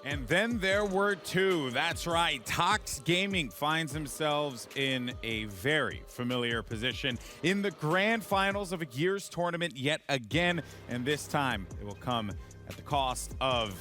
And then there were two. That's right. Tox Gaming finds themselves in a very familiar position in the grand finals of a Gears tournament yet again. And this time it will come at the cost of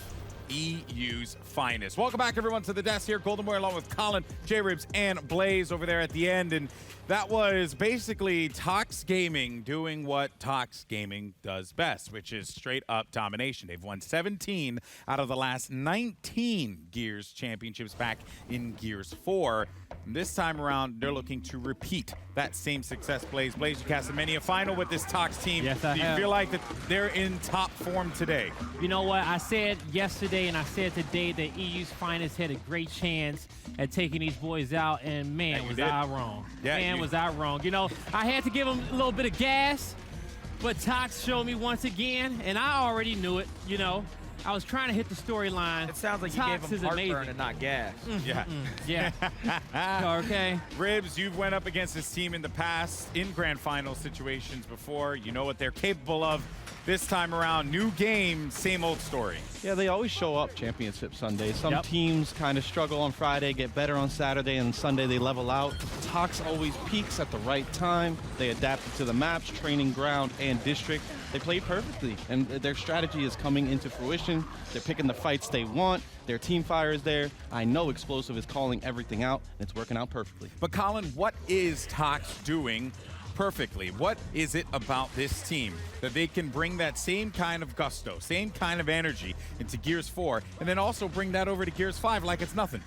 EU's finest. Welcome back, everyone, to the desk here. Golden Boy along with Colin, J-Ribs, and Blaze over there at the end. And that was basically Tox Gaming doing what Tox Gaming does best, which is straight up domination. They've won 17 out of the last 19 Gears championships back in Gears 4. And this time around, they're looking to repeat that same success. Blaze, you cast many a final with this Tox team. Yes, Do you feel like that they're in top form today? You know what? I said yesterday and I said today that EU's finest had a great chance at taking these boys out, and man, was I wrong. Yeah, man, was I wrong. You know, I had to give them a little bit of gas, but Tox showed me once again, and I already knew it, you know. I was trying to hit the storyline. It sounds like you Tox gave is him heartburn amazing. and not gas. Yeah. Okay. Ribs, you've went up against this team in the past in grand final situations before. You know what they're capable of. This time around, new game, same old story. Yeah, they always show up Championship Sunday. Some teams kind of struggle on Friday, get better on Saturday, and Sunday they level out. Tox always peaks at the right time. They adapted to the maps, training ground, and district. They played perfectly, and their strategy is coming into fruition. They're picking the fights they want. Their team fire is there. I know Explosive is calling everything out, and it's working out perfectly. But Colin, what is Tox doing perfectly? What is it about this team that they can bring that same kind of gusto, same kind of energy into Gears 4, and then also bring that over to Gears 5 like it's nothing?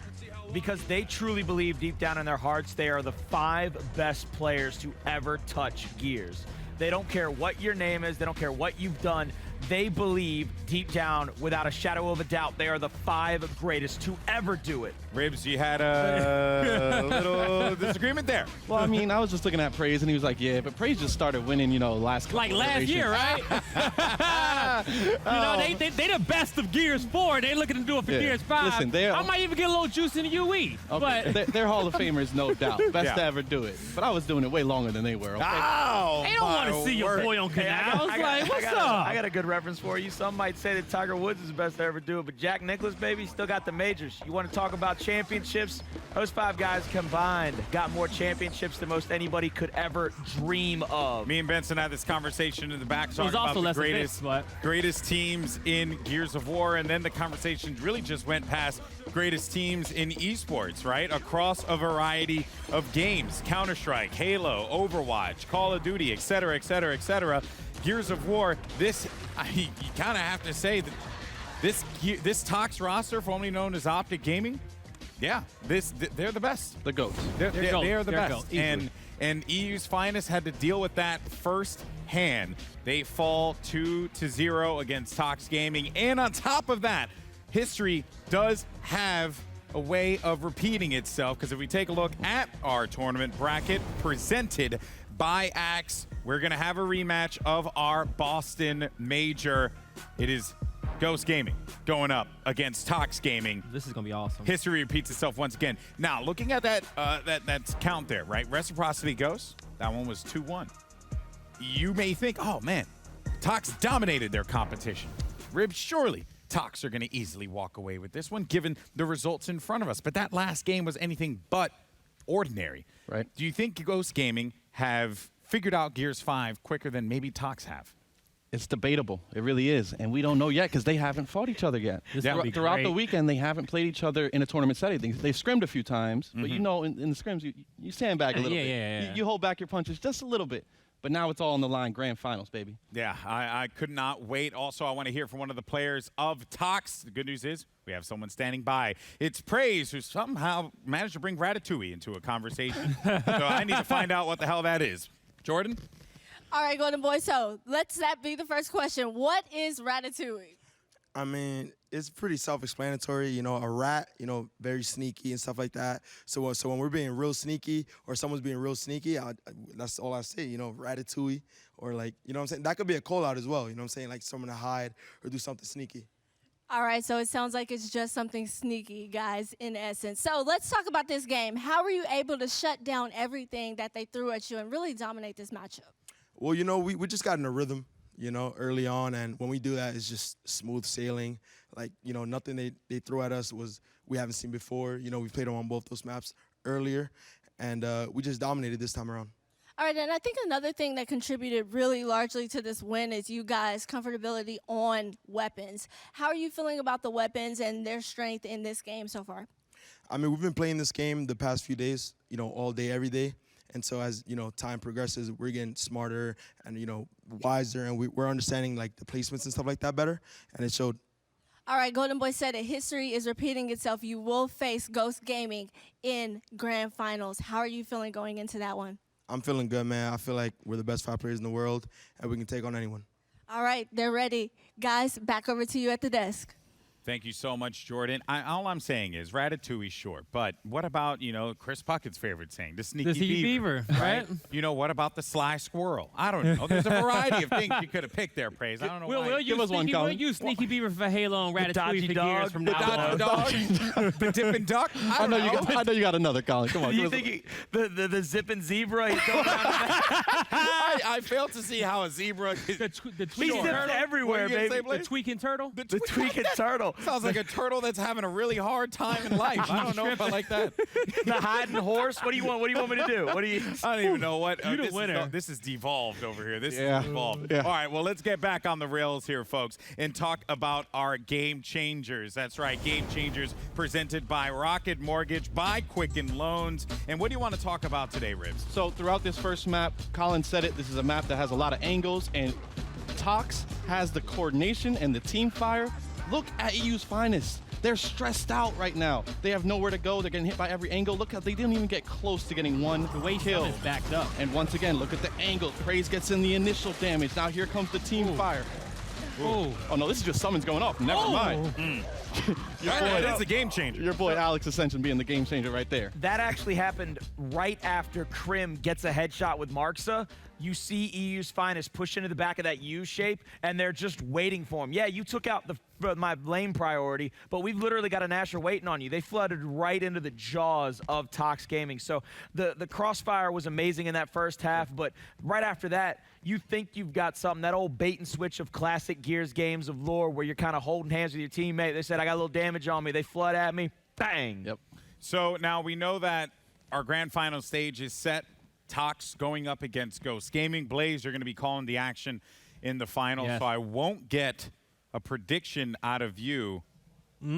Because they truly believe deep down in their hearts they are the 5 best players to ever touch Gears. They don't care what your name is, they don't care what you've done. They believe deep down, without a shadow of a doubt, they are the 5 greatest to ever do it. Ribs, you had a little disagreement there. Well, I mean, I was just looking at Praise, and he was like, yeah, but Praise just started winning, you know, last couple Like last year, right? You know, they the best of Gears 4. They're looking to do it for Gears 5. Listen, I might even get a little juice in the UE. Okay. But they're Hall of Famers, no doubt. Best to ever do it. But I was doing it way longer than they were, okay? Oh, they don't want to see your boy on canals. What's up? I got a good reference for you. Some might say that Tiger Woods is the best to ever do it, but Jack Nicklaus, baby, still got the majors. You want to talk about championships? Those 5 guys combined got more championships than most anybody could ever dream of. Me and Benson had this conversation in the back talking about the greatest teams in Gears of War, and then the conversation really just went past greatest teams in esports, right? Across a variety of games. Counter-Strike, Halo, Overwatch, Call of Duty, etc., etc., etc. Gears of War, you kind of have to say that this Tox roster, formerly known as Optic Gaming, yeah, they're the best. The GOATs. They are the best. And EU's finest had to deal with that firsthand. They fall 2-0 against Tox Gaming. And on top of that, history does have a way of repeating itself, because if we take a look at our tournament bracket presented by Axe, we're going to have a rematch of our Boston Major. It is Ghost Gaming going up against Tox Gaming. This is going to be awesome. History repeats itself once again. Now, looking at that count there, right? Reciprocity Ghost, that one was 2-1. You may think, oh, man, Tox dominated their competition. Ribs, surely Tox are going to easily walk away with this one, given the results in front of us. But that last game was anything but ordinary. Right. Do you think Ghost Gaming have figured out Gears 5 quicker than maybe Tox have? It's debatable. It really is. And we don't know yet because they haven't fought each other yet. Throughout the weekend, they haven't played each other in a tournament setting. They've scrimmed a few times, but you know, in the scrims, you stand back a little bit. You hold back your punches just a little bit. But now it's all on the line, grand finals, baby. Yeah, I could not wait. Also, I want to hear from one of the players of Tox. The good news is we have someone standing by. It's Praise, who somehow managed to bring Ratatouille into a conversation. So I need to find out what the hell that is. Jordan? All right, Golden Boy, so that be the first question. What is Ratatouille? I mean, it's pretty self-explanatory. You know, a rat, you know, very sneaky and stuff like that. So when we're being real sneaky or someone's being real sneaky, that's all I say, you know, Ratatouille, or like, you know what I'm saying? That could be a call-out as well, you know what I'm saying? Like someone to hide or do something sneaky. All right, so it sounds like it's just something sneaky, guys, in essence. So let's talk about this game. How were you able to shut down everything that they threw at you and really dominate this matchup? Well, you know, we just got in a rhythm, you know, early on, and when we do that, it's just smooth sailing. Like, you know, nothing they threw at us we haven't seen before. You know, we played them on both those maps earlier, and we just dominated this time around. All right, and I think another thing that contributed really largely to this win is you guys' comfortability on weapons. How are you feeling about the weapons and their strength in this game so far? I mean, we've been playing this game the past few days, you know, all day, every day. And so as, you know, time progresses, we're getting smarter and, you know, wiser, and we're understanding, like, the placements and stuff like that better, and it showed. All right, Golden Boy said it. History is repeating itself. You will face Ghost Gaming in grand finals. How are you feeling going into that one? I'm feeling good, man. I feel like we're the best 5 players in the world, and we can take on anyone. All right, they're ready. Guys, back over to you at the desk. Thank you so much, Jordan. All I'm saying is Ratatouille's short, but what about, you know, Chris Puckett's favorite saying, the sneaky beaver, right? You know, what about the sly squirrel? I don't know. There's a variety of things you could have picked there, Praise. I don't know why. We'll use sneaky beaver for Halo and Ratatouille for years from now on. The dipping duck? I know you got another, Colin. Come on. You think the zipping zebra? I failed to see how a zebra is. The He zips everywhere, baby. The tweaking turtle? The tweaking turtle. Sounds like a turtle that's having a really hard time in life. I don't know if I like that. The hiding horse. What do you want? What do you want me to do? What do you? I don't even know what. You're the winner. This is devolved over here. This is devolved. Yeah. All right, well, let's get back on the rails here, folks, and talk about our game changers. That's right, game changers presented by Rocket Mortgage, by Quicken Loans. And what do you want to talk about today, Ribs? So throughout this first map, Colin said it, this is a map that has a lot of angles, and Tox has the coordination and the team fire. Look at EU's finest. They're stressed out right now. They have nowhere to go. They're getting hit by every angle. Look how they didn't even get close to getting one kill. Is backed up. And once again, look at the angle. Praise gets in the initial damage. Now here comes the team fire. Oh no, this is just summons going up. Never mind. It is a game changer. Your boy Alex Ascension being the game changer right there. That actually happened right after Krim gets a headshot with Marksa. You see EU's finest push into the back of that U shape, and they're just waiting for him. Yeah, you took out my lane priority, but we've literally got a Nasher waiting on you. They flooded right into the jaws of Tox Gaming. So the crossfire was amazing in that first half, but right after that, you think you've got something, that old bait and switch of classic Gears games of lore where you're kind of holding hands with your teammate. They said, I got a little damage on me. They flood at me. Bang. Yep. So now we know that our grand final stage is set. Tox going up against Ghost Gaming. Blaze, you're going to be calling the action in the final, so I won't get a prediction out of you,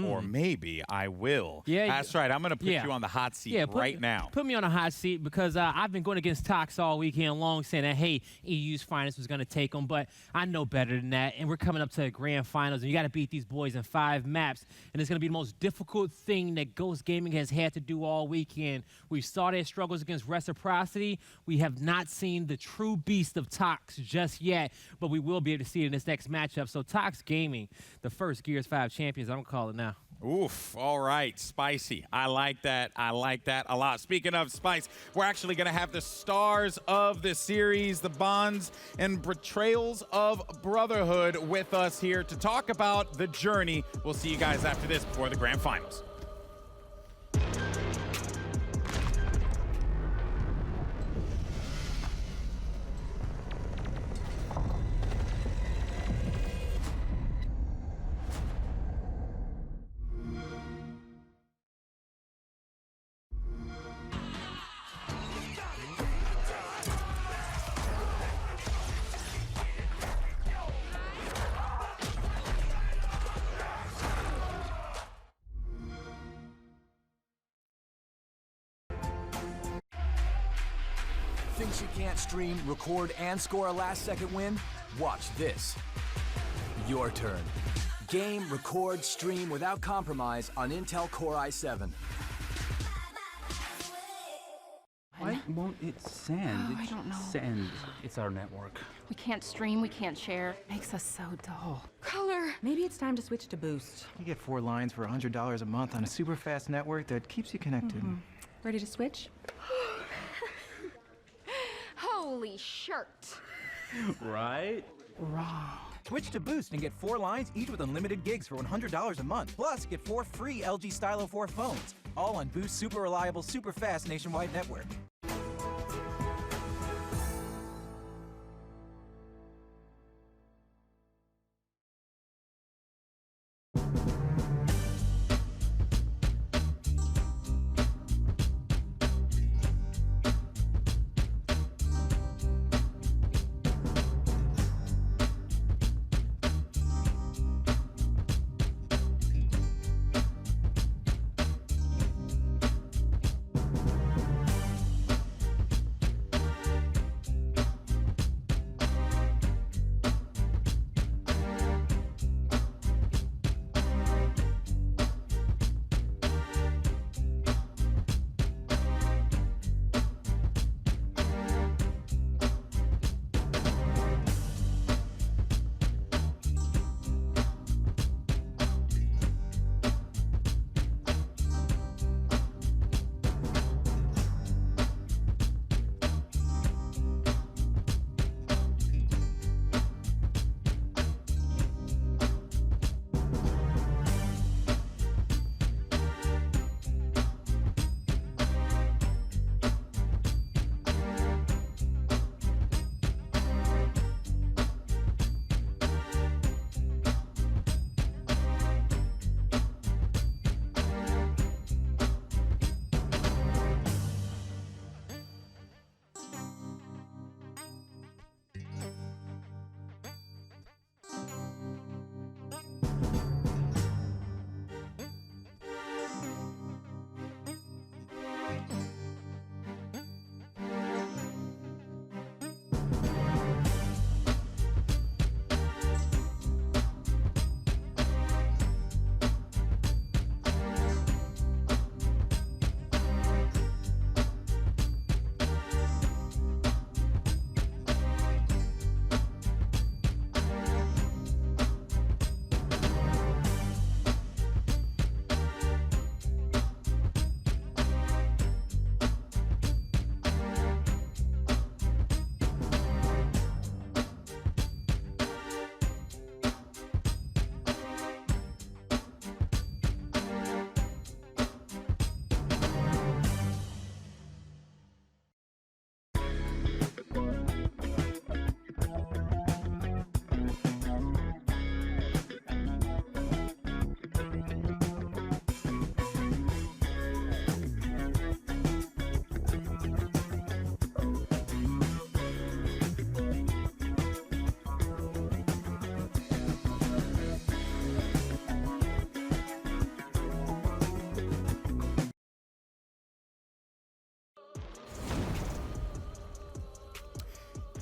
or maybe I will. Yeah, that's right. I'm going to put you on the hot seat right now. Put me on a hot seat because I've been going against Tox all weekend long, saying that, hey, EU's finest was going to take them, but I know better than that, and we're coming up to the grand finals, and you got to beat these boys in 5 maps, and it's going to be the most difficult thing that Ghost Gaming has had to do all weekend. We saw their struggles against Reciprocity. We have not seen the true beast of Tox just yet, but we will be able to see it in this next matchup. So Tox Gaming, the first Gears 5 champions, I'm going to call it now. Oof, all right, spicy. I like that. I like that a lot. Speaking of spice, we're actually going to have the stars of the series, the bonds and betrayals of brotherhood with us here to talk about the journey. We'll see you guys after this before the grand finals. Thinks you can't stream, record, and score a last-second win? Watch this. Your turn. Game, record, stream without compromise on Intel Core i7. Why won't it send? I don't know. Send. It's our network. We can't stream, we can't share. Makes us so dull. Color! Maybe it's time to switch to Boost. You get 4 lines for $100 a month on a super fast network that keeps you connected. Ready to switch? Holy shirt! Right? Wrong. Switch to Boost and get 4 lines, each with unlimited gigs for $100 a month. Plus, get 4 free LG Stylo 4 phones. All on Boost super reliable, super fast nationwide network.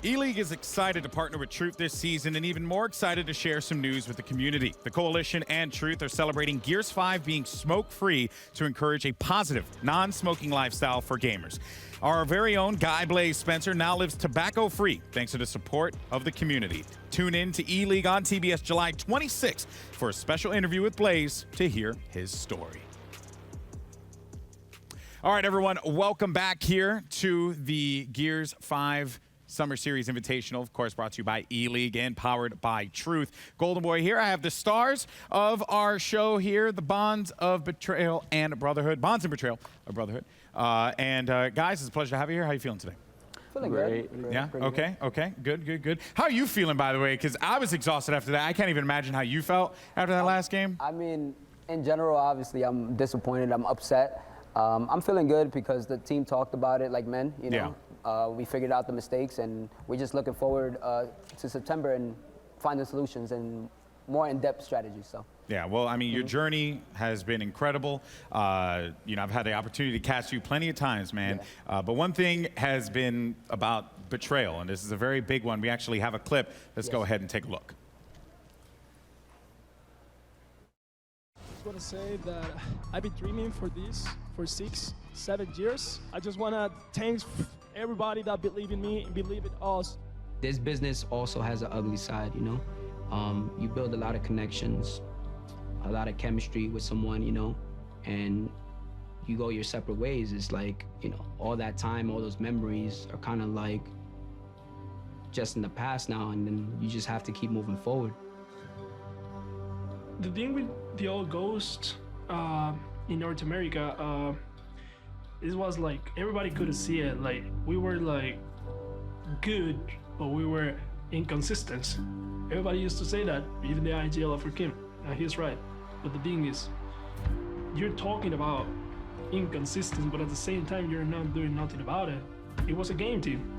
ELEAGUE is excited to partner with Truth this season and even more excited to share some news with the community. The Coalition and Truth are celebrating Gears 5 being smoke-free to encourage a positive, non-smoking lifestyle for gamers. Our very own Guy Blaze Spencer now lives tobacco-free thanks to the support of the community. Tune in to ELEAGUE on TBS July 26th for a special interview with Blaze to hear his story. All right, everyone, welcome back here to the Gears 5 Summer Series Invitational, of course, brought to you by ELEAGUE and powered by Truth. Golden Boy here. I have the stars of our show here, the bonds of betrayal and brotherhood. Bonds and betrayal of brotherhood. Guys, it's a pleasure to have you here. How are you feeling today? Feeling great. Yeah, okay, good. How are you feeling, by the way? Because I was exhausted after that. I can't even imagine how you felt after that last game. I mean, in general, obviously, I'm disappointed. I'm upset. I'm feeling good because the team talked about it like men, you know. Yeah. We figured out the mistakes, and we're just looking forward to September and finding solutions and more in-depth strategies. So. Yeah, well, I mean, your journey has been incredible. You know, I've had the opportunity to cast you plenty of times, man. Yeah. But one thing has been about betrayal, and this is a very big one. We actually have a clip. Let's go ahead and take a look. I just want to say that I've been dreaming for this for 6-7 years. I just want to thank everybody that believe in me and believe in us. This business also has an ugly side, you know. You build a lot of connections, a lot of chemistry with someone, you know, and you go your separate ways. It's like, you know, all that time, all those memories are kind of like just in the past now, and then you just have to keep moving forward. The thing with the old Ghost in North America, it was like everybody couldn't see it. Like we were like good, but we were inconsistent. Everybody used to say that, even the IGL for Kim. He's right. But the thing is, you're talking about inconsistent, but at the same time, you're not doing nothing about it. It was a game team.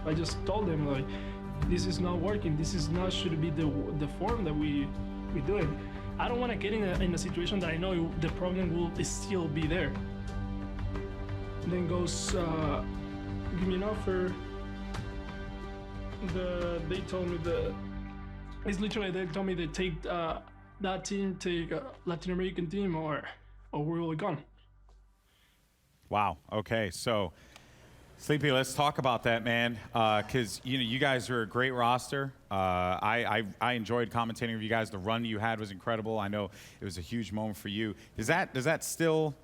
I just told them like, this is not working. This is not should be the form that we doing. I don't want to get in a situation that I know the problem will still be there. And then goes, give me an offer. They told me it's literally they told me they take that team, take a Latin American team, or we're all gone. Wow. Okay. So, Sleepy, let's talk about that, man. Because you know you guys are a great roster. I enjoyed commentating with you guys. The run you had was incredible. I know it was a huge moment for you. Does that still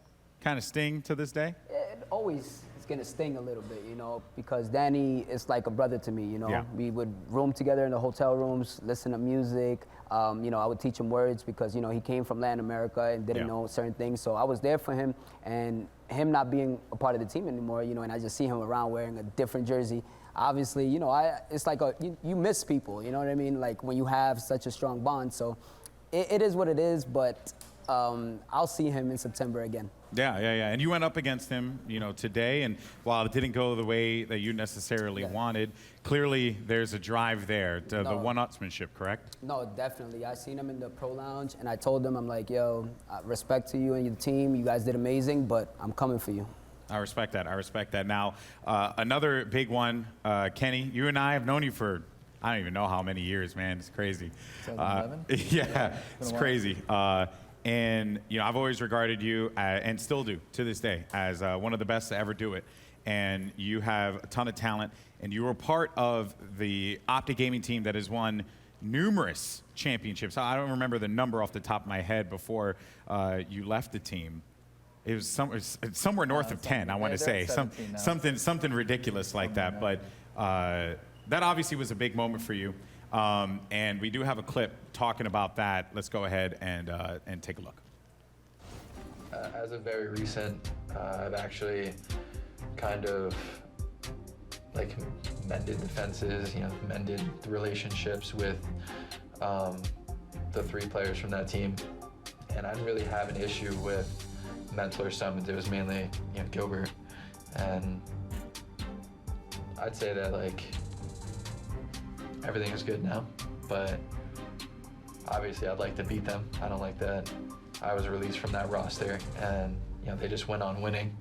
kind of sting to this day? It always is gonna sting a little bit, you know, because Danny is like a brother to me, you know. Yeah. We would room together in the hotel rooms, listen to music. You know, I would teach him words because, you know, he came from Latin America and didn't know certain things. So I was there for him, and him not being a part of the team anymore, you know, and I just see him around wearing a different jersey. Obviously, you know, it's like you miss people, you know what I mean? Like when you have such a strong bond. So it is what it is, but I'll see him in September again. Yeah. And you went up against him, you know, today, and while it didn't go the way that you necessarily wanted, clearly there's a drive there, the one-upsmanship, correct? No, definitely. I seen him in the pro lounge, and I told him, I'm like, yo, respect to you and your team. You guys did amazing, but I'm coming for you. I respect that. Now, another big one, Kenny, you and I have known you for, I don't even know how many years, man. It's crazy. 2011? Yeah, it's crazy. And, you know, I've always regarded you, and still do to this day, as one of the best to ever do it. And you have a ton of talent, and you were part of the Optic gaming team that has won numerous championships. I don't remember the number off the top of my head before you left the team. It was somewhere north of 10, I want to say. Something ridiculous like that. But that obviously was a big moment for you. And we do have a clip talking about that. Let's go ahead and take a look. As of very recent, I've actually kind of like mended the fences, you know, mended the relationships with the 3 players from that team. And I didn't really have an issue with mental or summons. It was mainly, you know, Gilbert. And I'd say that like everything is good now, but obviously I'd like to beat them. I don't like that I was released from that roster and, you know, they just went on winning.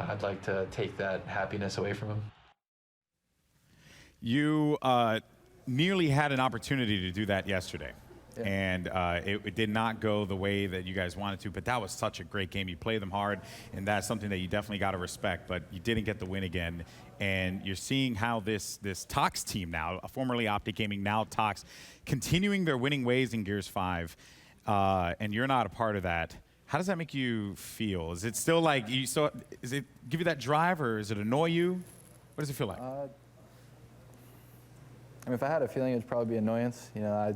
I'd like to take that happiness away from them. You nearly had an opportunity to do that yesterday. Yeah. And it did not go the way that you guys wanted to, but that was such a great game. You played them hard, and that's something that you definitely got to respect, but you didn't get the win again. And you're seeing how this Tox team now, formerly Optic Gaming, now Tox, continuing their winning ways in Gears 5, and you're not a part of that. How does that make you feel? Is it still like, is it give you that drive, or does it annoy you? What does it feel like? I mean, if I had a feeling, it would probably be annoyance. You know, I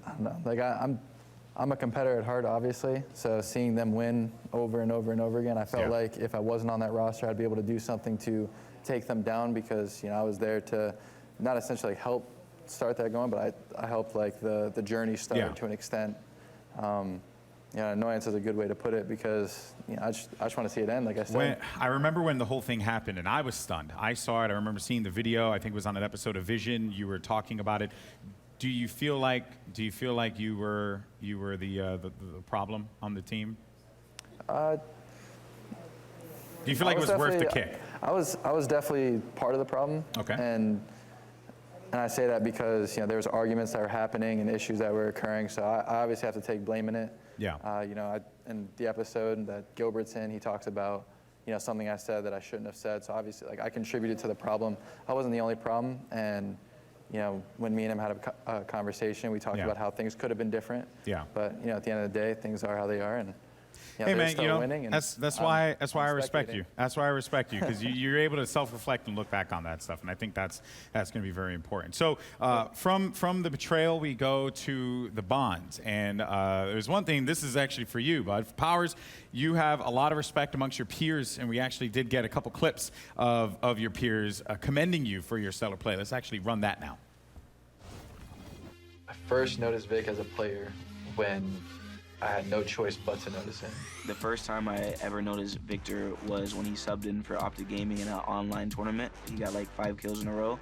don't know. Like I'm a competitor at heart, obviously. So seeing them win over and over and over again, I felt like if I wasn't on that roster, I'd be able to do something to take them down, because I was there to not essentially help start that going, but I helped like the journey start to an extent. Annoyance is a good way to put it, because I just want to see it end, like I said. I remember when the whole thing happened, and I was stunned. I saw it. I remember seeing the video. I think it was on an episode of Vision. You were talking about it. Do you feel like you were the problem on the team? Do you feel like it was worth the kick? I was definitely part of the problem. Okay. And I say that because there was arguments that were happening and issues that were occurring. So I obviously have to take blame in it. Yeah. In the episode that Gilbert's in, he talks about something I said that I shouldn't have said. So obviously, like, I contributed to the problem. I wasn't the only problem, and when me and him had a conversation, we talked about how things could have been different. Yeah. But at the end of the day, things are how they are, and hey man, still winning. And that's why I respect you. That's why I respect you, because you're able to self-reflect and look back on that stuff, and I think that's going to be very important. So from the betrayal, we go to the bonds, and there's one thing. This is actually for you, bud. Powers, you have a lot of respect amongst your peers, and we actually did get a couple clips of your peers commending you for your stellar play. Let's actually run that now. I first noticed Vic as a player when I had no choice but to notice him. The first time I ever noticed Victor was when he subbed in for Optic Gaming in an online tournament. He got like 5 kills in a row.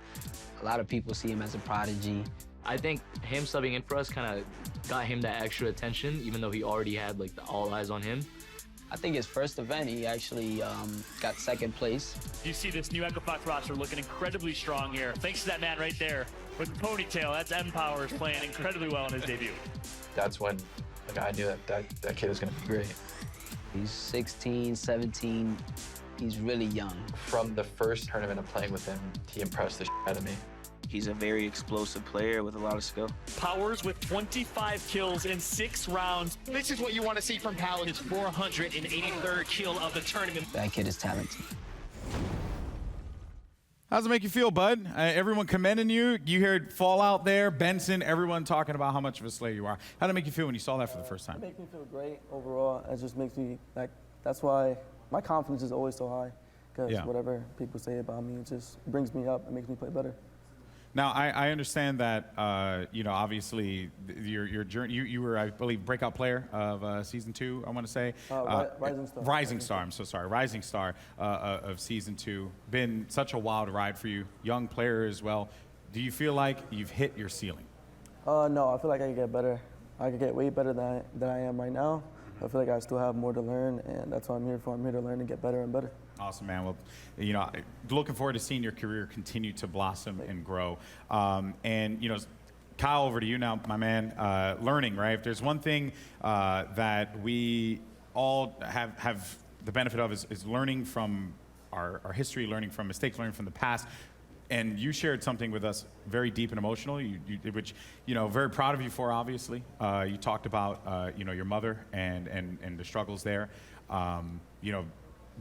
A lot of people see him as a prodigy. I think him subbing in for us kind of got him that extra attention, even though he already had like all eyes on him. I think his first event, he actually got 2nd place. You see this new Echo Fox roster looking incredibly strong here. Thanks to that man right there with the ponytail. That's M Powers playing incredibly well in his debut. That's when I knew that kid was going to be great. He's 16, 17. He's really young. From the first tournament of playing with him, he impressed the shit out of me. He's a very explosive player with a lot of skill. Powers with 25 kills in 6 rounds. This is what you want to see from Powers. His 483rd kill of the tournament. That kid is talented. How does it make you feel, bud? Everyone commending you. You heard Fallout there, Benson, everyone talking about how much of a slayer you are. How did it make you feel when you saw that for the first time? It makes me feel great overall. It just makes me, like, that's why my confidence is always so high, because whatever people say about me, it just brings me up and makes me play better. Now, I understand that, obviously, your journey, you were, I believe, breakout player of Season 2, I want to say. Rising Star. Rising Star, I'm so sorry. Rising Star of Season 2. Been such a wild ride for you. Young player as well. Do you feel like you've hit your ceiling? No, I feel like I can get better. I can get way better than I am right now. I feel like I still have more to learn, and that's what I'm here for. I'm here to learn and get better and better. Awesome, man. Well, looking forward to seeing your career continue to blossom and grow. Kyle, over to you now, my man. Learning, right? If there's one thing that we all have the benefit of is learning from our history, learning from mistakes, learning from the past. And you shared something with us very deep and emotional, which, very proud of you for, obviously. You talked about, your mother and the struggles there.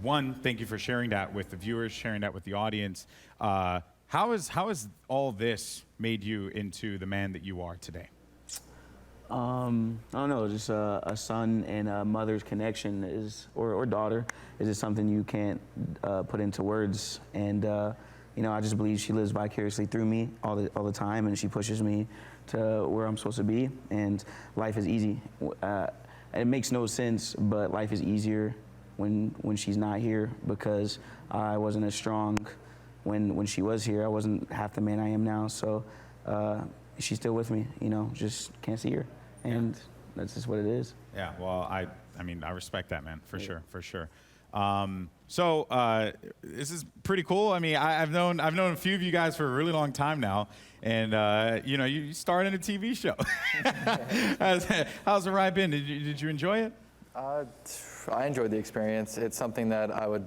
One, thank you for sharing that with the viewers, sharing that with the audience. How has all this made you into the man that you are today? I don't know, just a son and a mother's connection is, or daughter, is just something you can't put into words. And I just believe she lives vicariously through me all the time, and she pushes me to where I'm supposed to be. And life is easy. It makes no sense, but life is easier when she's not here, because I wasn't as strong when she was here. I wasn't half the man I am now. So she's still with me. Just can't see her, and that's just what it is. Yeah. Well, I respect that, man, for sure. This is pretty cool. I mean, I've known a few of you guys for a really long time now, and you know, you started a TV show. How's the ride been? Did you enjoy it? I enjoyed the experience. It's something that I would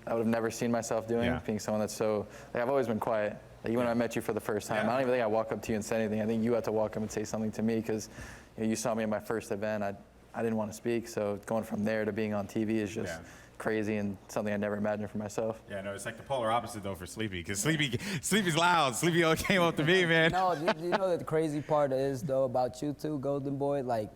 have never seen myself doing, being someone that's so, like, I've always been quiet. Like, even when I met you for the first time, I don't even think I walked up to you and said anything. I think you had to walk up and say something to me because you saw me at my first event. I didn't want to speak, so going from there to being on TV is just crazy and something I never imagined for myself. Yeah, no, it's like the polar opposite though for Sleepy, because Sleepy's loud. Sleepy came up to me, man. No, you know the crazy part is though about you two, Golden Boy, like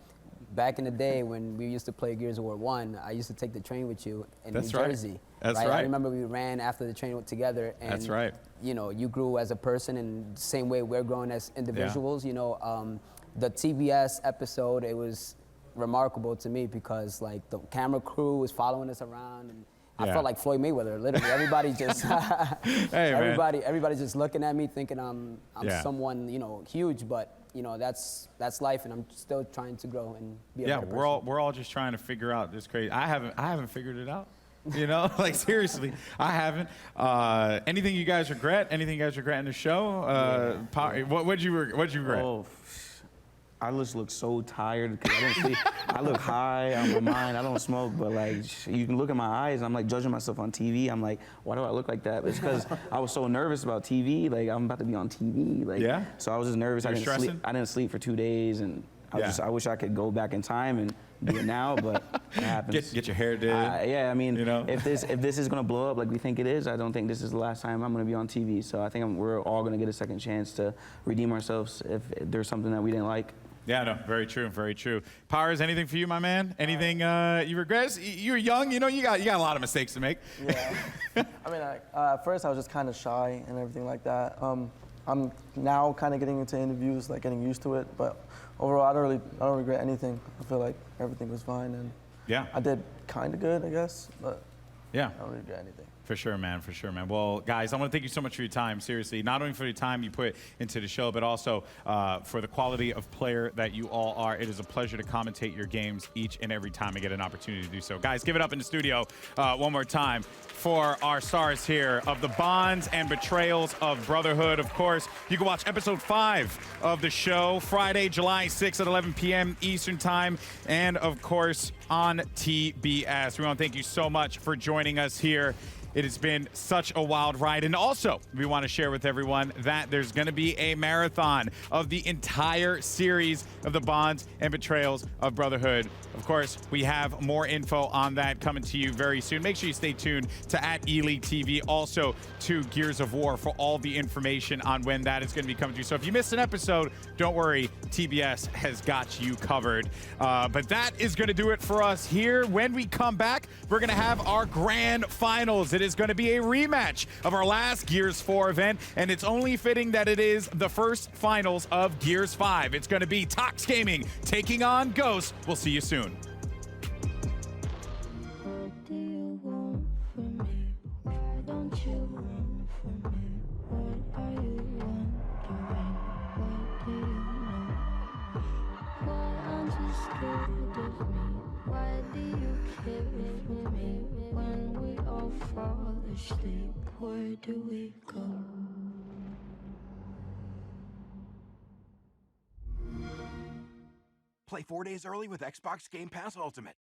back in the day when we used to play Gears of War 1, I used to take the train with you in New Jersey. That's right. I remember we ran after the train together. And, that's right. You know, you grew as a person in the same way we're growing as individuals. You know, the TBS episode, it was remarkable to me because like the camera crew was following us around and I felt like Floyd Mayweather, literally. Everybody just, everybody just looking at me thinking I'm someone, you know, huge, but you know, that's life, and I'm still trying to grow and be a better person. we're all just trying to figure out this crazy. I haven't figured it out. You know, like seriously, I haven't. Anything you guys regret? Anything you guys regret in the show? What'd you regret? Oh, I just look so tired because I don't sleep. I look high on my mind. I don't smoke, but like you can look at my eyes. I'm like judging myself on TV. I'm like, why do I look like that? It's because I was so nervous about TV. Like I'm about to be on TV. Like so I was just nervous. I didn't sleep for 2 days, and I wish I could go back in time and do it now, but it happens. Get your hair did. Yeah, I mean, you know? if this is gonna blow up like we think it is, I don't think this is the last time I'm gonna be on TV. So I think we're all gonna get a second chance to redeem ourselves if there's something that we didn't like. Yeah, no, very true, very true. Powers, anything for you, my man? Anything you regret? You're young, you know, you got a lot of mistakes to make. Yeah. I mean, at first I was just kind of shy and everything like that. I'm now kind of getting into interviews, like getting used to it. But overall, I don't regret anything. I feel like everything was fine, and I did kind of good, I guess. But I don't regret anything. For sure, man. For sure, man. Well, guys, I want to thank you so much for your time, seriously. Not only for the time you put into the show, but also for the quality of player that you all are. It is a pleasure to commentate your games each and every time I get an opportunity to do so. Guys, give it up in the studio one more time for our stars here of the bonds and betrayals of brotherhood. Of course, you can watch episode 5 of the show Friday, July 6th at 11 p.m. Eastern time, and of course on TBS. We want to thank you so much for joining us here. It has been such a wild ride. And also, we want to share with everyone that there's going to be a marathon of the entire series of the Bonds and Betrayals of Brotherhood. Of course, we have more info on that coming to you very soon. Make sure you stay tuned to @ELEAGUE TV, also to Gears of War for all the information on when that is going to be coming to you. So if you missed an episode, don't worry, TBS has got you covered. But that is going to do it for us here. When we come back, we're going to have our grand finals. It is going to be a rematch of our last Gears 4 event, and it's only fitting that it is the first finals of Gears 5. It's going to be Tox Gaming taking on Ghost. We'll see you soon. Where do we go? Play 4 days early with Xbox Game Pass Ultimate.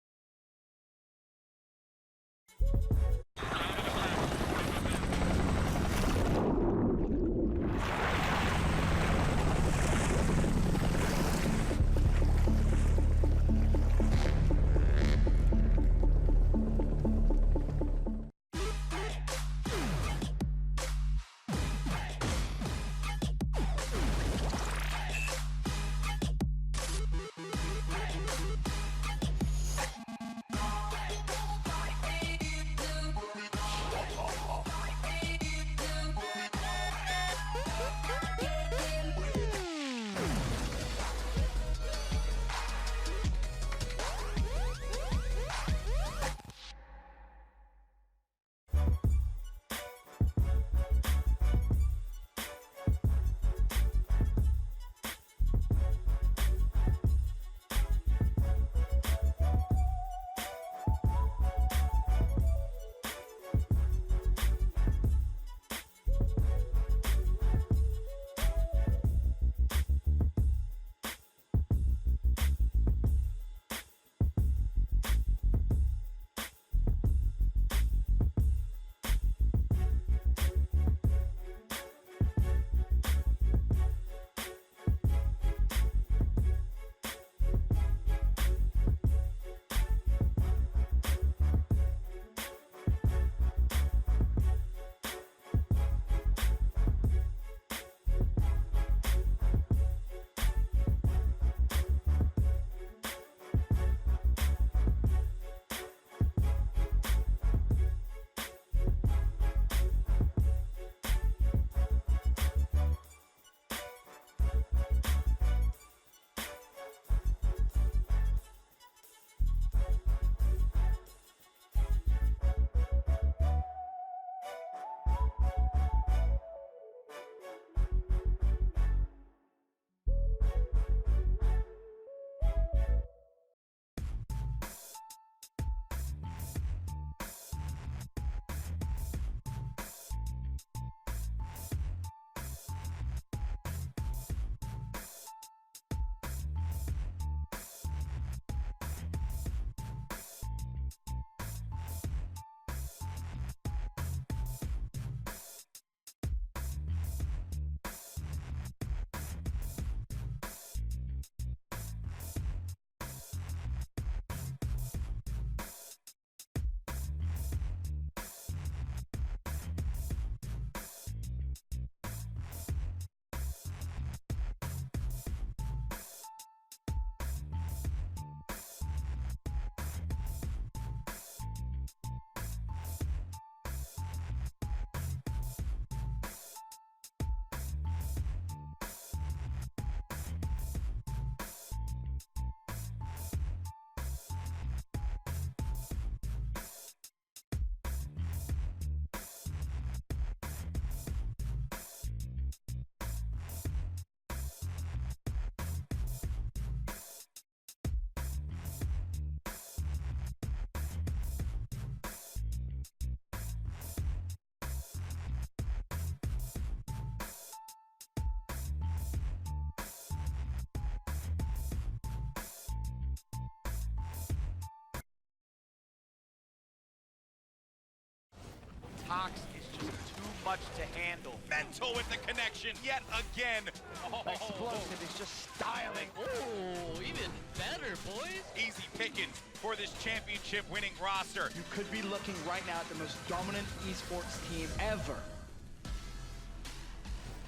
much to handle. Mental with the connection yet again. Oh. Explosive is just styling. Oh, even better, boys. Easy pickings for this championship winning roster. You could be looking right now at the most dominant esports team ever.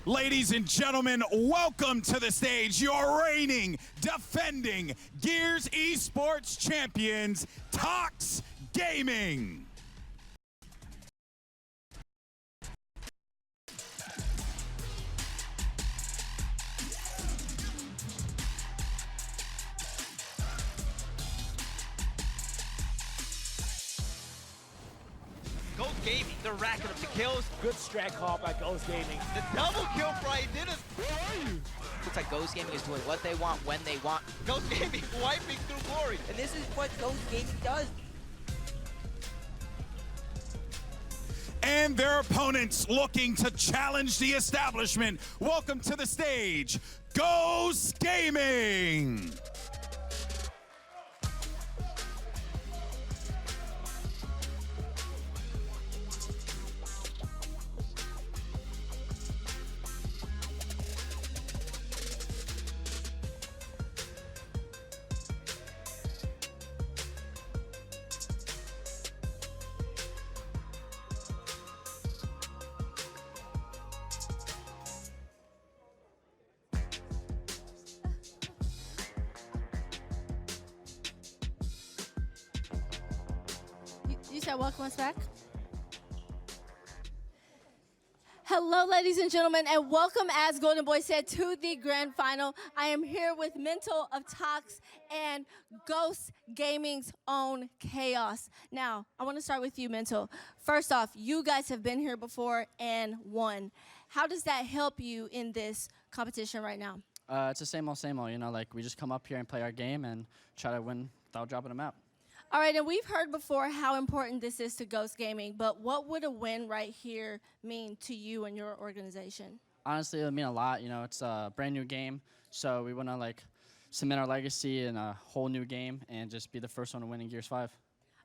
Ladies and gentlemen, welcome to the stage, your reigning, defending Gears Esports champions, Tox Gaming. Ghost Gaming, they're racking up the kills. Good strat call by Ghost Gaming. The double kill Brian did us. Where are you? Looks like Ghost Gaming is doing what they want, when they want. Ghost Gaming wiping through glory. And this is what Ghost Gaming does. And their opponents looking to challenge the establishment. Welcome to the stage, Ghost Gaming. You said welcome us back? Hello, ladies and gentlemen, and welcome, as Golden Boy said, to the grand final. I am here with Mental of Tox and Ghost Gaming's own Chaos. Now, I want to start with you, Mental. First off, you guys have been here before and won. How does that help you in this competition right now? It's the same old, you know, like we just come up here and play our game and try to win without dropping a map. All right, and we've heard before how important this is to Ghost Gaming, but what would a win right here mean to you and your organization? Honestly, it would mean a lot. You know, it's a brand new game, so we want to like cement our legacy in a whole new game and just be the first one to win in Gears 5.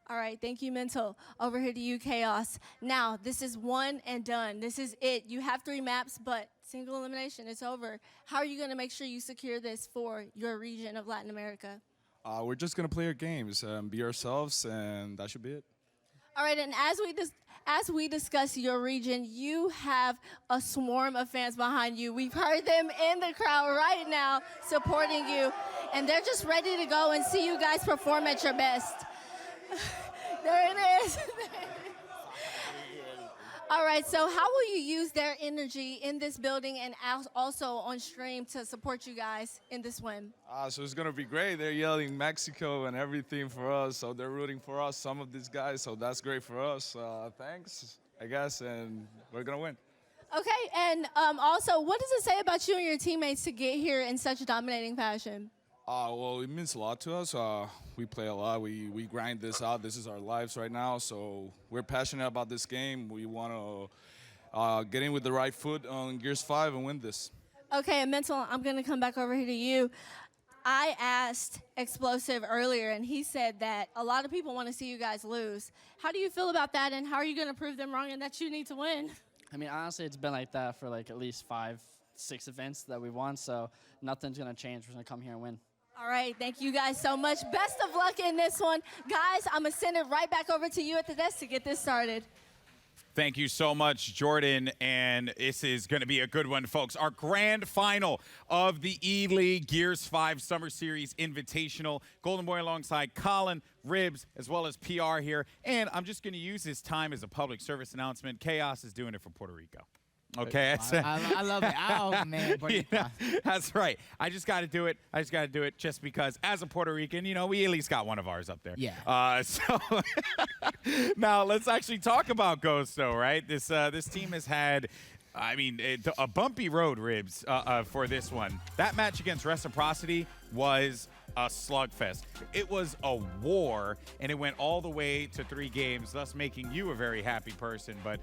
All right, thank you, Mental. Over here to you, Chaos. Now, this is one and done. This is it. You have 3 maps, but single elimination, it's over. How are you going to make sure you secure this for your region of Latin America? We're just going to play our games and be ourselves, and that should be it. All right, and as we discuss your region, you have a swarm of fans behind you. We've heard them in the crowd right now supporting you, and they're just ready to go and see you guys perform at your best. There it is. All right, so how will you use their energy in this building and also on stream to support you guys in this win? So it's going to be great. They're yelling Mexico and everything for us, so they're rooting for us, some of these guys, so that's great for us. Thanks, I guess, and we're going to win. Okay, and also, what does it say about you and your teammates to get here in such a dominating fashion? Well, it means a lot to us. We play a lot. We grind this out. This is our lives right now, so we're passionate about this game. We want to get in with the right foot on Gears 5 and win this. Okay, and Mental, I'm going to come back over here to you. I asked Explosive earlier, and he said that a lot of people want to see you guys lose. How do you feel about that, and how are you going to prove them wrong and that you need to win? I mean, honestly, it's been like that for like at least 5, 6 events that we won, so nothing's going to change. We're going to come here and win. All right, thank you guys so much. Best of luck in this one. Guys, I'm going to send it right back over to you at the desk to get this started. Thank you so much, Jordan, and this is going to be a good one, folks. Our grand final of the ELEAGUE Gears 5 Summer Series Invitational. Golden Boy alongside Colin, Ribs, as well as PR here. And I'm just going to use this time as a public service announcement. Chaos is doing it for Puerto Rico. Okay, I love it. Oh, man. Yeah, that's right. I just got to do it. I just got to do it just because, as a Puerto Rican, you know, we at least got one of ours up there. Yeah. So now let's actually talk about Ghost, though, right? This team has had, I mean, a bumpy road, Ribs, for this one. That match against Reciprocity was a slugfest. It was a war, and it went all the way to 3 games, thus making you a very happy person. But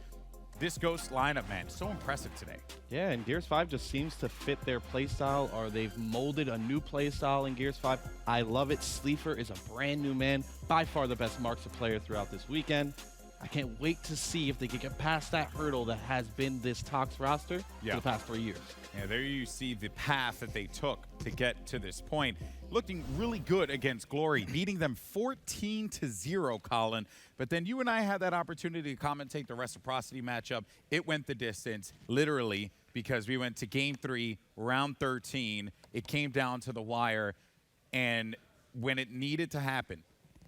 this Ghost lineup, man, so impressive today. Yeah, and Gears 5 just seems to fit their playstyle, or they've molded a new playstyle in Gears 5. I love it. Sleeper is a brand new man, by far the best Marks of player throughout this weekend. I can't wait to see if they can get past that hurdle that has been this Tox roster for the past 3 years. Yeah, there you see the path that they took to get to this point. Looking really good against Glory, beating them 14-0, Colin. But then you and I had that opportunity to commentate the reciprocity matchup. It went the distance, literally, because we went to Game 3, round 13. It came down to the wire, and when it needed to happen,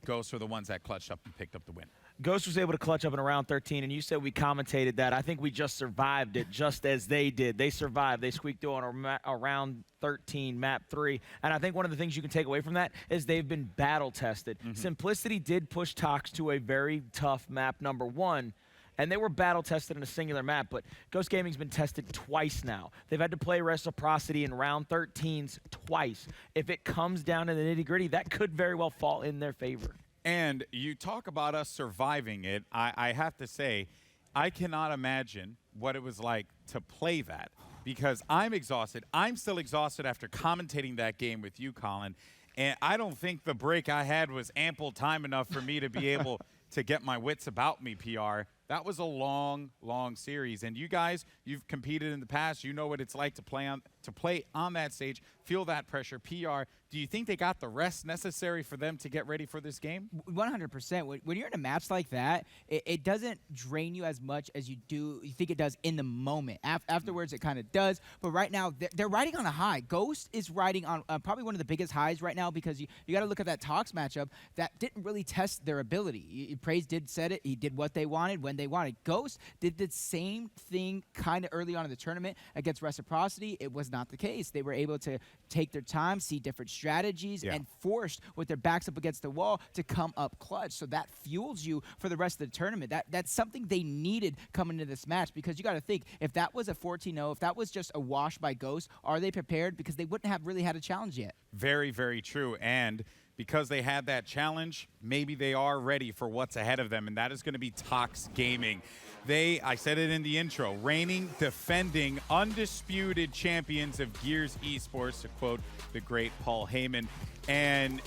Ghosts were the ones that clutched up and picked up the win. Ghost was able to clutch up in round 13, and you said we commentated that. I think we just survived it just as they did. They survived. They squeaked through on a round 13, map 3. And I think one of the things you can take away from that is they've been battle-tested. Simplicity did push Tox to a very tough map number 1, and they were battle-tested in a singular map, but Ghost Gaming's been tested twice now. They've had to play Reciprocity in round 13s twice. If it comes down to the nitty-gritty, that could very well fall in their favor. And you talk about us surviving it. I have to say, I cannot imagine what it was like to play that because I'm exhausted. I'm still exhausted after commentating that game with you, Colin. And I don't think the break I had was ample time enough for me to be able to get my wits about me, PR. That was a long, long series. And you guys, you've competed in the past. You know what it's like to play on that stage, feel that pressure. PR, do you think they got the rest necessary for them to get ready for this game? 100%. When you're in a match like that, it doesn't drain you as much as you think it does in the moment. Afterwards, it kind of does. But right now, they're riding on a high. Ghost is riding on probably one of the biggest highs right now because you got to look at that Tox matchup that didn't really test their ability. Praise said it. He did what they wanted when they wanted. Ghost did the same thing kind of early on in the tournament against Reciprocity. It was not the case. They were able to take their time, see different strategies, and forced with their backs up against the wall to come up clutch. So that fuels you for the rest of the tournament. That's something they needed coming into this match because you got to think, if that was a 14-0, if that was just a wash by Ghost, are they prepared? Because they wouldn't have really had a challenge yet. Very, very true. And because they had that challenge, maybe they are ready for what's ahead of them, and that is going to be Tox Gaming. I said it in the intro, reigning, defending, undisputed champions of Gears Esports, to quote the great Paul Heyman, and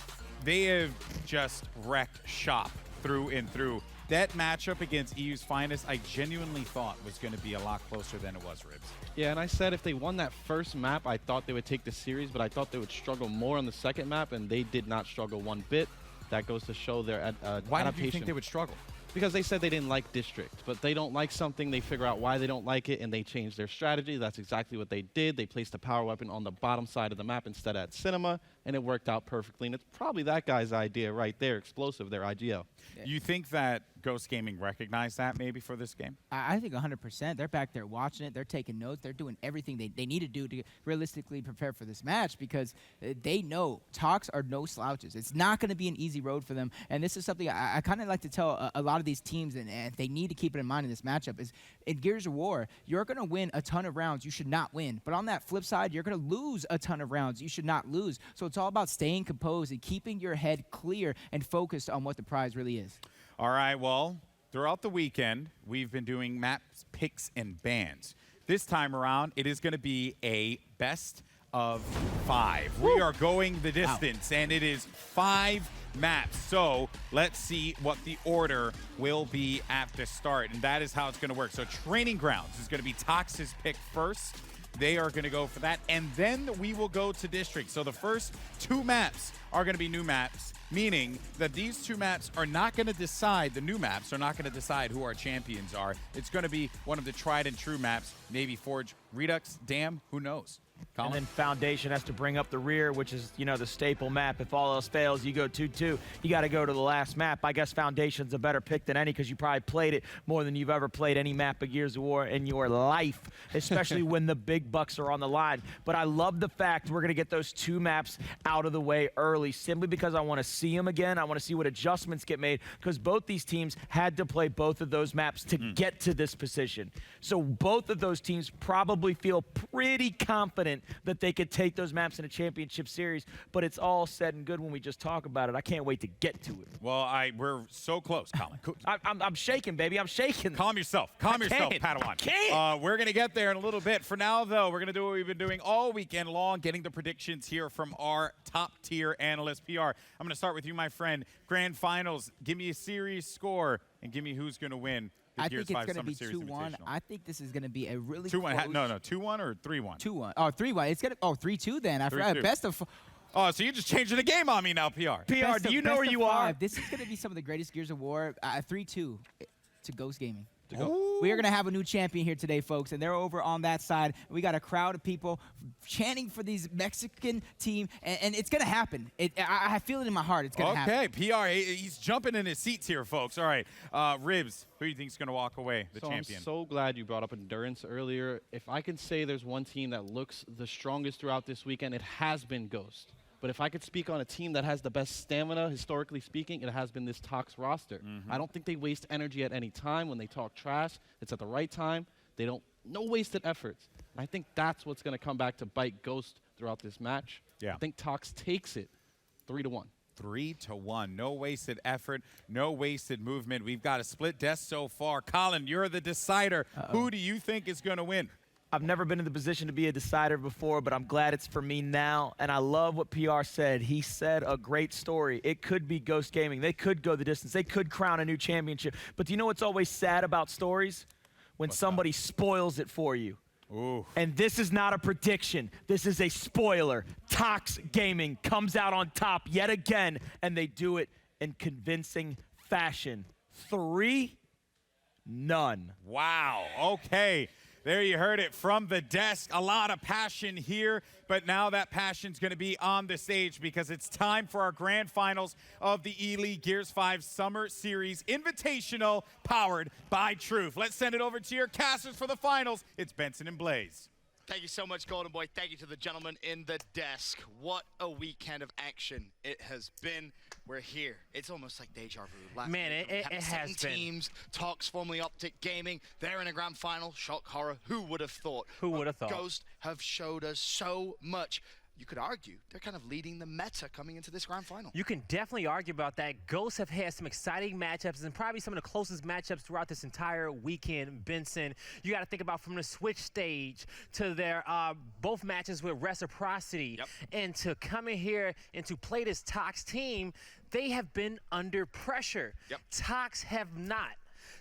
they have just wrecked shop through and through. That matchup against EU's finest, I genuinely thought was going to be a lot closer than it was, Ribs. Yeah, and I said if they won that first map, I thought they would take the series, but I thought they would struggle more on the second map, and they did not struggle one bit. That goes to show their adaptation. Why did you think they would struggle? Because they said they didn't like District, but they don't like something, they figure out why they don't like it, and they change their strategy. That's exactly what they did. They placed the power weapon on the bottom side of the map instead at Cinema, and it worked out perfectly. And it's probably that guy's idea right there, Explosive, their IGL. You think that Ghost Gaming recognized that maybe for this game? I think 100%. They're back there watching it. They're taking notes. They're doing everything they need to do to realistically prepare for this match because they know Tox are no slouches. It's not going to be an easy road for them. And this is something I kind of like to tell a lot of these teams, and they need to keep it in mind in this matchup, is in Gears of War, you're going to win a ton of rounds you should not win. But on that flip side, you're going to lose a ton of rounds you should not lose. So it's all about staying composed and keeping your head clear and focused on what the prize really is. All right, well, throughout the weekend, we've been doing maps, picks, and bans. This time around, it is going to be a best of 5. Woo! We are going the distance, and it is 5 maps. So let's see what the order will be at the start, and that is how it's going to work. So Training Grounds is going to be Tox's pick first. They are going to go for that, and then we will go to District. So the first 2 maps are going to be new maps, meaning that these 2 maps are not going to decide, the new maps are not going to decide who our champions are. It's going to be one of the tried and true maps, maybe Forge, Redux, Dam, who knows? Colin? And then Foundation has to bring up the rear, which is, you know, the staple map. If all else fails, you go 2-2. You got to go to the last map. I guess Foundation's a better pick than any because you probably played it more than you've ever played any map of Gears of War in your life, especially when the big bucks are on the line. But I love the fact we're going to get those 2 maps out of the way early simply because I want to see them again. I want to see what adjustments get made because both these teams had to play both of those maps to get to this position. So both of those teams probably feel pretty confident confident that they could take those maps in a championship series, but it's all said and good when we just talk about it. I can't wait to get to it. Well, we're so close, Colin. I'm shaking, baby. I'm shaking. Calm yourself. Calm yourself, Padawan. I can't. We're going to get there in a little bit. For now, though, we're going to do what we've been doing all weekend long, getting the predictions here from our top-tier analyst, PR. I'm going to start with you, my friend. Grand Finals, give me a series score and give me who's going to win. I think it's going to be 2-1. I think this is going to be a really 2-1. No, 2-1 or 3-1? 2-1. Oh, 3-1. It's going to 3-2 then. I forgot. Best of. Oh, so you're just changing the game on me now, PR. PR, do you know where you are? This is going to be some of the greatest Gears of War. 3-2 to Ghost Gaming. We are going to have a new champion here today, folks, and they're over on that side. We got a crowd of people chanting for these Mexican team, and it's going to happen. I feel it in my heart. It's going to happen. Okay, PR, he's jumping in his seats here, folks. All right, Ribs, who do you think is going to walk away, the champion? I'm so glad you brought up endurance earlier. If I can say there's one team that looks the strongest throughout this weekend, it has been Ghost. But if I could speak on a team that has the best stamina, historically speaking, it has been this Tox roster. I don't think they waste energy at any time when they talk trash. It's at the right time. They don't, no wasted efforts. And I think that's what's going to come back to bite Ghost throughout this match. Yeah. I think Tox takes it 3-1. 3-1. No wasted effort, no wasted movement. We've got a split desk so far. Colin, you're the decider. Who do you think is going to win? I've never been in the position to be a decider before, but I'm glad it's for me now. And I love what PR said. He said a great story. It could be Ghost Gaming. They could go the distance. They could crown a new championship. But do you know what's always sad about stories? When somebody spoils it for you. Ooh. And this is not a prediction. This is a spoiler. Tox Gaming comes out on top yet again, and they do it in convincing fashion. 3-0. Wow. Okay. There you heard it from the desk. A lot of passion here, but now that passion's going to be on the stage because it's time for our grand finals of the ELEAGUE Gears 5 Summer Series Invitational, powered by Truth. Let's send it over to your casters for the finals. It's Benson and Blaze. Thank you so much, Golden Boy. Thank you to the gentleman in the desk. What a weekend of action it has been. We're here. It's almost like deja vu. Man, it has been. Teams, Tox, formerly Optic Gaming, they're in a grand final. Shock, horror. Who would have thought? Who would have thought? Ghost have showed us so much. You could argue they're kind of leading the meta coming into this grand final. You can definitely argue about that. Ghosts have had some exciting matchups and probably some of the closest matchups throughout this entire weekend. Benson, you got to think about from the Switch stage to their both matches with Reciprocity, and to come in here and to play this Tox team, they have been under pressure. Tox have not.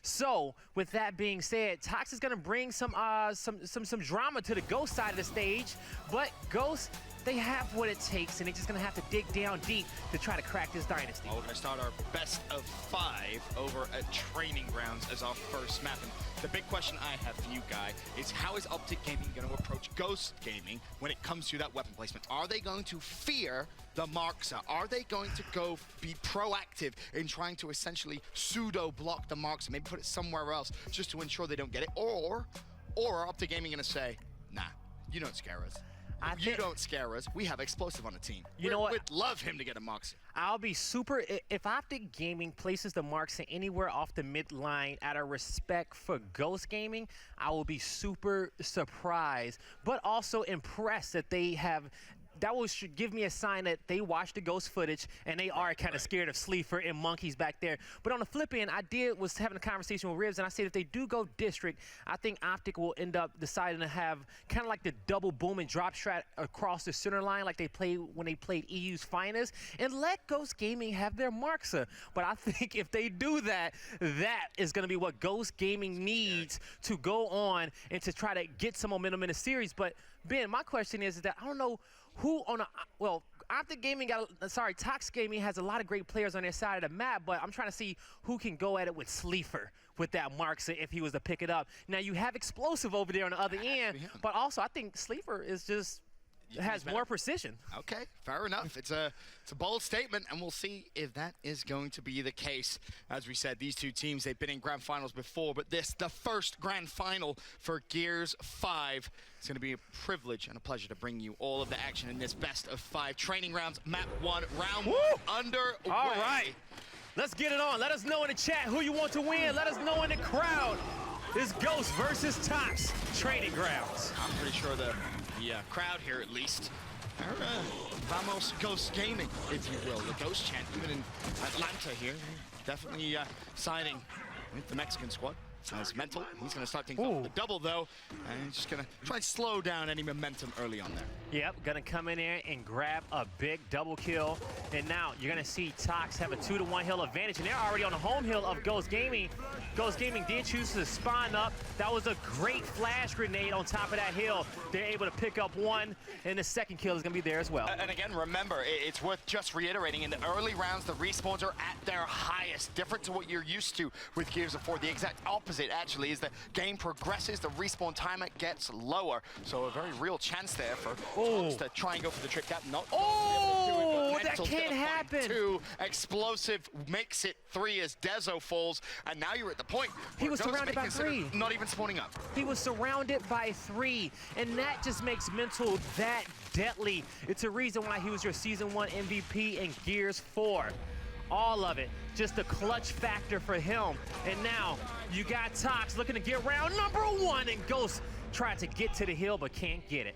So, with that being said, Tox is going to bring some drama to the Ghost side of the stage, but Ghost, they have what it takes, and they're just going to have to dig down deep to try to crack this dynasty. We're going to start our best of 5 over at Training Grounds as our first map. And the big question I have for you, Guy, is how is Optic Gaming going to approach Ghost Gaming when it comes to that weapon placement? Are they going to fear the Markser? Are they going to go be proactive in trying to essentially pseudo-block the Markser, maybe put it somewhere else just to ensure they don't get it? Or are Optic Gaming going to say, nah, you don't scare us. You don't scare us. We have Explosive on the team. You know what? We'd love him to get a Markser. I'll be super, if Optic Gaming places the Markser anywhere off the midline out of respect for Ghost Gaming, I will be super surprised, but also impressed that they have. That should give me a sign that they watched the Ghost footage and they are kind of scared of Sleeper and Monkeys back there. But on the flip end, was having a conversation with Ribs, and I said if they do go district, I think Optic will end up deciding to have kind of like the double boom and drop strat across the center line like they played when they played EU's Finest, and let Ghost Gaming have their Markser. But I think if they do that, that is going to be what Ghost Gaming needs to go on and to try to get some momentum in the series. But Ben, my question is that I don't know who on a, well, Optic Gaming Tox Gaming has a lot of great players on their side of the map, but I'm trying to see who can go at it with Sleeper with that Markser if he was to pick it up. Now you have Explosive over there on the other end, but also I think Sleeper is just has more precision. Okay, fair enough. It's a bold statement, and we'll see if that is going to be the case. As we said, these two teams, they've been in grand finals before, but the first grand final for Gears 5. It's going to be a privilege and a pleasure to bring you all of the action in this best of 5 training rounds. Map 1, round 1 underway. All right, let's get it on. Let us know in the chat who you want to win. Let us know in the crowd. This Ghost versus Tox training grounds. I'm pretty sure the the crowd here at least. Vamos Ghost Gaming, if you will. The Ghost chant, even in Atlanta here, definitely siding with the Mexican squad. As Mental, he's going to start things off with a double though, and he's just going to try and slow down any momentum early on there. Yep, going to come in there and grab a big double kill. And now you're going to see Tox have a 2-to-1 hill advantage, and they're already on the home hill of Ghost Gaming. Ghost Gaming did choose to spawn up. That was a great flash grenade on top of that hill. They're able to pick up one, and the second kill is going to be there as well. And again, remember, it's worth just reiterating, in the early rounds, the respawns are at their highest, different to what you're used to with Gears of War. The exact opposite, actually, is the game progresses, the respawn timer gets lower. So a very real chance there for Tox to try and go for the trick cap. Not that can't happen. 2 explosive makes it 3 as Dezo falls, and now you're at the point he was surrounded by 3. Not even spawning up. He was surrounded by 3, and that just makes Mental that deadly. It's a reason why he was your Season 1 MVP in Gears 4. All of it, just a clutch factor for him. And now you got Tox looking to get round number 1, and Ghost tried to get to the hill but can't get it.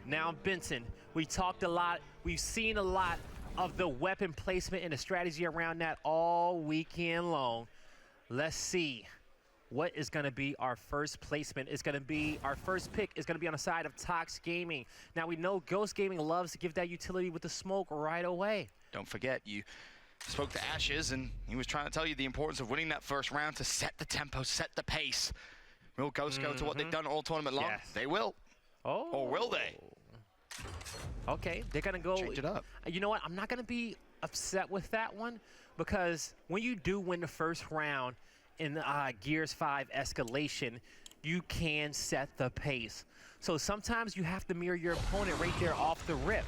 Now Benson, we talked a lot, we've seen a lot of the weapon placement and the strategy around that all weekend long. Let's see what is going to be our first placement. It's going to be our first pick is going to be on the side of Tox Gaming. Now we know Ghost Gaming loves to give that utility with the smoke right away. Don't forget, you spoke to Ashes, and he was trying to tell you the importance of winning that first round to set the tempo, set the pace. Will Ghost go to what they've done all tournament long? Yes. They will. Oh. Or will they? Okay, they're going to go. Change it up. You know what? I'm not going to be upset with that one, because when you do win the first round in Gears 5 escalation, you can set the pace. So sometimes you have to mirror your opponent right there off the rip,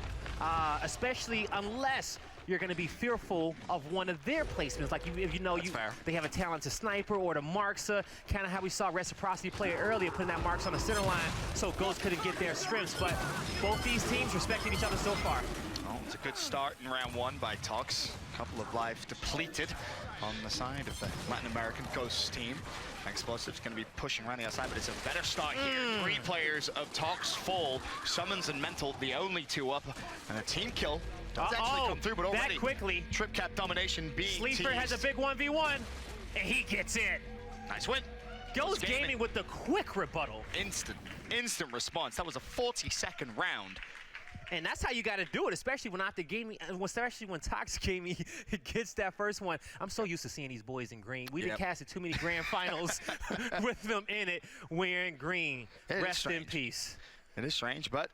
especially unless you're going to be fearful of one of their placements. Like if you know they have a talented sniper or the Marksa, kind of how we saw Reciprocity play it earlier, putting that Marks on the center line so Ghost couldn't get their strips. But both these teams respecting each other so far. Oh, it's a good start in round 1 by Tox. A couple of lives depleted on the side of the Latin American Ghost team. Explosive's going to be pushing around the outside, but it's a better start here. 3 players of Tox full. Summons and Mental, the only 2 up, and a team kill. Does actually come through, but already that quickly. Trip cap domination being Sleeper teased. has a big 1v1, and he gets it. Nice win. Ghost Gaming with the quick rebuttal. Instant response. That was a 40-second round. And that's how you got to do it, especially when after gaming, especially when Tox Gaming gets that first one. I'm so used to seeing these boys in green. We didn't cast it too many grand finals with them in it wearing green. Rest in peace. It is strange, but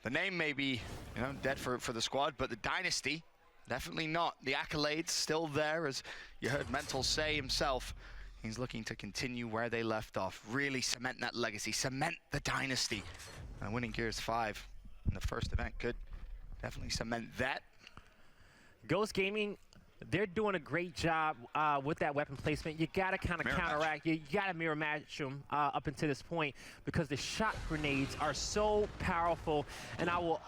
the name may be, dead for the squad, but the dynasty, definitely not. The accolades still there, as you heard Mental say himself. He's looking to continue where they left off, really cement that legacy, cement the dynasty. And winning Gears 5 in the first event could definitely cement that. Ghost Gaming, they're doing a great job with that weapon placement. You got to kind of counteract. You got to mirror match them up until this point, because the shot grenades are so powerful. And I will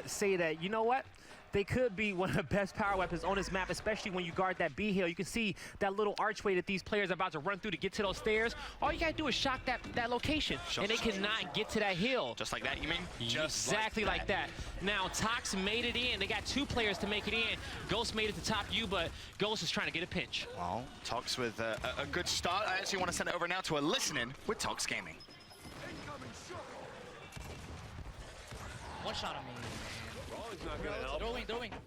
say that, you know what? They could be one of the best power weapons on this map, especially when you guard that B hill. You can see that little archway that these players are about to run through to get to those stairs. All you got to do is shock that location, and they cannot get to that hill. Just like that, you mean? Just exactly like that. Now, Tox made it in. They got 2 players to make it in. Ghost made it to top U, but Ghost is trying to get a pinch. Well, Tox with a good start. I actually want to send it over now to a listening with Tox Gaming. One shot on me.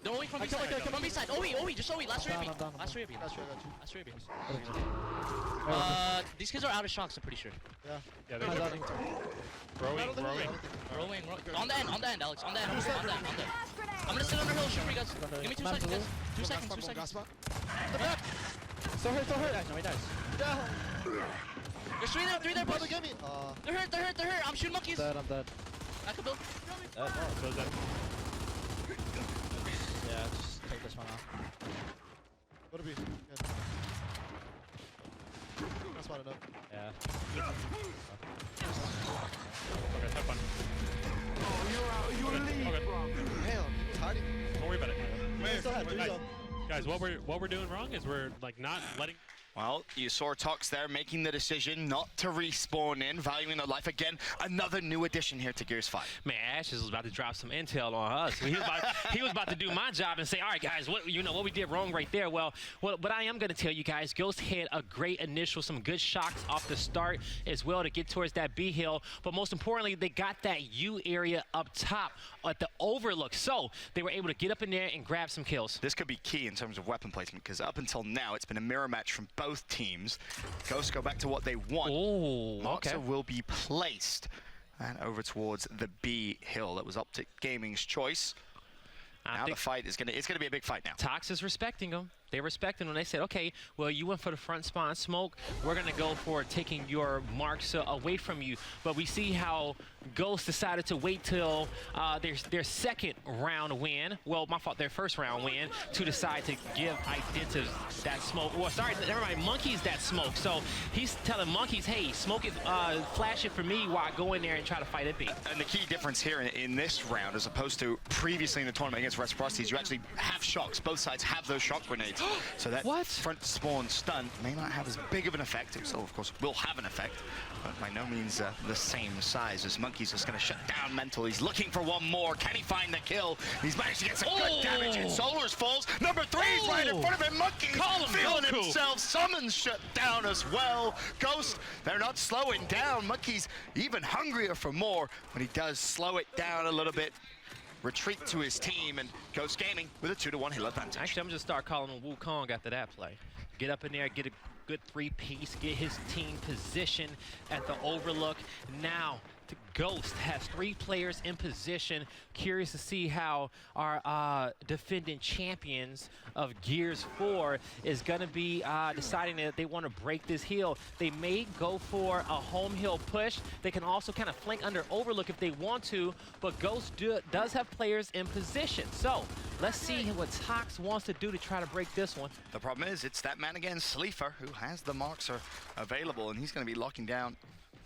They're owing from B side. From B side. OE, just OE. Last 3 of me. Last 3 of me. These kids are out of shocks, I'm pretty sure. Yeah, they're rowing. On the end, Alex. On the end. I'm gonna sit under hill, shoot for you guys. Give me 2 seconds, guys. 2 seconds. The back. So hurt. No, he dies. There's 3 there, brother. They're hurt. I'm shooting monkeys. I'm dead. I can build. Yeah, just take this one off. Go to B. That's not enough. Yeah. Okay, have fun. Oh, you're lead. Okay. Damn, tidy. Don't worry about it. Still have 3 Guys, what we're doing wrong is we're like not letting Well, you saw Tox there making the decision not to respawn in, valuing their life. Again, another new addition here to Gears 5. Man, Ashes was about to drop some intel on us. He was about to do my job and say, all right, guys, what we did wrong right there. Well, but I am going to tell you guys, Ghost had a great initial, some good shocks off the start as well to get towards that B hill. But most importantly, they got that U area up top at the overlook. So they were able to get up in there and grab some kills. This could be key in terms of weapon placement, because up until now, it's been a mirror match from both teams. Ghosts go back to what they want. Oh, okay. Markser will be placed and over towards the B hill. That was Optic Gaming's choice. Now the fight is it's gonna be a big fight now. Tox is respecting them. They respected when they said, okay, well, you went for the front spawn smoke. We're going to go for taking your marks away from you. But we see how Ghost decided to wait till their second round win. Well, my fault, their first round win to decide to give Identity that smoke. Well, sorry, never mind, Monkeys that smoke. So he's telling Monkeys, hey, smoke it, flash it for me while I go in there and try to fight it B. And the key difference here in this round, as opposed to previously in the tournament against Reciprocity, is you actually have shocks. Both sides have those shock grenades. So that front spawn stun may not have as big of an effect. It still, of course, will have an effect, but by no means the same size as Monkeys is going to shut down Mental. He's looking for one more. Can he find the kill? He's managed to get some good damage, and Solar's falls. Number 3 is right in front of him. Monkeys feeling himself. Summons shut down as well. Ghost, they're not slowing down. Monkeys even hungrier for more, but he does slow it down a little bit. Retreat to his team, and Ghost Gaming with a 2-1 hill advantage. Actually, I'm just start calling him Wukong after that play. Get up in there, get a good 3-piece, get his team positioned at the overlook. Now, Ghost has 3 players in position. Curious to see how our defending champions of Gears 4 is going to be deciding that they want to break this hill. They may go for a home hill push. They can also kind of flank under overlook if they want to, but Ghost does have players in position. So let's see what Tox wants to do to try to break this one. The problem is it's that man again, Sleefer, who has the Markser available, and he's going to be locking down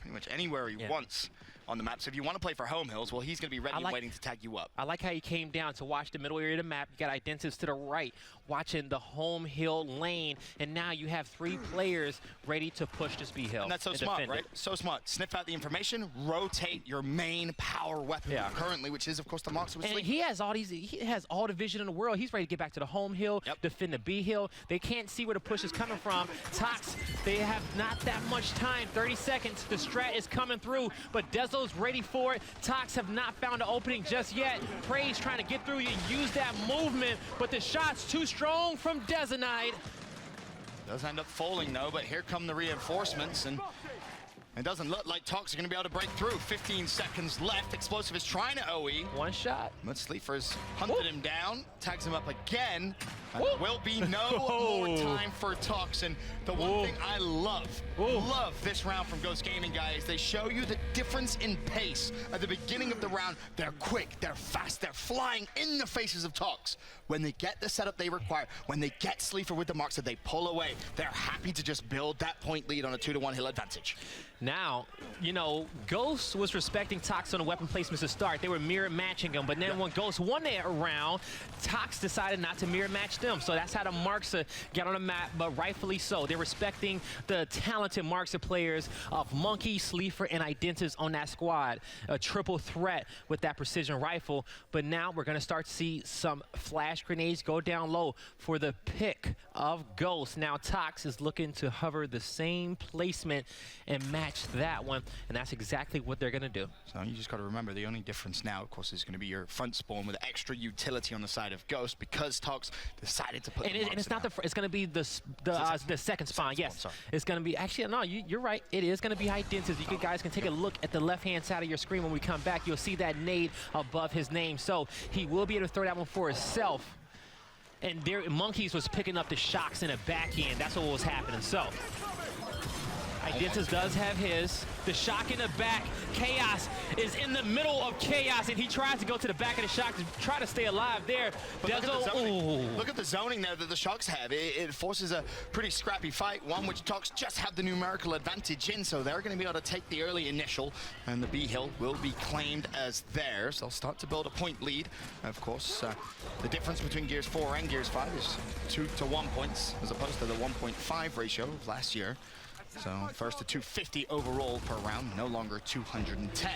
pretty much anywhere he wants on the map. So if you want to play for home hills, well, he's going to be ready and waiting to tag you up. I like how he came down to watch the middle area of the map. You got Identities to the right, watching the home hill lane, and now you have 3 players ready to push this B hill. And that's so smart, right? So smart. Sniff out the information, rotate your main power weapon currently, which is, of course, the Markser with Sleep. He has all the vision in the world. He's ready to get back to the home hill, defend the B hill. They can't see where the push is coming from. Tox, they have not that much time, 30 seconds. The strat is coming through, but Dezo's ready for it. Tox have not found an opening just yet. Praise trying to get through and use that movement, but the shot's too strong from Dezonite. Does end up falling though, but here come the reinforcements, and it doesn't look like Tox are going to be able to break through. 15 seconds left. Explosive is trying to OE. One shot. But Sleefer's hunted him down, tags him up again. And there will be no more time for Tox. And the one thing I love this round from Ghost Gaming, guys, they show you the difference in pace at the beginning of the round. They're quick, they're fast, they're flying in the faces of Tox. When they get the setup they require, when they get Sleefer with the marks that they pull away, they're happy to just build that point lead on a 2-1 hill advantage. Now, you know, Ghost was respecting Tox on the weapon placements to start. They were mirror matching them, but then when Ghost won that round, Tox decided not to mirror match them. So that's how the Markser get on the map, but rightfully so. They're respecting the talented Markser players of Monkey, Sleefer, and Identities on that squad. A triple threat with that precision rifle. But now we're going to start to see some flash grenades go down low for the pick of Ghost. Now Tox is looking to hover the same placement and match that one, and that's exactly what they're going to do. So you just got to remember, the only difference now, of course, is going to be your front spawn with extra utility on the side of Ghost, because Tox decided to put and it's not it's going to be the second spawn. Yes, it's going to be, actually, no, you're right. It is going to be Identities. You guys can take a look at the left-hand side of your screen when we come back. You'll see that nade above his name, so he will be able to throw that one for himself. And there, Monkeys was picking up the shocks in the back end. That's what was happening. So Identitas does have his. The shock in the back. Chaos is in the middle of chaos, and he tries to go to the back of the shock to try to stay alive there. Look at the zoning there that the Shocks have. It forces a pretty scrappy fight, one which Tox just have the numerical advantage in, so they're going to be able to take the early initial, and the B hill will be claimed as theirs. They'll start to build a point lead. Of course, the difference between Gears 4 and Gears 5 is 2 to 1 points, as opposed to the 1.5 ratio of last year. So first to 250 overall per round, no longer 210.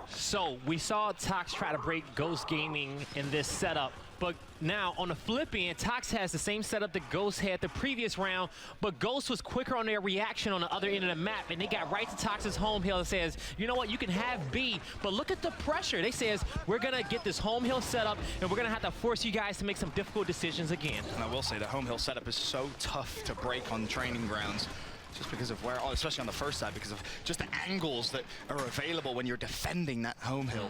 So we saw Tox try to break Ghost Gaming in this setup, but now on the flip end, Tox has the same setup that Ghost had the previous round, but Ghost was quicker on their reaction on the other end of the map, and they got right to Tox's home hill and says, you know what, you can have B, but look at the pressure. They says, we're gonna get this home hill set up, and we're gonna have to force you guys to make some difficult decisions again. And I will say the home hill setup is so tough to break on training grounds. Just because of where, especially on the first side, because of just the angles that are available when you're defending that home hill.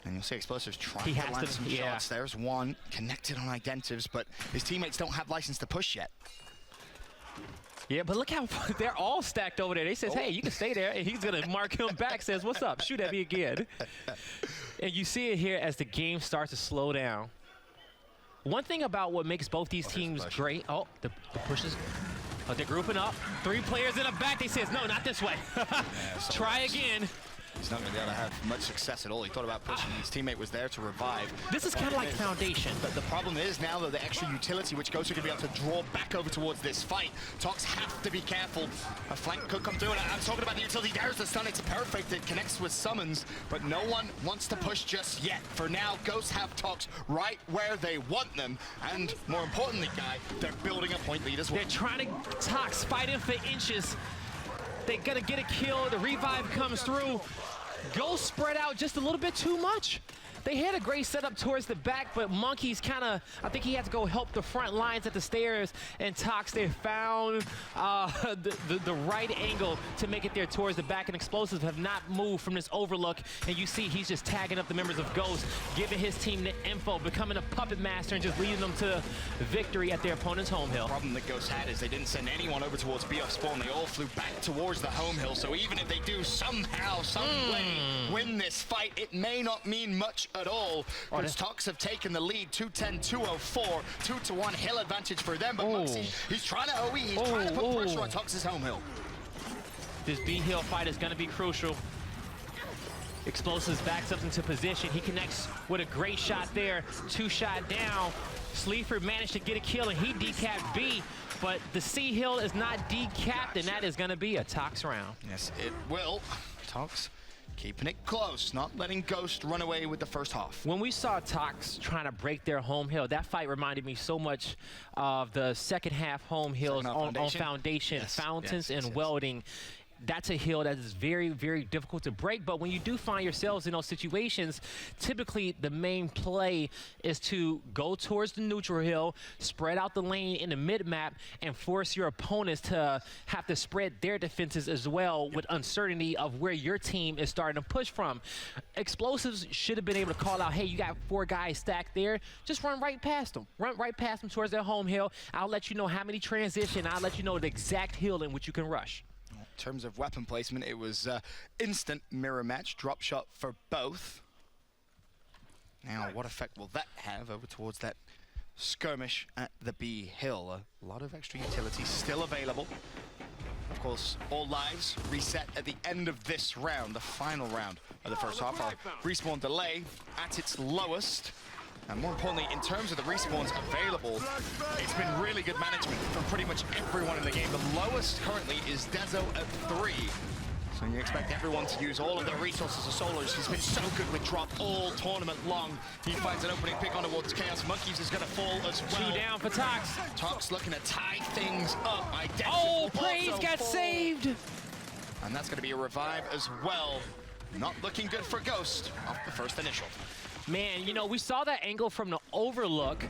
And you'll see Explosives trying to land some shots. There's one connected on Identivs, but his teammates don't have license to push yet. Yeah, but look how they're all stacked over there. They says, hey, you can stay there, and he's gonna mark him back, says, what's up, shoot at me again. And you see it here as the game starts to slow down. One thing about what makes both these teams great, the pushes. Oh, they're grouping up. 3 players in the back. They says, no, not this way. Try again. He's not going to be able to have much success at all. He thought about pushing. His teammate was there to revive. This is kind of like Foundation. But the problem is now that the extra utility, which Ghost are going to be able to draw back over towards this fight. Tox have to be careful. A flank could come through, and I'm talking about the utility. There's the stun. It's perfect. It connects with summons, but no one wants to push just yet. For now, Ghosts have Tox right where they want them, and more importantly, Guy, they're building a point lead as well. They're trying to Tox fighting for inches. They gotta get a kill. The revive comes through. Ghost spread out just a little bit too much. They had a great setup towards the back, but Monkey's kind of, I think he had to go help the front lines at the stairs, and Tox, they found the right angle to make it there towards the back, and Explosives have not moved from this overlook, and you see he's just tagging up the members of Ghost, giving his team the info, becoming a puppet master, and just leading them to victory at their opponent's home hill. The problem that Ghost had is they didn't send anyone over towards B off spawn. They all flew back towards the home hill, so even if they do somehow, some way win this fight, it may not mean much at all, because Tox have taken the lead, 210-204, 2-1 hill advantage for them, but Munksy, he's trying to OE, he's trying to put pressure on Tox's home hill. This B hill fight is going to be crucial. Explosives backs up into position. He connects with a great shot there, 2-shot down. Sleaford managed to get a kill, and he decapped B, but the C hill is not decapped, and that is going to be a Tox round. Yes, it will. Tox keeping it close, not letting Ghost run away with the first half. When we saw Tox trying to break their home hill, that fight reminded me so much of the second half home hills on Foundation. Yes. Fountains and Welding. That's a hill that is very, very difficult to break. But when you do find yourselves in those situations, typically the main play is to go towards the neutral hill, spread out the lane in the mid-map, and force your opponents to have to spread their defenses as well with uncertainty of where your team is starting to push from. Explosives should have been able to call out, hey, you got 4 guys stacked there. Just run right past them. Run right past them towards their home hill. I'll let you know how many transition. I'll let you know the exact hill in which you can rush. In terms of weapon placement, it was instant mirror match, drop shot for both. Now, what effect will that have over towards that skirmish at the B hill? A lot of extra utility still available. Of course, all lives reset at the end of this round, the final round of the first half. Our respawn delay at its lowest. And more importantly, in terms of the respawns available, it's been really good management from pretty much everyone in the game. The lowest currently is Dezo at 3. So you expect everyone to use all of their resources of Solars. He's been so good with drop all tournament long. He finds an opening pick on towards Chaos. Monkeys is going to fall as well. 2 down for Tox. Tox looking to tie things up. Praise got saved. And that's going to be a revive as well. Not looking good for Ghost off the first initial. Man, you know, we saw that angle from the overlook,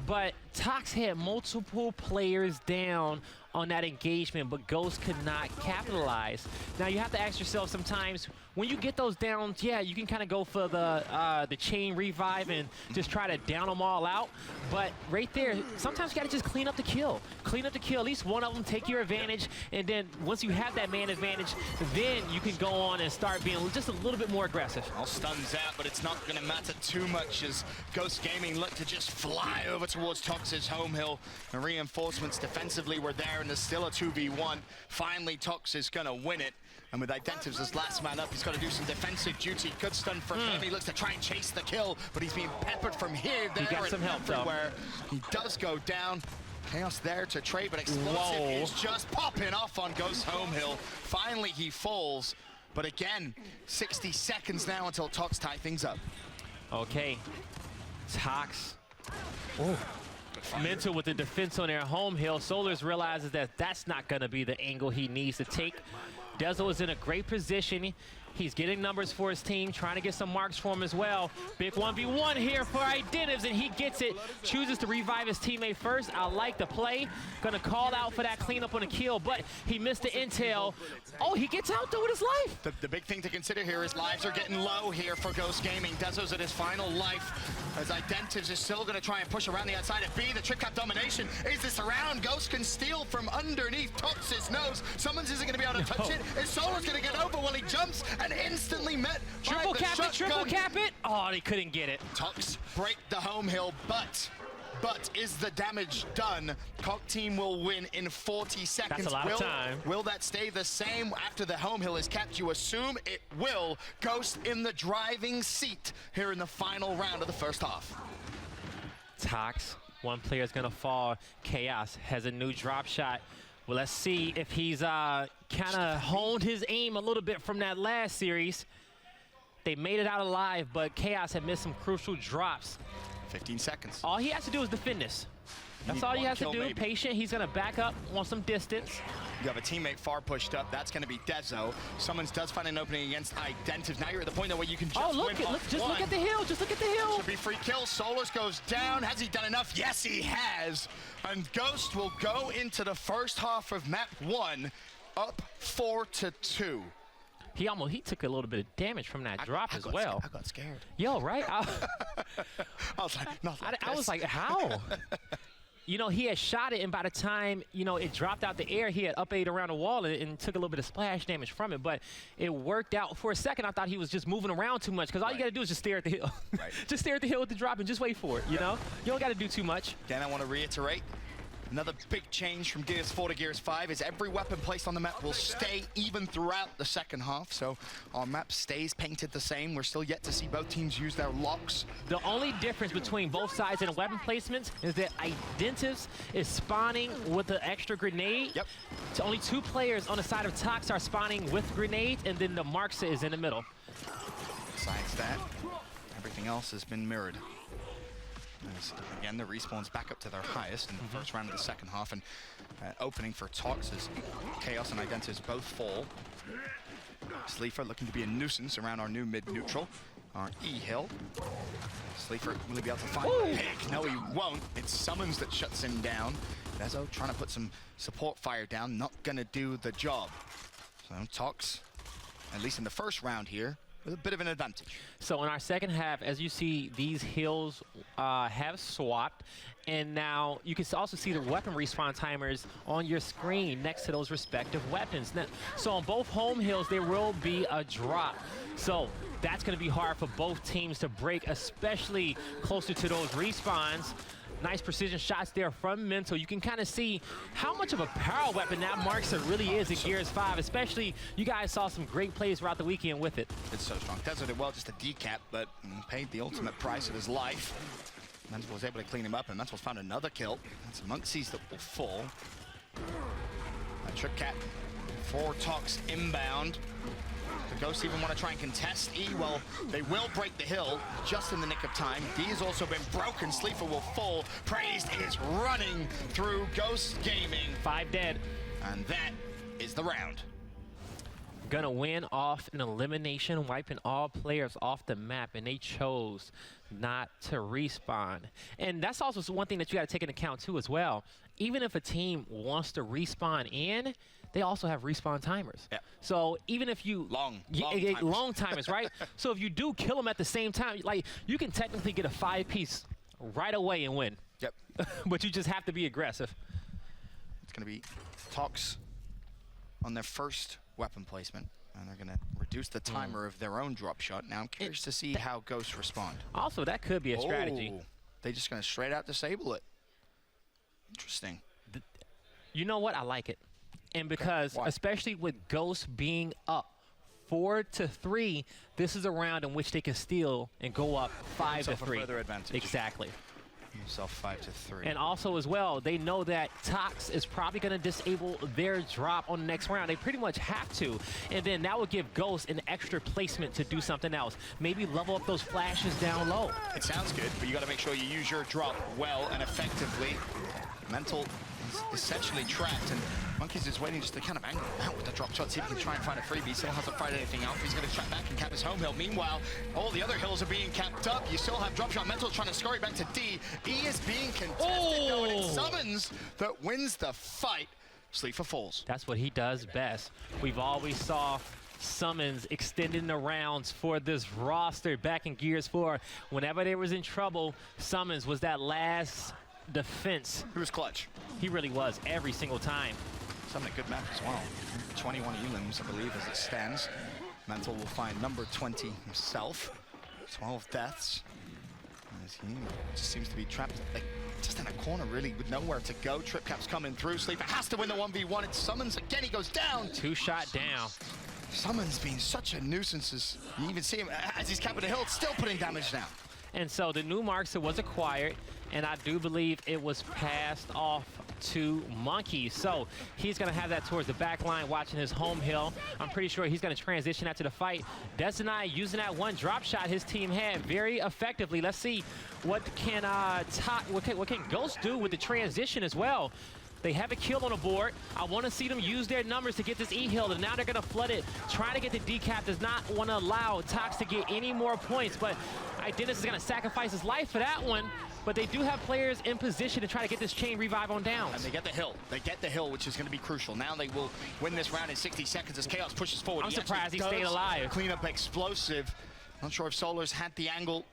but Tox had multiple players down on that engagement, but Ghost could not capitalize. Now you have to ask yourself sometimes, when you get those downs, yeah, you can kind of go for the chain revive and just try to down them all out. But right there, sometimes you got to just clean up the kill. Clean up the kill, at least one of them, take your advantage, and then once you have that man advantage, then you can go on and start being just a little bit more aggressive. All stuns out, but it's not going to matter too much as Ghost Gaming look to just fly over towards Tox's home hill. The reinforcements defensively were there, and there's still a 2v1. Finally, Tox is going to win it. And with Identives as last man up, he's got to do some defensive duty. Good stun from him. He looks to try and chase the kill, but he's being peppered from here, there, he got some help, everywhere. He does go down. Chaos there to trade, but Explosive is just popping off on Ghost's home hill. Finally, he falls. But again, 60 seconds now until Tox tie things up. Okay, Tox. Oh. Mental with the defense on their home hill. Solars realizes that that's not going to be the angle he needs to take. Dezo is in a great position. He's getting numbers for his team, trying to get some marks for him as well. Big 1v1 here for Identives, and he gets it. Chooses to revive his teammate first. I like the play. Gonna call out for that cleanup on a kill, but he missed the intel. Oh, he gets out though with his life. The big thing to consider here is lives are getting low here for Ghost Gaming. Dezo's at his final life as Identives is still gonna try and push around the outside of B. The trick cap domination. Is this around? Ghost can steal from underneath Tox's nose. Summons isn't gonna be able to touch it. Is Solar's gonna get over while he jumps and instantly met triple cap it, triple cap it. Oh, he couldn't get it. Tox break the home hill, but is the damage done? Cock team will win in 40 seconds. That's a lot of time. Will that stay the same after the home hill is capped? You assume it will. Ghost in the driving seat here in the final round of the first half. Tox, one player is gonna fall. Chaos has a new drop shot. Well, let's see if he's kind of honed his aim a little bit from that last series. They made it out alive, but Chaos had missed some crucial drops. 15 seconds. All he has to do is the fitness. That's all he has to do. Maybe. Patient. He's going to back up, want some distance. You have a teammate far pushed up. That's going to be Dezo. Summons does find an opening against Identives. Now you're at the point where you can just look at the hill. Just look at the hill. Should be free kill. Solars goes down. Has he done enough? Yes, he has. And Ghost will go into the first half of map 1 up 4-2. He took a little bit of damage from that drop as well. I got scared. Yo, right? I was like, not like I was like, how? You know, he had shot it, and by the time, you know, it dropped out the air, he had up-aimed around the wall and took a little bit of splash damage from it, but it worked out. For a second, I thought he was just moving around too much, because all you got to do is just stare at the hill. Right. Just stare at the hill with the drop and just wait for it, you know? You don't got to do too much. Again, I want to reiterate, another big change from Gears 4 to Gears 5 is every weapon placed on the map will stay even throughout the second half. So our map stays painted the same. We're still yet to see both teams use their locks. The only difference between both sides in weapon placements is that Identives is spawning with an extra grenade. Yep. So only 2 players on the side of Tox are spawning with grenades, and then the Marksa is in the middle. Besides that, everything else has been mirrored. Again, the respawns back up to their highest in the first round of the second half, and opening for Tox as Chaos and Identities both fall. Sleefer looking to be a nuisance around our new mid-neutral, our E-hill. Sleefer, will he be able to find the pick? No, he won't. It's Summons that shuts him down. Dezo trying to put some support fire down, not gonna do the job. So Tox, at least in the first round here, with a bit of an advantage. So in our second half, as you see, these hills have swapped, and now you can also see the weapon respawn timers on your screen next to those respective weapons. Now, so on both home hills, there will be a drop. So that's going to be hard for both teams to break, especially closer to those respawns. Nice precision shots there from Mental. You can kind of see how much of a power weapon that Marksa really is in Gears 5, especially you guys saw some great plays throughout the weekend with it. It's so strong. Dezo did well just to decap, but paid the ultimate price of his life. Mental was able to clean him up, and Mental's found another kill. That's Monksies that will fall. A trick cap for Tox inbound. The Ghosts even want to try and contest E. Well, they will break the hill just in the nick of time. D has also been broken. Sleeper will fall. Praised is running through Ghost Gaming. 5 dead. And that is the round. gonna win off an elimination, wiping all players off the map, and they chose not to respawn. And that's also one thing that you gotta take into account too as well. Even if a team wants to respawn in, they also have respawn timers. Yeah. So even if you long timers, right? So if you do kill them at the same time, like you can technically get a 5-piece right away and win. Yep. But you just have to be aggressive. It's going to be Tox on their first weapon placement, and they're going to reduce the timer of their own drop shot. Now I'm curious to see how Ghosts respond. Also, that could be a strategy. They're just going to straight out disable it. Interesting. You know what? I like it. And because, especially with Ghosts being up 4-3, this is a round in which they can steal and go up 5-3. Further advantage. Exactly. Himself 5-3. And also as well, they know that Tox is probably going to disable their drop on the next round. They pretty much have to. And then that would give Ghost an extra placement to do something else. Maybe level up those flashes down low. It sounds good, but you got to make sure you use your drop well and effectively. Mental is essentially trapped, and Monkeys is waiting just to kind of angle him out with the drop shot, see if he can try and find a freebie. Still hasn't fired anything out. He's going to trap back and cap his home hill. Meanwhile, all the other hills are being capped up. You still have drop shot. Mental trying to scurry back to D. E is being contested, though, and it's Summons that wins the fight. Sleeper falls. That's what he does best. We've always saw Summons extending the rounds for this roster back in Gears 4. Whenever they was in trouble, Summons was that last defense. He was clutch. He really was every single time. Summon a good map as well. 21 elims, I believe, as it stands. Mental will find number 20 himself. 12 deaths. As he just seems to be trapped, like, just in a corner, really, with nowhere to go. Trip Cap's coming through. Sleeper has to win the 1v1. It's Summons again. He goes down. 2-shot down. Summons being such a nuisance. As you even see him as he's capping the hill, still putting damage down. And so the new Markster was acquired, and I do believe it was passed off to Monkey. So he's going to have that towards the back line, watching his home hill. I'm pretty sure he's going to transition after the fight. Destinai using that one drop shot his team had very effectively. Let's see what can Ghost do with the transition as well. They have a kill on the board. I want to see them use their numbers to get this E-hill, and now they're going to flood it. Trying to get the decap does not want to allow Tox to get any more points, but Identis is going to sacrifice his life for that one. But they do have players in position to try to get this chain revive on downs. And they get the hill. They get the hill, which is going to be crucial. Now they will win this round in 60 seconds as Chaos pushes forward. I'm surprised he stayed alive. Cleanup explosive. Not sure if Solar's had the angle.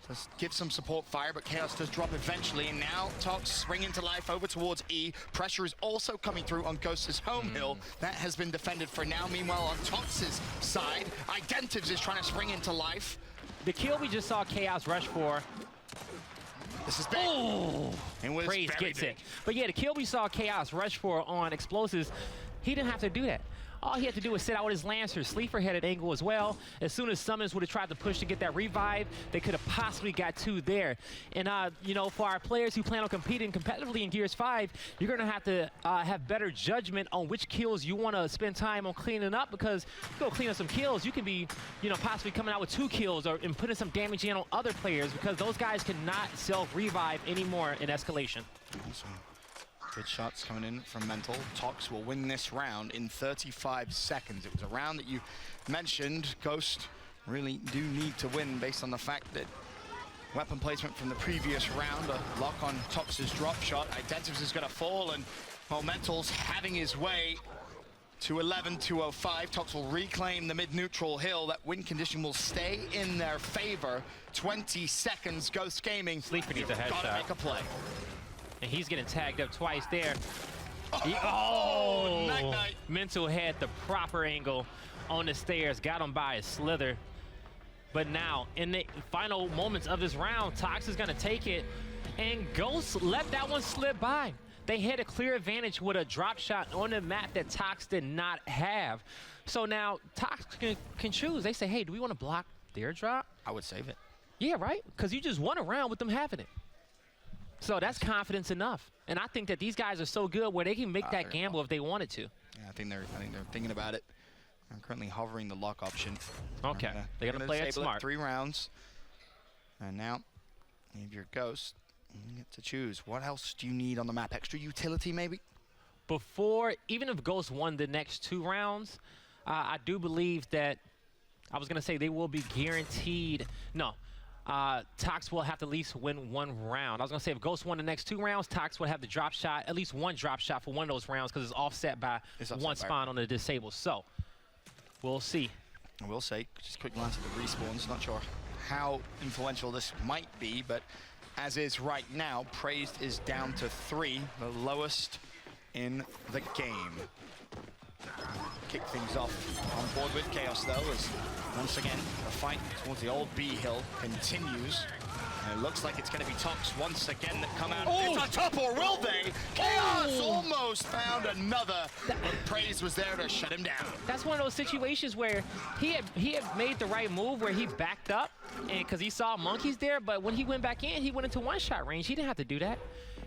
Just give some support fire, but Chaos does drop eventually, and now Tox springing to life over towards E. Pressure is also coming through on Ghost's home hill. That has been defended for now. Meanwhile, on Tox's side, Identivs is trying to spring into life. The kill we just saw Chaos rush for. This is big. Oh, it was Praise very gets big. it. But yeah, the kill we saw Chaos rush for on explosives, he didn't have to do that. All he had to do was sit out with his Lancer. Sleeper had an angle as well. As soon as Summons would have tried to push to get that revive, they could have possibly got 2 there. And, you know, for our players who plan on competing competitively in Gears 5, you're going to have better judgment on which kills you want to spend time on cleaning up, because if you go clean up some kills, you can be, you know, possibly coming out with 2 kills and putting some damage in on other players, because those guys cannot self-revive anymore in escalation. Awesome. Good shots coming in from Mental. Tox will win this round in 35 seconds. It was a round that you mentioned. Ghost really do need to win based on the fact that weapon placement from the previous round, a lock on Tox's drop shot. Identivs is going to fall, and well, Mental's having his way to 11-205. Tox will reclaim the mid-neutral hill. That win condition will stay in their favor. 20 seconds, Ghost Gaming. Sleeper needs a headshot. Gotta make a play. And he's getting tagged up twice there. Night. Mental had the proper angle on the stairs, got him by a slither. But now, in the final moments of this round, Tox is gonna take it, and Ghost let that one slip by. They had a clear advantage with a drop shot on the map that Tox did not have. So now Tox can choose. They say, hey, do we wanna block their drop? I would save it. Yeah, right? Because you just won a round with them having it. So that's confidence enough. And I think that these guys are so good where they can make that gamble if they wanted to. Yeah, I think they're thinking about it. I'm currently hovering the lock option. Okay, they got to play it smart. 3 rounds. And now, if you're Ghost, you get to choose. What else do you need on the map? Extra utility, maybe? Even if Ghost won the next 2 rounds, I do believe that, I was going to say they will be guaranteed. No. Tox will have to at least win 1 round. I was going to say if Ghost won the next 2 rounds, Tox would have the drop shot, at least 1 drop shot for one of those rounds because it's offset by 1 spawn on the disabled. So, we'll see. I will say, just a quick glance at the respawns, not sure how influential this might be, but as is right now, Praised is down to 3, the lowest in the game. Kick things off on board with Chaos though, as once again the fight towards the old B hill continues. And it looks like it's going to be Tox once again that come out. It's on top, or will they? Chaos almost found another, but Praise was there to shut him down. That's one of those situations where he had made the right move where he backed up, and because he saw monkeys there, but when he went back in, he went into 1-shot range. He didn't have to do that.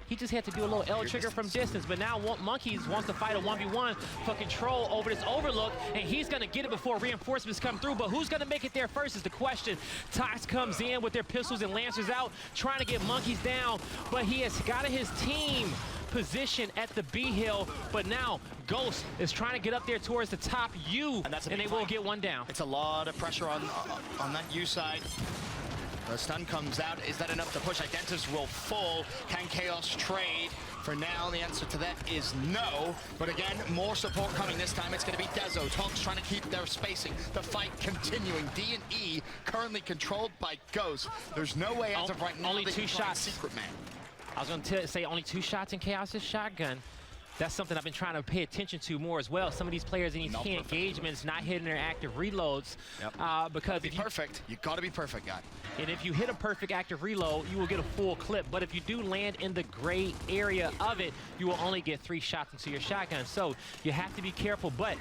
He just had to do a little L trigger from distance, but now Monkeys wants to fight a 1v1 for control over this overlook, and he's gonna get it before reinforcements come through, but who's gonna make it there first is the question. Tox comes in with their pistols and lancers out, trying to get Monkeys down, but he has got his team position at the B hill, but now Ghost is trying to get up there towards the top U, and they will get 1 down. It's a lot of pressure on that U side. The stun comes out. Is that enough to push? Identitas will fall. Can Chaos trade? For now, the answer to that is no. But again, more support coming this time. It's going to be Dezo. Tox trying to keep their spacing. The fight continuing. D and E currently controlled by Ghost. There's no way as of right now only 2 shots. Secret Man. I was going to say only 2 shots in Chaos's shotgun. That's something I've been trying to pay attention to more as well. Some of these players in these key engagements not hitting their active reloads. Because if perfect, you got to be perfect, guy. And if you hit a perfect active reload, you will get a full clip. But if you do land in the gray area of it, you will only get 3 shots into your shotgun. So you have to be careful. But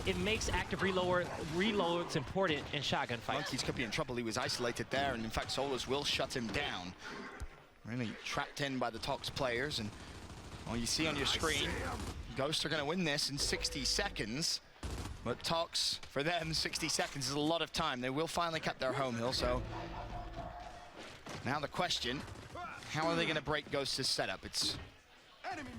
it makes active reloads important in shotgun fights. Monkeys could be in trouble. He was isolated there, and in fact, Solus will shut him down. Really trapped in by the Tox players, and well, you see on your screen, Ghosts are going to win this in 60 seconds. But Tox, for them, 60 seconds is a lot of time. They will finally cut their home hill, so now the question, how are they going to break Ghost's setup? It's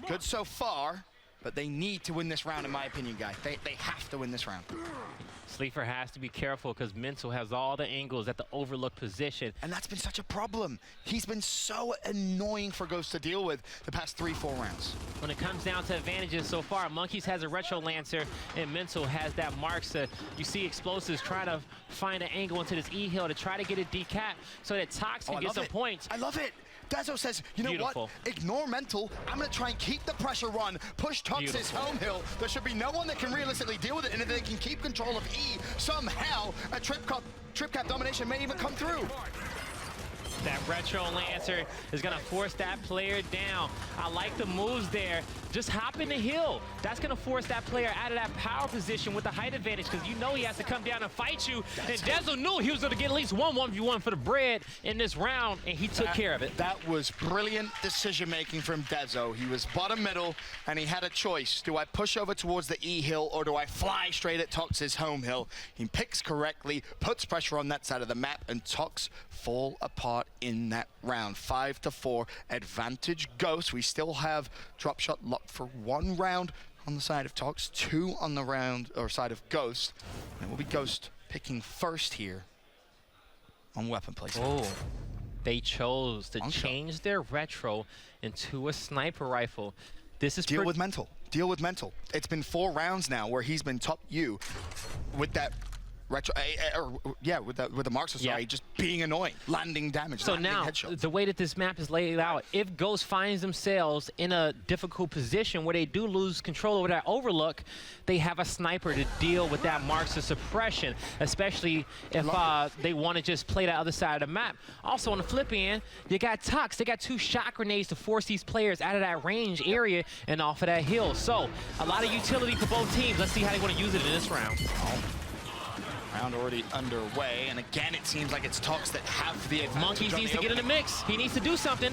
good so far, but they need to win this round, in my opinion, guy. They have to win this round. Sleeper has to be careful because Mental has all the angles at the overlook position. And that's been such a problem. He's been so annoying for Ghost to deal with the past 3-4 rounds. When it comes down to advantages so far, Monkeys has a Retro Lancer and Mental has that Marksa. You see Explosives trying to find an angle into this E-Hill to try to get a decap so that Tox can get some points. I love it. Dezo says, you know what? Ignore Mental. I'm going to try and keep the pressure on, push Tox's home hill. There should be no one that can realistically deal with it, and if they can keep control of E, somehow a trip cap domination may even come through. That Retro Lancer is going to force that player down. I like the moves there. Just hop in the hill. That's going to force that player out of that power position with the height advantage because you know he has to come down and fight you. And Dezo knew he was going to get at least 1v1 for the bread in this round, and he took care of it. That was brilliant decision-making from Dezo. He was bottom middle, and he had a choice. Do I push over towards the E hill, or do I fly straight at Tox's home hill? He picks correctly, puts pressure on that side of the map, and Tox fall apart in that round. 5-4, advantage Ghost. We still have drop shot locked for 1 round on the side of Tox, 2 on the round or side of Ghost. And it will be Ghost picking first here on weapon placement. Oh, they chose to change their retro into a sniper rifle. This is deal with Mental. Deal with Mental. It's been 4 rounds now where he's been top U with that retro, with the Marksa, just being annoying, landing damage. So now, the way that this map is laid out, if Ghost finds themselves in a difficult position where they do lose control over that overlook, they have a sniper to deal with that Marksa suppression, especially if they want to just play the other side of the map. Also, on the flip end, you got Tox. They got 2 shot grenades to force these players out of that range area and off of that hill. So, a lot of utility for both teams. Let's see how they want to use it in this round. Round already underway, and again it seems like it's Tox that have the advantage. Monkeys needs to get in the mix. He needs to do something.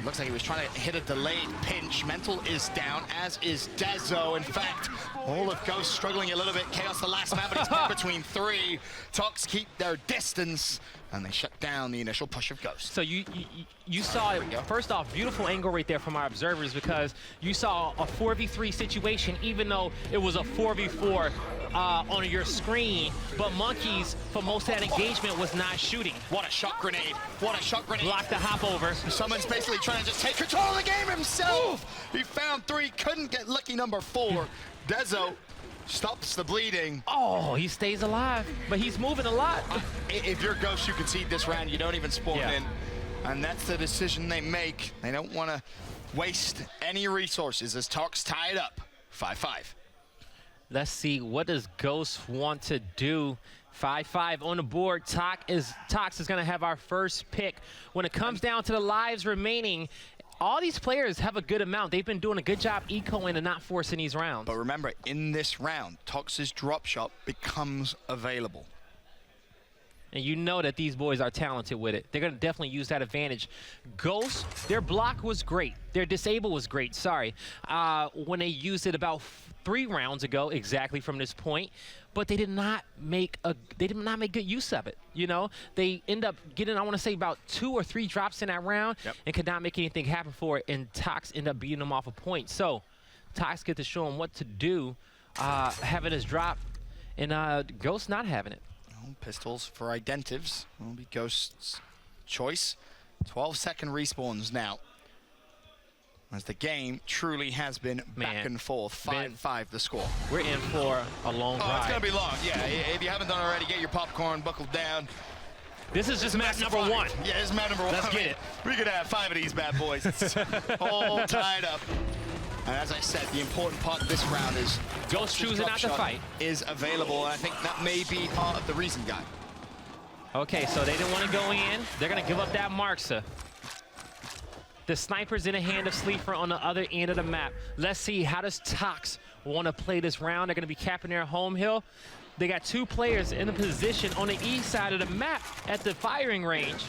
Looks like he was trying to hit a delayed pinch. Mental is down, as is Dezo. In fact, all of Ghost struggling a little bit. Chaos the last man, but he's caught between 3. Tox keep their distance, and they shut down the initial push of Ghost. So you saw it, first off, beautiful angle right there from our observers, because you saw a 4v3 situation, even though it was a 4v4 on your screen, but Monkeys, for most of that engagement, was not shooting. What a shot grenade. What a shot grenade. Block the hop over. Someone's basically trying to just take control of the game himself. He found 3, couldn't get lucky number 4. Dezo stops the bleeding. Oh, he stays alive, but he's moving a lot. If you're Ghost, you concede this round. You don't even spawn in. And that's the decision they make. They don't want to waste any resources as Tox tie it up 5-5. Let's see, what does Ghost want to do? 5-5 on the board. Tox is going to have our first pick. When it comes down to the lives remaining, all these players have a good amount. They've been doing a good job ecoing and not forcing these rounds. But remember, in this round, Tox's drop shot becomes available. And you know that these boys are talented with it. They're going to definitely use that advantage. Ghost, their block was great. Their disable was great, sorry. When they used it about 3 rounds ago, exactly from this point. But they did not make good use of it. You know, they end up getting, I want to say, about 2 or 3 drops in that round and could not make anything happen for it. And Tox ended up beating them off a point. So Tox get to show him what to do, having his drop, and Ghost not having it. Pistols for Identives will be Ghost's choice. 12-second respawns now, as the game truly has been back and forth. 5-5 the score. We're in for a long ride. It's going to be long. Yeah, if you haven't done already, get your popcorn, buckled down. This is just map number 1. Yeah, this is map number 1. Let's get it. We could have 5 of these bad boys. It's all tied up. And as I said, the important part of this round is Ghost choosing not to fight is available, and I think that may be part of the reason, guy. Okay, so they didn't want to go in. They're going to give up that Marksa. The sniper's in the hand of Sleeper on the other end of the map. Let's see, how does Tox want to play this round? They're going to be capping their home hill. They got 2 players in the position on the east side of the map at the firing range.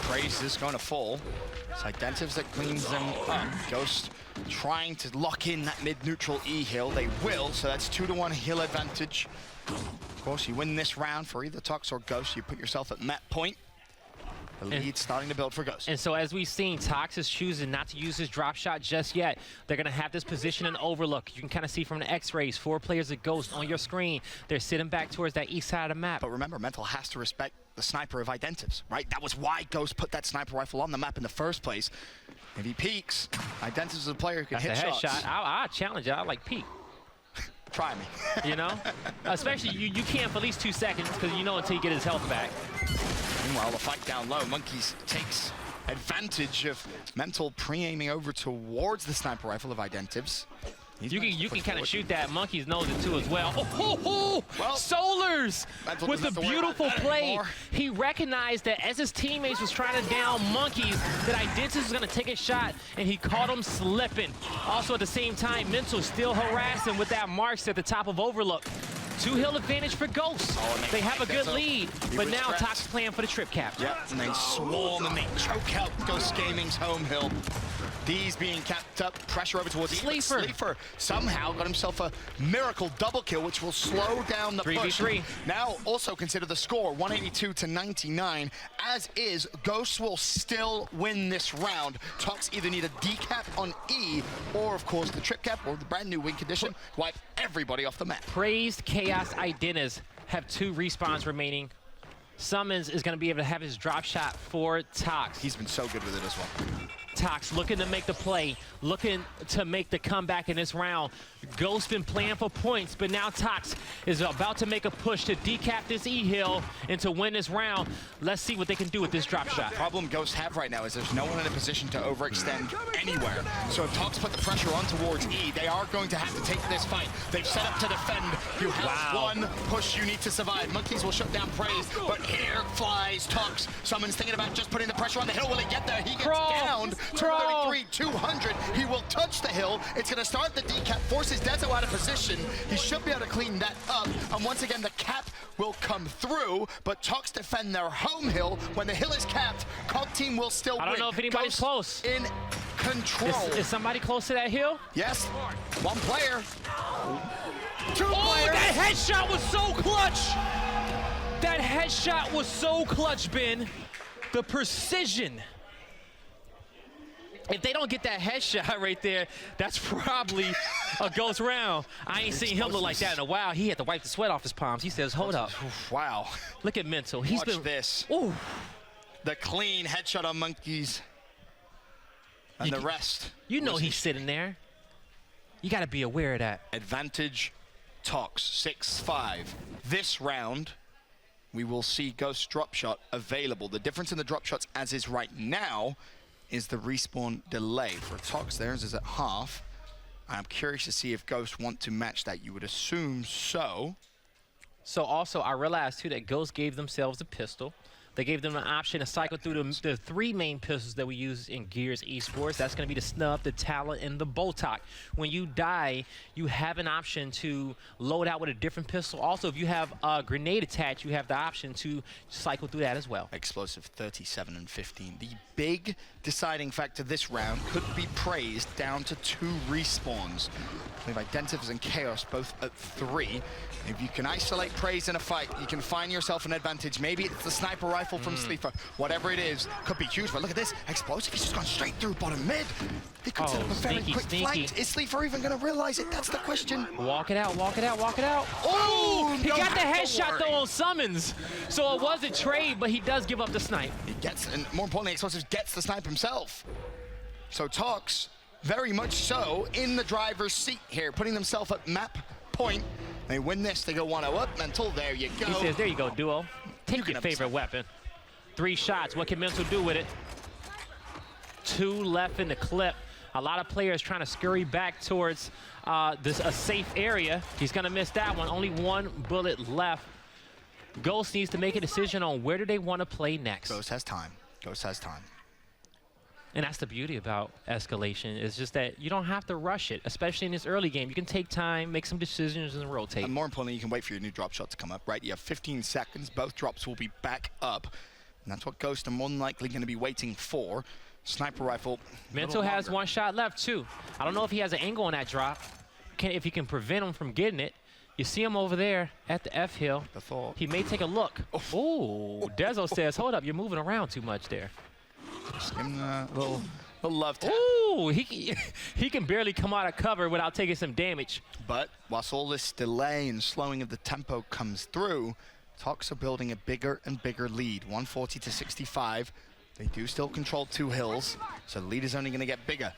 Praise is going to fall. It's Identives that cleans them up. Ghost trying to lock in that mid-neutral E hill. They will, so that's 2-to-1 hill advantage. Of course, you win this round for either Tox or Ghost. You put yourself at map point. The lead's starting to build for Ghost. And so as we've seen, Tox is choosing not to use his drop shot just yet. They're going to have this position in overlook. You can kind of see from the X-rays, 4 players of Ghost on your screen. They're sitting back towards that east side of the map. But remember, Mental has to respect the sniper of Identives, right? That was why Ghost put that sniper rifle on the map in the first place. If he peeks, Identives is a player who can hit shots. Headshot. I challenge you. I like peek. Try me. You know? Especially you can't for at least 2 seconds, because you know until you get his health back. Meanwhile, the fight down low. Monkeys takes advantage of Mental pre-aiming over towards the sniper rifle of Identives. You can kind of shoot that. Monkeys knows it too as well. Well, Solars with the beautiful play. He recognized that as his teammates was trying to down Monkeys, that Identities was going to take a shot, and he caught him slipping. Also at the same time, Mental still harassing with that marks at the top of Overlook. 2 hill advantage for Ghost. They have a good lead, but now Tox is playing for the trip cap. Yep, and they swarm and they choke out Ghost Gaming's home hill. D's being capped up, pressure over towards Sleeper. Sleeper somehow got himself a miracle double kill, which will slow down the push. 3v3. Now also consider the score, 182-99. As is, Ghost will still win this round. Tox either need a decap on E, or of course the trip cap, or the brand new win condition, wipe everybody off the map. Praised Chaos Identities have 2 respawns remaining. Summons is going to be able to have his drop shot for Tox. He's been so good with it as well. Tox looking to make the play, looking to make the comeback in this round. Ghost been playing for points, but now Tox is about to make a push to decap this E-hill and to win this round. Let's see what they can do with this drop shot. The problem Ghosts have right now is there's no one in a position to overextend anywhere. So if Tox put the pressure on towards E, they are going to have to take this fight. They've set up to defend. You have one push you need to survive. Monkeys will shut down Praise, but here flies Tox. Someone's thinking about just putting the pressure on the hill. Will he get there? He gets downed. 233, 200. He will touch the hill. It's going to start the decap, forces Dezo out of position. He should be able to clean that up. And once again, the cap will come through, but Tox defend their home hill. When the hill is capped, Cog team will still win. I don't know if anybody's close. In control. Is somebody close to that hill? Yes. 1 player. 2 players. Oh, that headshot was so clutch. That headshot was so clutch, Ben. The precision. If they don't get that headshot right there, that's probably a Ghost round. I ain't seen him look like that in a while. He had to wipe the sweat off his palms. He says, hold up. Wow. Look at Mental. Watch this. Ooh. The clean headshot on Monkeys. And the rest. You know he's sitting there. You got to be aware of that. Advantage Tox, 6-5. This round, we will see Ghost drop shot available. The difference in the drop shots as is right now is the respawn delay. For Tox, theirs is at half. I'm curious to see if Ghost want to match that. You would assume so. So also, I realized too that Ghost gave themselves a pistol. They gave them an option to cycle through the 3 main pistols that we use in Gears Esports. That's going to be the Snub, the Talent, and the Botox. When you die, you have an option to load out with a different pistol. Also, if you have a grenade attached, you have the option to cycle through that as well. Explosive 37 and 15. The big deciding factor this round could be praised down to 2 respawns. We have Identivs and Chaos both at 3. If you can isolate Praise in a fight, you can find yourself an advantage. Maybe it's the sniper rifle from Sleeper. Whatever it is, could be huge. But look at this. Explosive, he's just gone straight through bottom mid. He could set up a very quick flank. Is Sleeper even going to realize it? That's the question. Walk it out, walk it out, walk it out. Oh, he got the headshot though on summons. So it was a trade, but he does give up the snipe. He gets, and more importantly, Explosive gets the snipe himself. So Tox, very much so, in the driver's seat here, putting themselves at map point. They win this, they go 1-0 up. Mental, there you go. He says, there you go, Duo. Take your favorite weapon. 3 shots, what can Mental do with it? 2 left in the clip. A lot of players trying to scurry back towards a safe area. He's gonna miss that one, only 1 bullet left. Ghost needs to make a decision on where do they want to play next. Ghost has time, Ghost has time. And that's the beauty about escalation, is just that you don't have to rush it, especially in this early game. You can take time, make some decisions, and rotate. And more importantly, you can wait for your new drop shot to come up, right? You have 15 seconds, both drops will be back up. And that's what Ghost are more than likely going to be waiting for. Sniper rifle. Mental has 1 shot left, too. I don't know if he has an angle on that drop, if he can prevent him from getting it. You see him over there at the F hill. He may take a look. Oh, Dezo says, hold up, you're moving around too much there. Just give him a little love tap. Ooh, he can barely come out of cover without taking some damage. But whilst all this delay and slowing of the tempo comes through, Tox are building a bigger and bigger lead, 140 to 65. They do still control 2 hills, so the lead is only going to get bigger.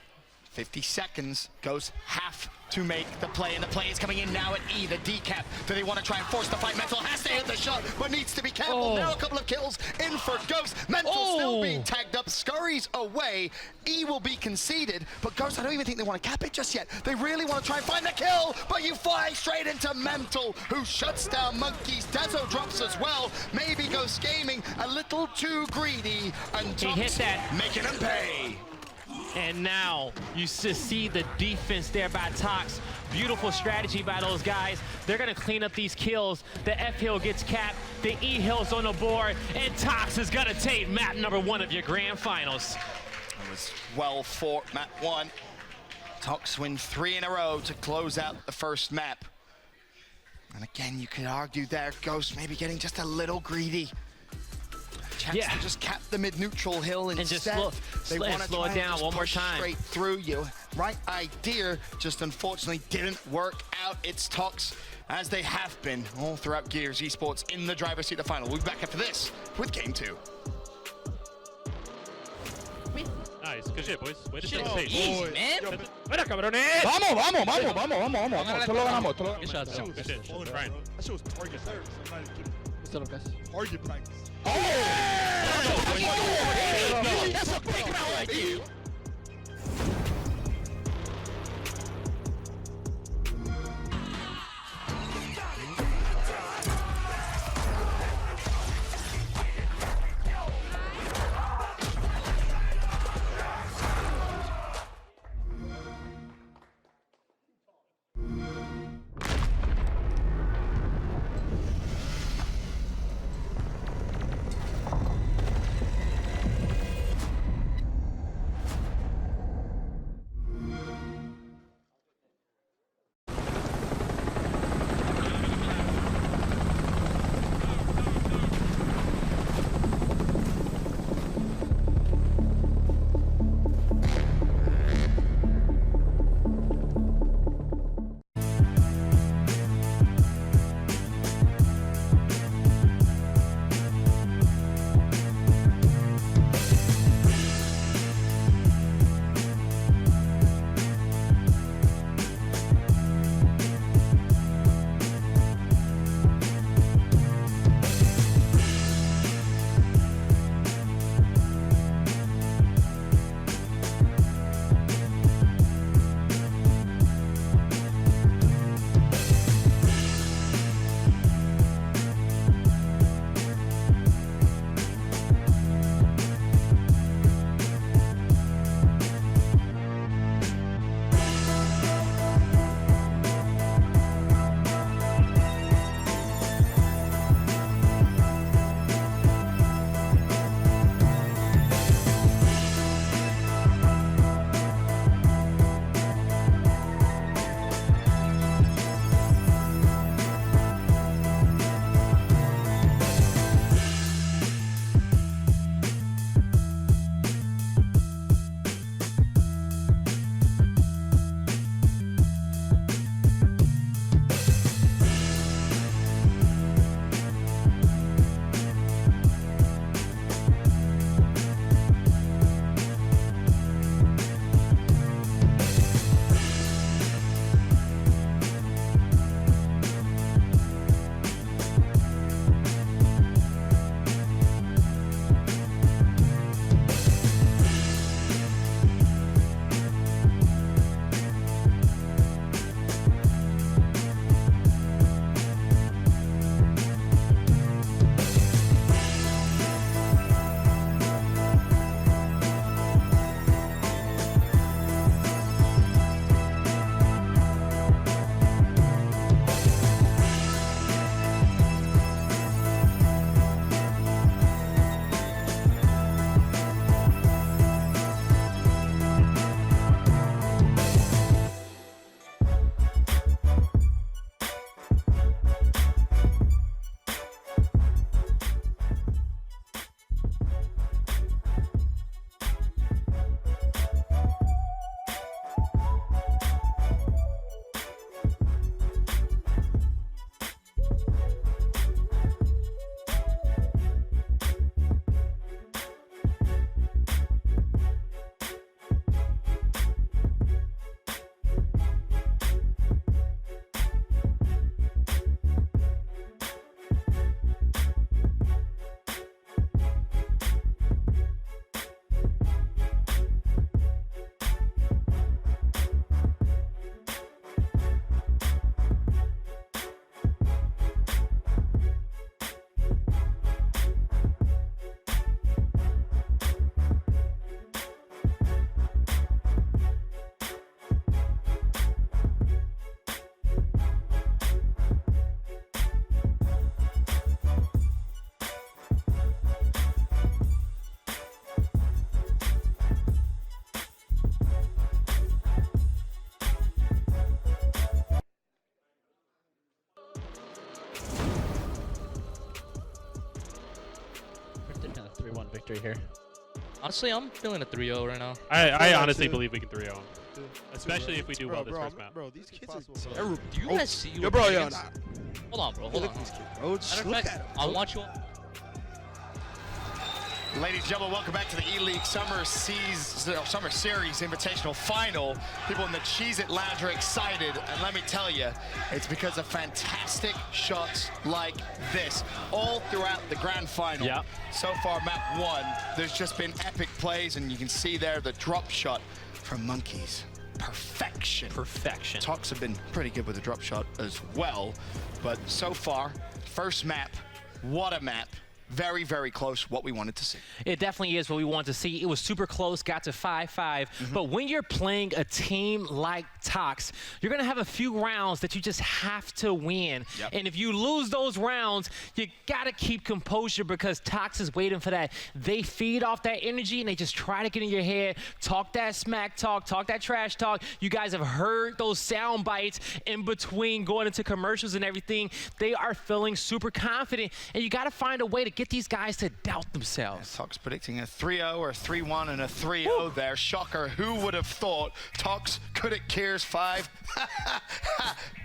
50 seconds, Ghosts have to make the play, and the play is coming in now at E, the decap. Do they want to try and force the fight? Mental has to hit the shot, but needs to be careful. Now a couple of kills in for Ghost. Mental still being tagged up, scurries away. E will be conceded, but Ghost, I don't even think they want to cap it just yet. They really want to try and find the kill, but you fly straight into Mental, who shuts down Monkeys. Dezo drops as well. Maybe Ghost Gaming a little too greedy, and he hit that, making him pay. And now you see the defense there by Tox. Beautiful strategy by those guys. They're gonna clean up these kills. The F hill gets capped, the E hill's on the board, and Tox is gonna take map number 1 of your grand finals. It was well fought, map 1. Tox win 3 in a row to close out the first map. And again, you could argue there, Ghost maybe getting just a little greedy. Chance to just cap the mid-neutral hill instead. And just they want to slow it down one more time. Straight through you. Right idea, just unfortunately didn't work out. It's Tox, as they have been all throughout Gears Esports in the driver's seat of the final. We'll be back after this with Game 2. Nice, good shit, boys. Way to stay safe. Easy, man. Buena, cabrones. Vamos. Esto lo ganamos. Good shot, though. Good shit. Brian. That shit was target practice. Target practice. That's a big round right there. victory here. Honestly, I'm feeling a 3-0 right now. I honestly believe we can 3-0 him. Especially if we do well this first map. Bro, these kids are terrible. Do you guys see? Yo, bro, yo, Hold on, bro. Hold on. Bro, just look at him. I want you. Ladies and gentlemen, welcome back to the ELEAGUE Summer Series Invitational Final. People in the Cheez-It Lounge are excited, and let me tell you, it's because of fantastic shots like this all throughout the grand final. Yep. So far, map 1, there's just been epic plays, and you can see there the drop shot from Monkeys. Perfection. Perfection. Tox have been pretty good with the drop shot as well, but so far, first map, what a map. Very, very close, what we wanted to see. It definitely is what we wanted to see. It was super close, got to 5-5. But when you're playing a team like Tox, you're going to have a few rounds that you just have to win. Yep. And if you lose those rounds, you got to keep composure because Tox is waiting for that. They feed off that energy and they just try to get in your head, talk that smack talk, talk that trash talk. You guys have heard those sound bites in between going into commercials and everything. They are feeling super confident, and you got to find a way to get these guys to doubt themselves. Tox predicting a 3-0 or a 3-1 and a 3-0 there. Shocker, who would have thought Tox could it Gears 5?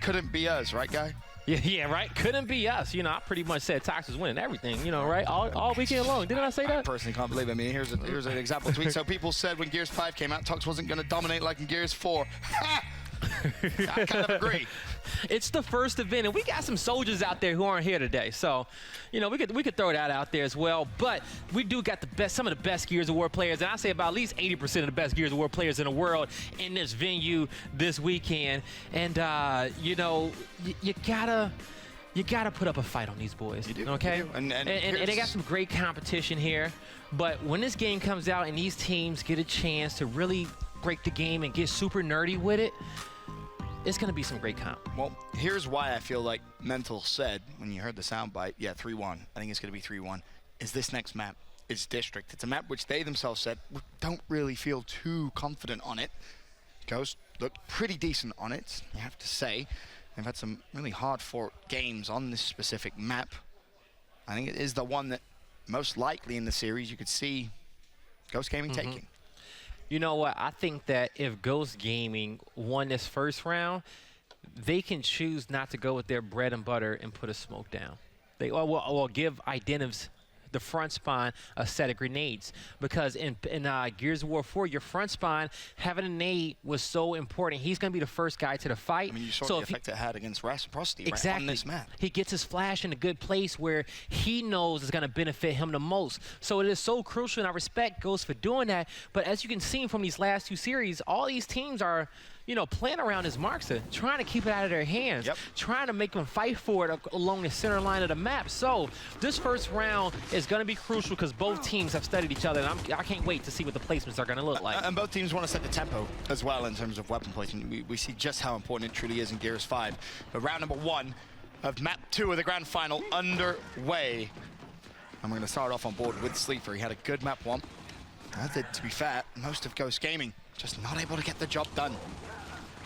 Couldn't be us, right, guy? Yeah, right? Couldn't be us. You know, I pretty much said Tox was winning everything, you know, right? All weekend long. Didn't I say that? I personally can't believe it. I mean, here's an example tweet. So people said when Gears 5 came out, Tox wasn't going to dominate like in Gears 4. I kind of agree. It's the first event, and we got some soldiers out there who aren't here today. So, you know, we could throw that out there as well. But we do got some of the best Gears of War players, and I say about at least 80% of the best Gears of War players in the world in this venue this weekend. And you know, you gotta put up a fight on these boys. You do. Okay. You do. And they got some great competition here. But when this game comes out and these teams get a chance to really break the game and get super nerdy with it, it's going to be some great comp. Well, here's why I feel like Mental said when you heard the soundbite, yeah, 3-1. I think it's going to be 3-1. Is this next map is District. It's a map which they themselves said don't really feel too confident on it. Ghost looked pretty decent on it, you have to say. They've had some really hard-fought games on this specific map. I think it is the one that most likely in the series you could see Ghost Gaming taking. You know what? I think that if Ghost Gaming won this first round, they can choose not to go with their bread and butter and put a smoke down. They will give Identives, the front spine, a set of grenades, because in Gears of War 4, your front spine having a nade was so important. He's going to be the first guy to the fight. I mean, you saw the effect it had against Reciprocity exactly. Right on this map. He gets his flash in a good place where he knows is going to benefit him the most. So it is so crucial, and I respect Ghost for doing that. But as you can see from these last two series, all these teams are, you know, playing around his Markster, trying to keep it out of their hands, trying to make them fight for it along the center line of the map. So this first round is going to be crucial because both teams have studied each other, and I can't wait to see what the placements are going to look like. And both teams want to set the tempo as well in terms of weapon placement. We see just how important it truly is in Gears 5. But round number 1 of map 2 of the grand final underway. And we're going to start off on board with Sleeper. He had a good map 1. To be fair, most of Ghost Gaming just not able to get the job done.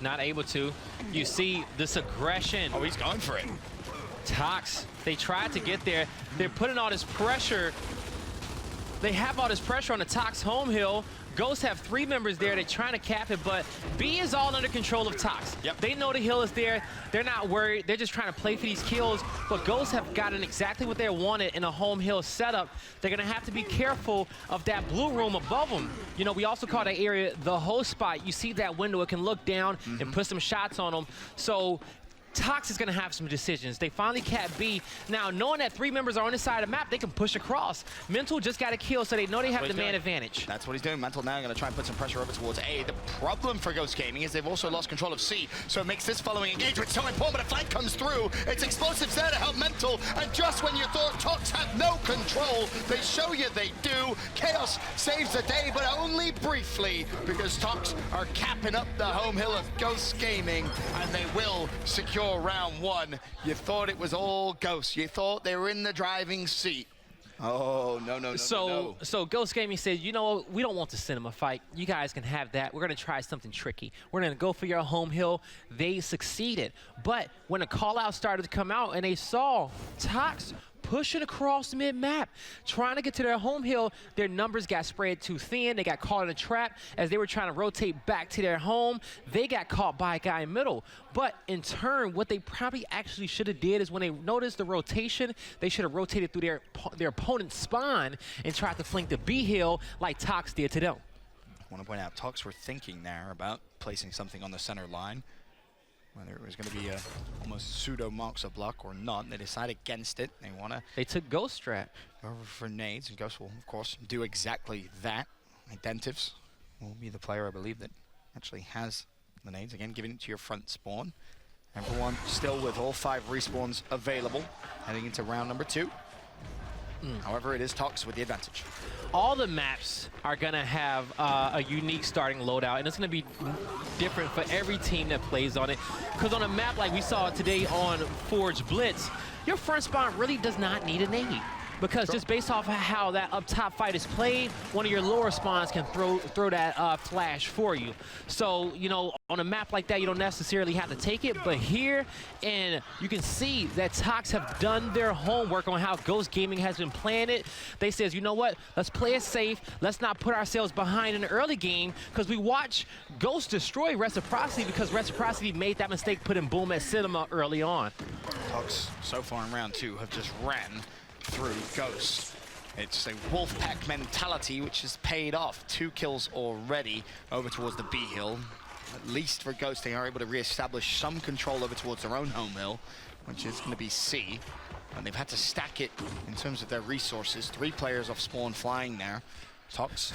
Not able to. You see this aggression. Oh, he's going for it. Tox, they tried to get there. They're putting all this pressure. They have all this pressure on the Tox home hill. Ghosts have 3 members there. They're trying to cap it, but B is all under control of Tox. They know the hill is there. They're not worried. They're just trying to play for these kills, but Ghosts have gotten exactly what they wanted in a home hill setup. They're going to have to be careful of that blue room above them. You know, we also call that area the host spot. You see that window. It can look down and put some shots on them. So Tox is going to have some decisions. They finally cap B. Now, knowing that 3 members are on this side of the map, they can push across. Mental just got a kill, so they know they have the man advantage. That's what he's doing. Mental now going to try and put some pressure over towards A. The problem for Ghost Gaming is they've also lost control of C, so it makes this following engagement so important, but a flank comes through. It's explosives there to help Mental, and just when you thought Tox had no control, they show you they do. Chaos saves the day, but only briefly, because Tox are capping up the home hill of Ghost Gaming, and they will secure round 1. You thought it was all Ghost. You thought they were in the driving seat. Oh, no. So Ghost Gaming said, you know, we don't want to send them a fight. You guys can have that. We're going to try something tricky. We're going to go for your home hill. They succeeded. But when the call-out started to come out and they saw Tox pushing across the mid-map, trying to get to their home hill. Their numbers got spread too thin. They got caught in a trap as they were trying to rotate back to their home. They got caught by a guy in middle. But in turn, what they probably actually should have did is when they noticed the rotation, they should have rotated through their opponent's spawn and tried to flank the B hill like Tox did to them. I want to point out, Tox were thinking there about placing something on the center line, whether it was going to be a almost pseudo marks of block or not. They decided against it. They took Ghost Strat over for nades, and Ghost will, of course, do exactly that. Identives will be the player, I believe, that actually has the nades. Again, giving it to your front spawn. Everyone still with all 5 respawns available, heading into round number 2. However, it is Tox with the advantage. All the maps are going to have a unique starting loadout, and it's going to be different for every team that plays on it. Because on a map like we saw today on Forge Blitz, your front spawn really does not need a nade. Because just based off of how that up top fight is played, one of your lower spawns can throw that flash for you. So, you know, on a map like that, you don't necessarily have to take it. But here, and you can see that Tox have done their homework on how Ghost Gaming has been playing it. They says, you know what, let's play it safe. Let's not put ourselves behind in the early game, because we watch Ghost destroy Reciprocity because Reciprocity made that mistake putting Boom at Cinema early on. Tox, so far in round 2, have just ran through Ghost. It's a wolf pack mentality which has paid off. 2 kills already over towards the B hill. At least for Ghost, they are able to re-establish some control over towards their own home hill, which is going to be C. And they've had to stack it in terms of their resources. 3 players off spawn flying there. Tox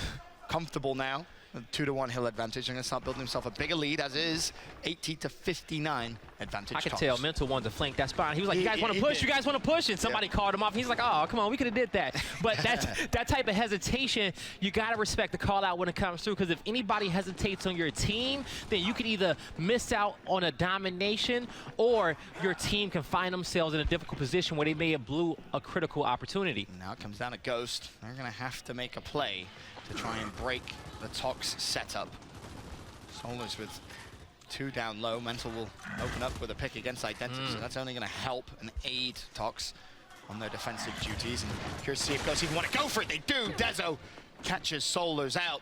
comfortable now. A 2-to-1 hill advantage. I'm going to start building himself a bigger lead, as is 80-59 advantage. I could Tox. tell Mental wanted to flank that spot. He was like, you guys want to push? You guys want to push? And somebody called him off. And he's like, oh, come on, we could have did that. But that type of hesitation, you got to respect the call out when it comes through. Because if anybody hesitates on your team, then you could either miss out on a domination, or your team can find themselves in a difficult position where they may have blew a critical opportunity. Now it comes down to Ghost. They're going to have to make a play to try and break the Tox setup. Solars with 2 down low. Mental will open up with a pick against Identity, so that's only going to help and aid Tox on their defensive duties. And curious to see if Ghost even want to go for it. They do. Dezo catches Solars out.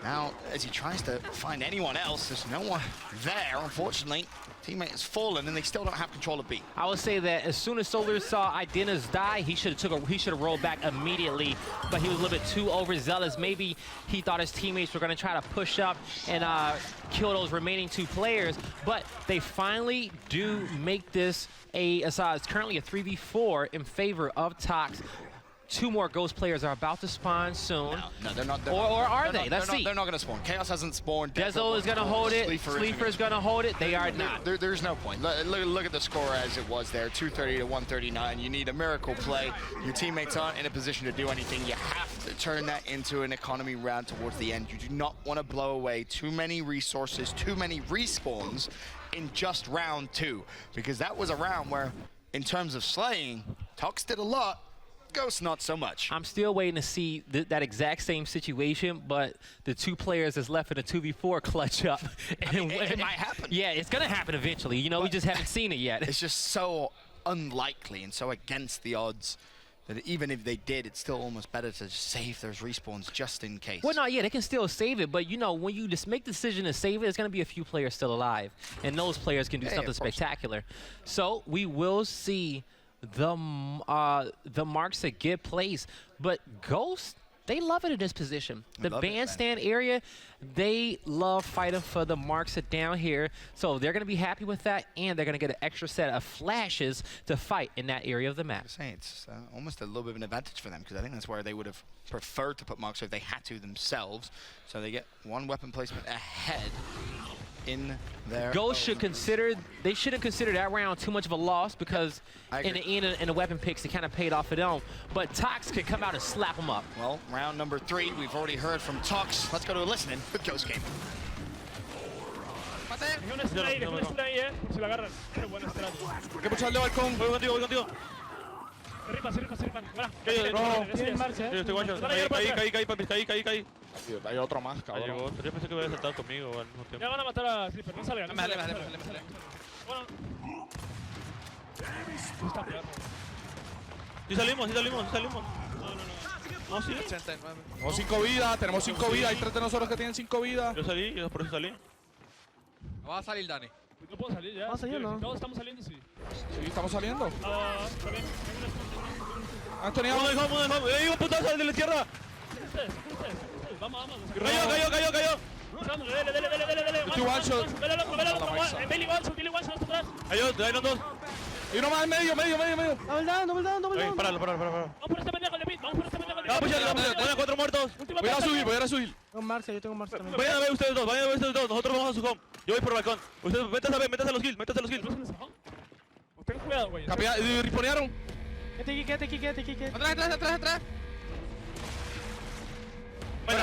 Now, as he tries to find anyone else, there's no one there, unfortunately. Teammate has fallen, and they still don't have control of B. I would say that as soon as Solars saw Idenaz die, he should have rolled back immediately, but he was a little bit too overzealous. Maybe he thought his teammates were going to try to push up and kill those remaining 2 players, but they finally do make this it's currently a 3v4 in favor of Tox. 2 more Ghost players are about to spawn soon. No, they're not. Or are they? Let's see. They're not going to spawn. Chaos hasn't spawned. Dezo is going to hold it. Sleeper is going to hold it. They are not. There's no point. Look at the score as it was there, 230 to 139. You need a miracle play. Your teammates aren't in a position to do anything. You have to turn that into an economy round towards the end. You do not want to blow away too many resources, too many respawns in just round 2, because that was a round where, in terms of slaying, Tox did a lot. Ghost, not so much. I'm still waiting to see that exact same situation, but the 2 players that's left in the 2v4 clutch up. It might happen. Yeah, it's going to happen eventually. You know, we just haven't seen it yet. It's just so unlikely and so against the odds that even if they did, it's still almost better to just save those respawns just in case. Well, no, yeah, they can still save it, but you know, when you just make the decision to save it, there's going to be a few players still alive, and those players can do something spectacular. So we will see the marks that get placed, but Ghost, they love it in this position. The bandstand area, they love fighting for the marks that down here, so they're going to be happy with that, and they're going to get an extra set of flashes to fight in that area of the map. It's almost a little bit of an advantage for them, because I think that's where they would have preferred to put marks if they had to themselves, so they get 1 weapon placement ahead in there. Ghost should consider, they shouldn't consider that round too much of a loss, because in the end in the weapon picks, it kind of paid off for them. But Tox could come out and slap them up. Well, round number 3, we've already heard from Tox. Let's go to a listening with Ghost Gaming. Se la agarran. Qué buena estrategia. Que pucha al balcón. Voy contigo. Se ripan. Estoy en marcha. Estoy guacho. Caí. Hay otro más, cabrón. Yo pensé que había saltado conmigo al mismo tiempo. Ya van a matar a Slipper, no salgan. Bueno. Está peor. Sí salimos. No, sí. Tenemos 5 vidas, hay 3 de nosotros que tienen 5 vidas. Yo salí, por eso salí. Va a salir Dani. No puedo salir ya. ¿Vas a salir o no? Todos estamos saliendo, sí. Sí, estamos saliendo. Está bien. Antonio, Vamos. ¡Ey, un putazo de la izquierda! Vamos. Cayó. Dele. Estoy one shot. Dele al otro. Billy one shot atrás. Hay los dos. Y uno más en medio. Double down. Páralo. Vamos por este pendejo, Lepit. Vamos, pues 4 muertos. Voy a subir. Tengo Marcia, yo tengo Marcia también. Vayan a ver ustedes dos. Nosotros vamos a su home. Yo voy por el balcón. Ustedes, métanse a los kills. Ten cuidado, güey. Risponearon. Quédate aquí. Atrás. Buena.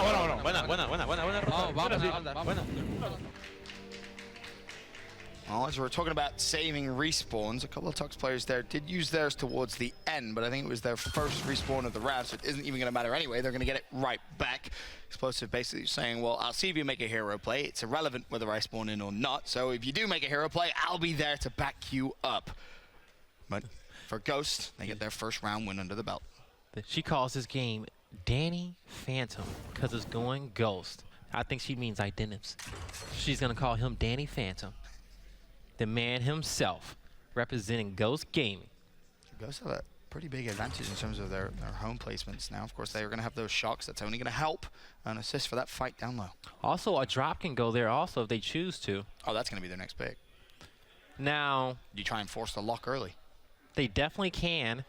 Well, as we're talking about saving respawns, a couple of Tox players there did use theirs towards the end, but I think it was their first respawn of the round, so it isn't even going to matter anyway. They're going to get it right back. Explosive basically saying, well, I'll see if you make a hero play. It's irrelevant whether I spawn in or not, so if you do make a hero play, I'll be there to back you up. But for Ghost, they get their first round win under the belt. She calls this game Danny Phantom because it's going Ghost. I think she means identities. She's going to call him Danny Phantom. The man himself, representing Ghost Gaming. Ghost have a pretty big advantage in terms of their home placements now. Of course, they are going to have those shocks. That's only going to help an assist for that fight down low. Also, a drop can go there also if they choose to. Oh, that's going to be their next pick. Now, you try and force the lock early. They definitely can.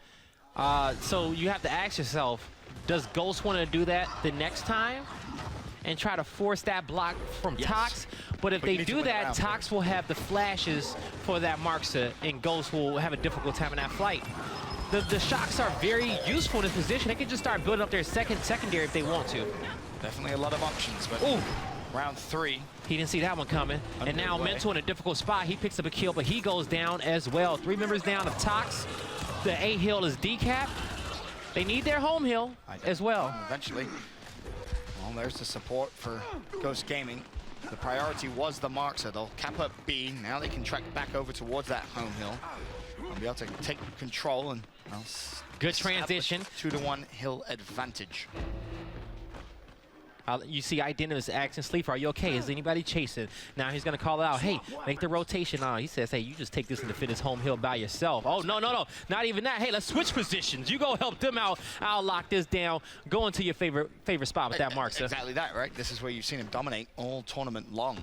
So you have to ask yourself, does Ghost want to do that the next time and try to force that block from Tox? But if they do that, Tox will have the flashes for that Marksa, and Ghost will have a difficult time in that flight. The shocks are very useful in this position. They can just start building up their secondary if they want to. Definitely a lot of options, but round 3. He didn't see that one coming. And now Mental in a difficult spot. He picks up a kill, but he goes down as well. 3 members down of Tox. The A hill is decapped. They need their home hill as well. Eventually. Well, there's the support for Ghost Gaming. The priority was the Marksa. They'll cap up B. Now they can track back over towards that home hill. They'll be able to take control and good transition. 2-to-1 hill advantage. You see Identitas asking Sleeper, are you okay? Is anybody chasing? Now he's going to call it out. Hey, make the rotation on. He says, hey, you just take this and defend this home hill by yourself. Oh, no. Not even that. Hey, let's switch positions. You go help them out. I'll lock this down. Go into your favorite spot with that Marksa. Exactly that, right? This is where you've seen him dominate all tournament long.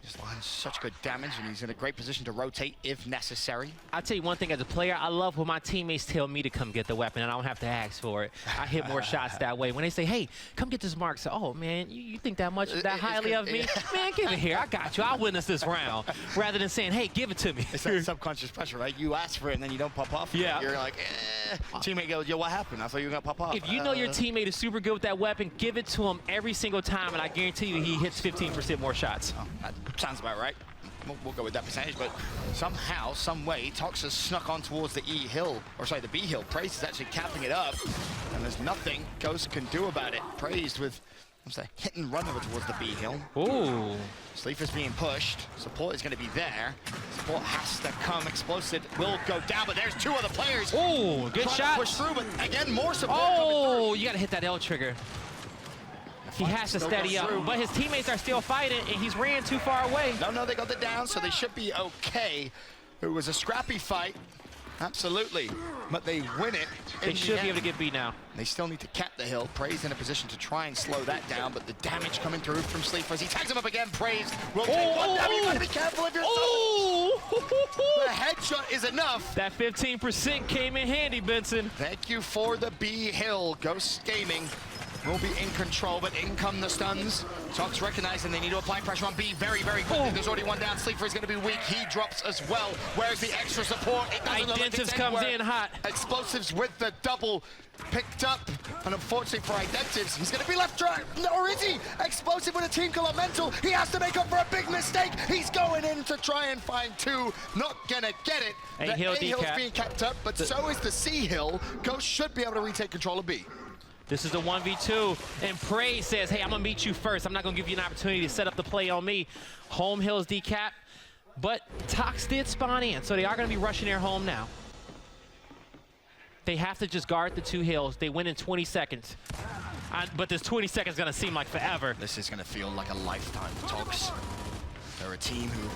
Just lands such good damage, and he's in a great position to rotate if necessary. I'll tell you one thing as a player, I love when my teammates tell me to come get the weapon, and I don't have to ask for it. I hit more shots that way. When they say, hey, come get this mark, so, oh, man, you think that highly of me? Man, give it here. I got you. I'll win this round. Rather than saying, hey, give it to me. It's that subconscious pressure, right? You ask for it, and then you don't pop off. Yeah. You're like, Teammate goes, yo, what happened? I thought you were going to pop off. If you know your teammate is super good with that weapon, give it to him every single time, and I guarantee you he hits 15% more shots. Oh, that sounds about right. We'll go with that percentage, but somehow, some way, Tox has snuck on towards the E hill, or sorry, the B hill. Praise is actually capping it up, and there's nothing Ghost can do about it. Praised with, hit and run over towards the B hill. Ooh. Sleeper's being pushed. Support is going to be there. Support has to come. Explosive will go down, but there's 2 other players. Ooh, good shot. Push through, but again, more support. Oh, you got to hit that L trigger. He has to steady up, but his teammates are still fighting, and he's ran too far away. No, they got the down, so they should be okay. It was a scrappy fight, absolutely, but they win it. They should be able to get beat now. They still need to cap the hill. Praise in a position to try and slow that down, but the damage coming through from Sleeper as he tags him up again. Praise will take one down. You gotta be careful of yourself. The headshot is enough. That 15% came in handy, Benson. Thank you for the B hill. Ghost Gaming will be in control, but in come the stuns. Tox recognizing they need to apply pressure on B very, very quickly. There's already one down. Sleeper is going to be weak. He drops as well. Where's the extra support? It doesn't look like it's comes in hot. Explosives with the double picked up. And unfortunately for Identives, he's going to be left dry. Or is he? Explosive with a team called Mental. He has to make up for a big mistake. He's going in to try and find 2. Not going to get it. The A-hill's being kept up, but so is the C hill. Ghost should be able to retake control of B. This is a 1v2, and Praise says, hey, I'm going to meet you first. I'm not going to give you an opportunity to set up the play on me. Home hill is decapped, but Tox did spawn in, so they are going to be rushing their home now. They have to just guard the 2 hills. They win in 20 seconds. But this 20 seconds is going to seem like forever. This is going to feel like a lifetime for Tox. They're a team who,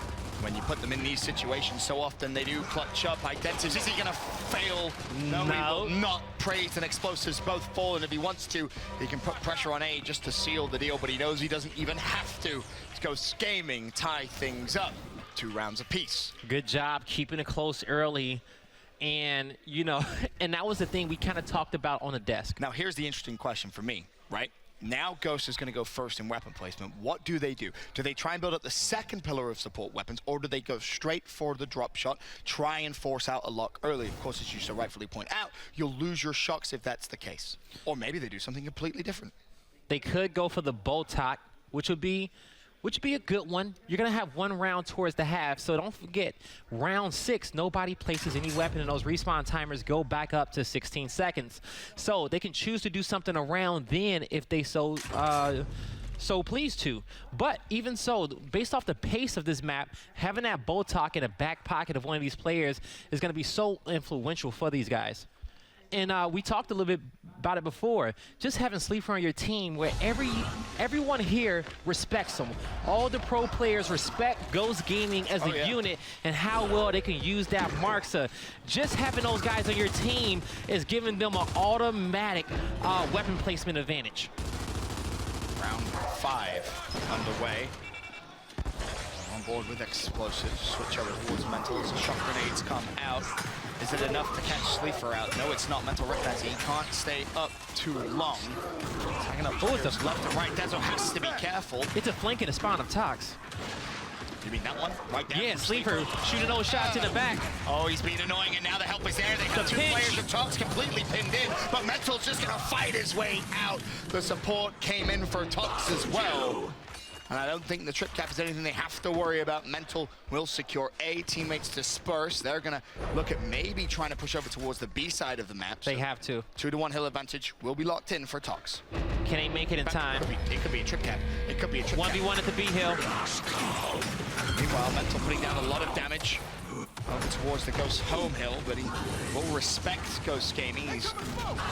when you put them in these situations, so often they do clutch up identities. Is he going to fail? No, he will not. Praise and explosives both fall, and if he wants to, he can put pressure on A just to seal the deal, but he knows he doesn't even have to. Let's go Gaming, tie things up. 2 rounds apiece. Good job keeping it close early. And, you know, and that was the thing we kind of talked about on the desk. Now, here's the interesting question for me, right? Now Ghost is going to go first in weapon placement. What do? Do they try and build up the second pillar of support weapons, or do they go straight for the drop shot, try and force out a lock early? Of course, as you so rightfully point out, you'll lose your shocks if that's the case. Or maybe they do something completely different. They could go for the Botok, which would be a good one. You're going to have 1 round towards the half, so don't forget, round 6, nobody places any weapon, and those respawn timers go back up to 16 seconds. So they can choose to do something around then if they so pleased to. But even so, based off the pace of this map, having that Botok in the back pocket of one of these players is going to be so influential for these guys. And we talked a little bit about it before. Just having Sleeper on your team where everyone here respects them. All the pro players respect Ghost Gaming as a unit and how well they can use that Marksa. Just having those guys on your team is giving them an automatic weapon placement advantage. Round 5 underway. On board with explosives. Switch over towards Mental as the shock grenades come out. Is it enough to catch Sleeper out? No, it's not. Mental recognize he can't stay up too long. Tagging up it's left and right. Dezo has to be careful. It's a flank and a spawn of Tox. You mean that one? Right down. Yeah, Sleeper shooting those shots in the back. Oh, he's being annoying, and now the help is there. They have 2 players of Tox completely pinned in, but Mental's just gonna fight his way out. The support came in for Tox as well. And I don't think the trip cap is anything they have to worry about. Mental will secure A. Teammates disperse. They're going to look at maybe trying to push over towards the B side of the map. They have to. 2-to-1 hill advantage will be locked in for Tox. Can they make it in time? It could be a trip cap. It could be a trip cap. 1v1 at the B hill. Meanwhile, Mental putting down a lot of damage over towards the Ghost home hill, but he will respect Ghost Gaming. He's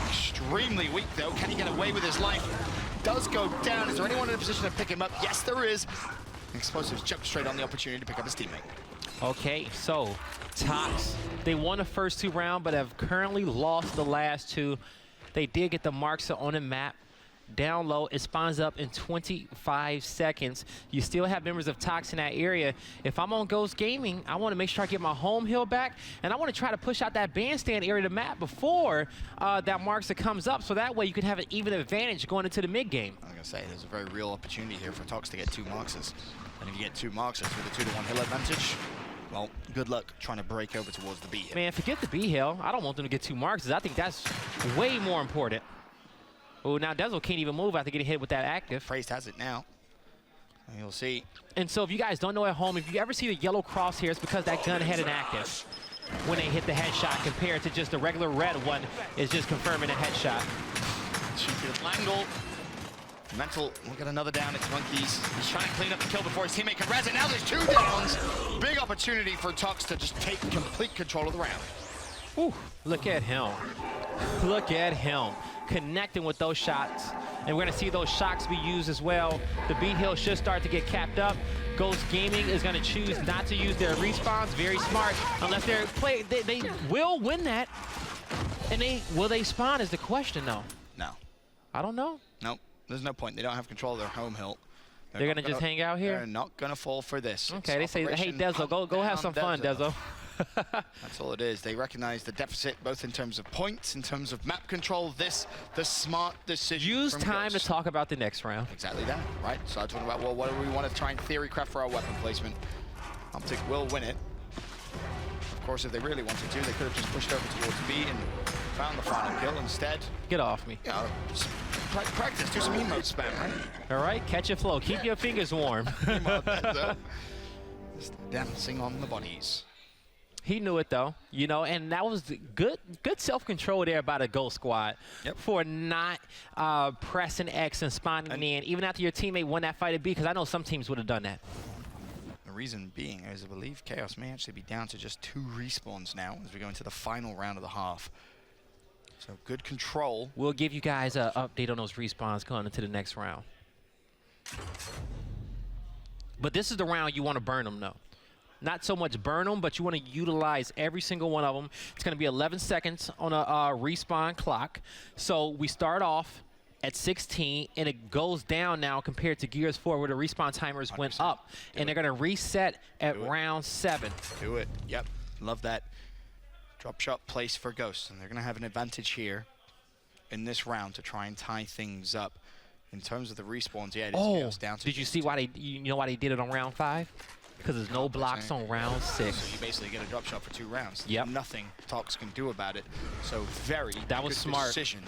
extremely weak, though. Can he get away with his life? Does go down. Is there anyone in a position to pick him up? Yes, there is. Explosives jump straight on the opportunity to pick up his teammate. Okay, so Tox, they won the first 2 rounds, but have currently lost the last 2. They did get the Marksa on the map. Down low, it spawns up in 25 seconds. You still have members of Tox in that area. If I'm on Ghost Gaming, I want to make sure I get my home hill back, and I want to try to push out that bandstand area of the map before that Marksa comes up, so that way you can have an even advantage going into the mid game. I'm going to say there's a very real opportunity here for Tox to get 2 Marksas. And if you get 2 Marksas with a 2-to-1 hill advantage, well, good luck trying to break over towards the B hill. Man, forget the B hill. I don't want them to get 2 Marksas. I think that's way more important. Oh, now Dezo can't even move after getting hit with that active. Praise has it now. And you'll see. And so if you guys don't know at home, if you ever see the yellow cross here, it's because that gun had an active when they hit the headshot compared to just the regular red one is just confirming a headshot. Langle. Mental will get another down. It's Monkeys. He's trying to clean up the kill before his teammate can res it. Now there's 2 downs. Big opportunity for Tox to just take complete control of the round. Ooh, look at him. Look at him. Connecting with those shots. And we're going to see those shocks be used as well. The B hill should start to get capped up. Ghost Gaming is going to choose not to use their respawns. Very smart. Unless they're they will win that. And will they spawn is the question, though. No. I don't know. Nope. There's no point. They don't have control of their home hill. They're going to just hang out here? They're not going to fall for this. Okay, they say, hey, Dezo, go have some fun, Dezo. That's all it is. They recognize the deficit, both in terms of points, in terms of map control. The smart decision. Use time to talk about the next round. Exactly that, right? So I'm talking about, well, what do we want to try and theory craft for our weapon placement? Optic will win it. Of course, if they really wanted to, they could have just pushed over towards B and found the final kill instead. Get off me. You know, practice, do some emote spam, right? All right, catch your flow. Keep your fingers warm. Just dancing on the bodies. He knew it, though, you know, and that was good self-control there by the Ghost squad for not pressing X and spawning in, even after your teammate won that fight at B, because I know some teams would have done that. The reason being is I believe Chaos may actually be down to just 2 respawns now as we go into the final round of the half. So good control. We'll give you guys an update on those respawns going into the next round. But this is the round you want to burn them, though. Not so much burn them, but you want to utilize every single one of them. It's going to be 11 seconds on a respawn clock. So we start off at 16, and it goes down now compared to Gears 4, where the respawn timers went up. And they're going to reset at round 7. Do it. Yep. Love that. Drop shot place for Ghost, and they're going to have an advantage here in this round to try and tie things up. In terms of the respawns, yeah, it is down to. Did you see why you know why they did it on round 5? Because there's no blocks on round 6. So you basically get a drop shot for 2 rounds. Yep. Nothing Tox can do about it. So very that was good smart decision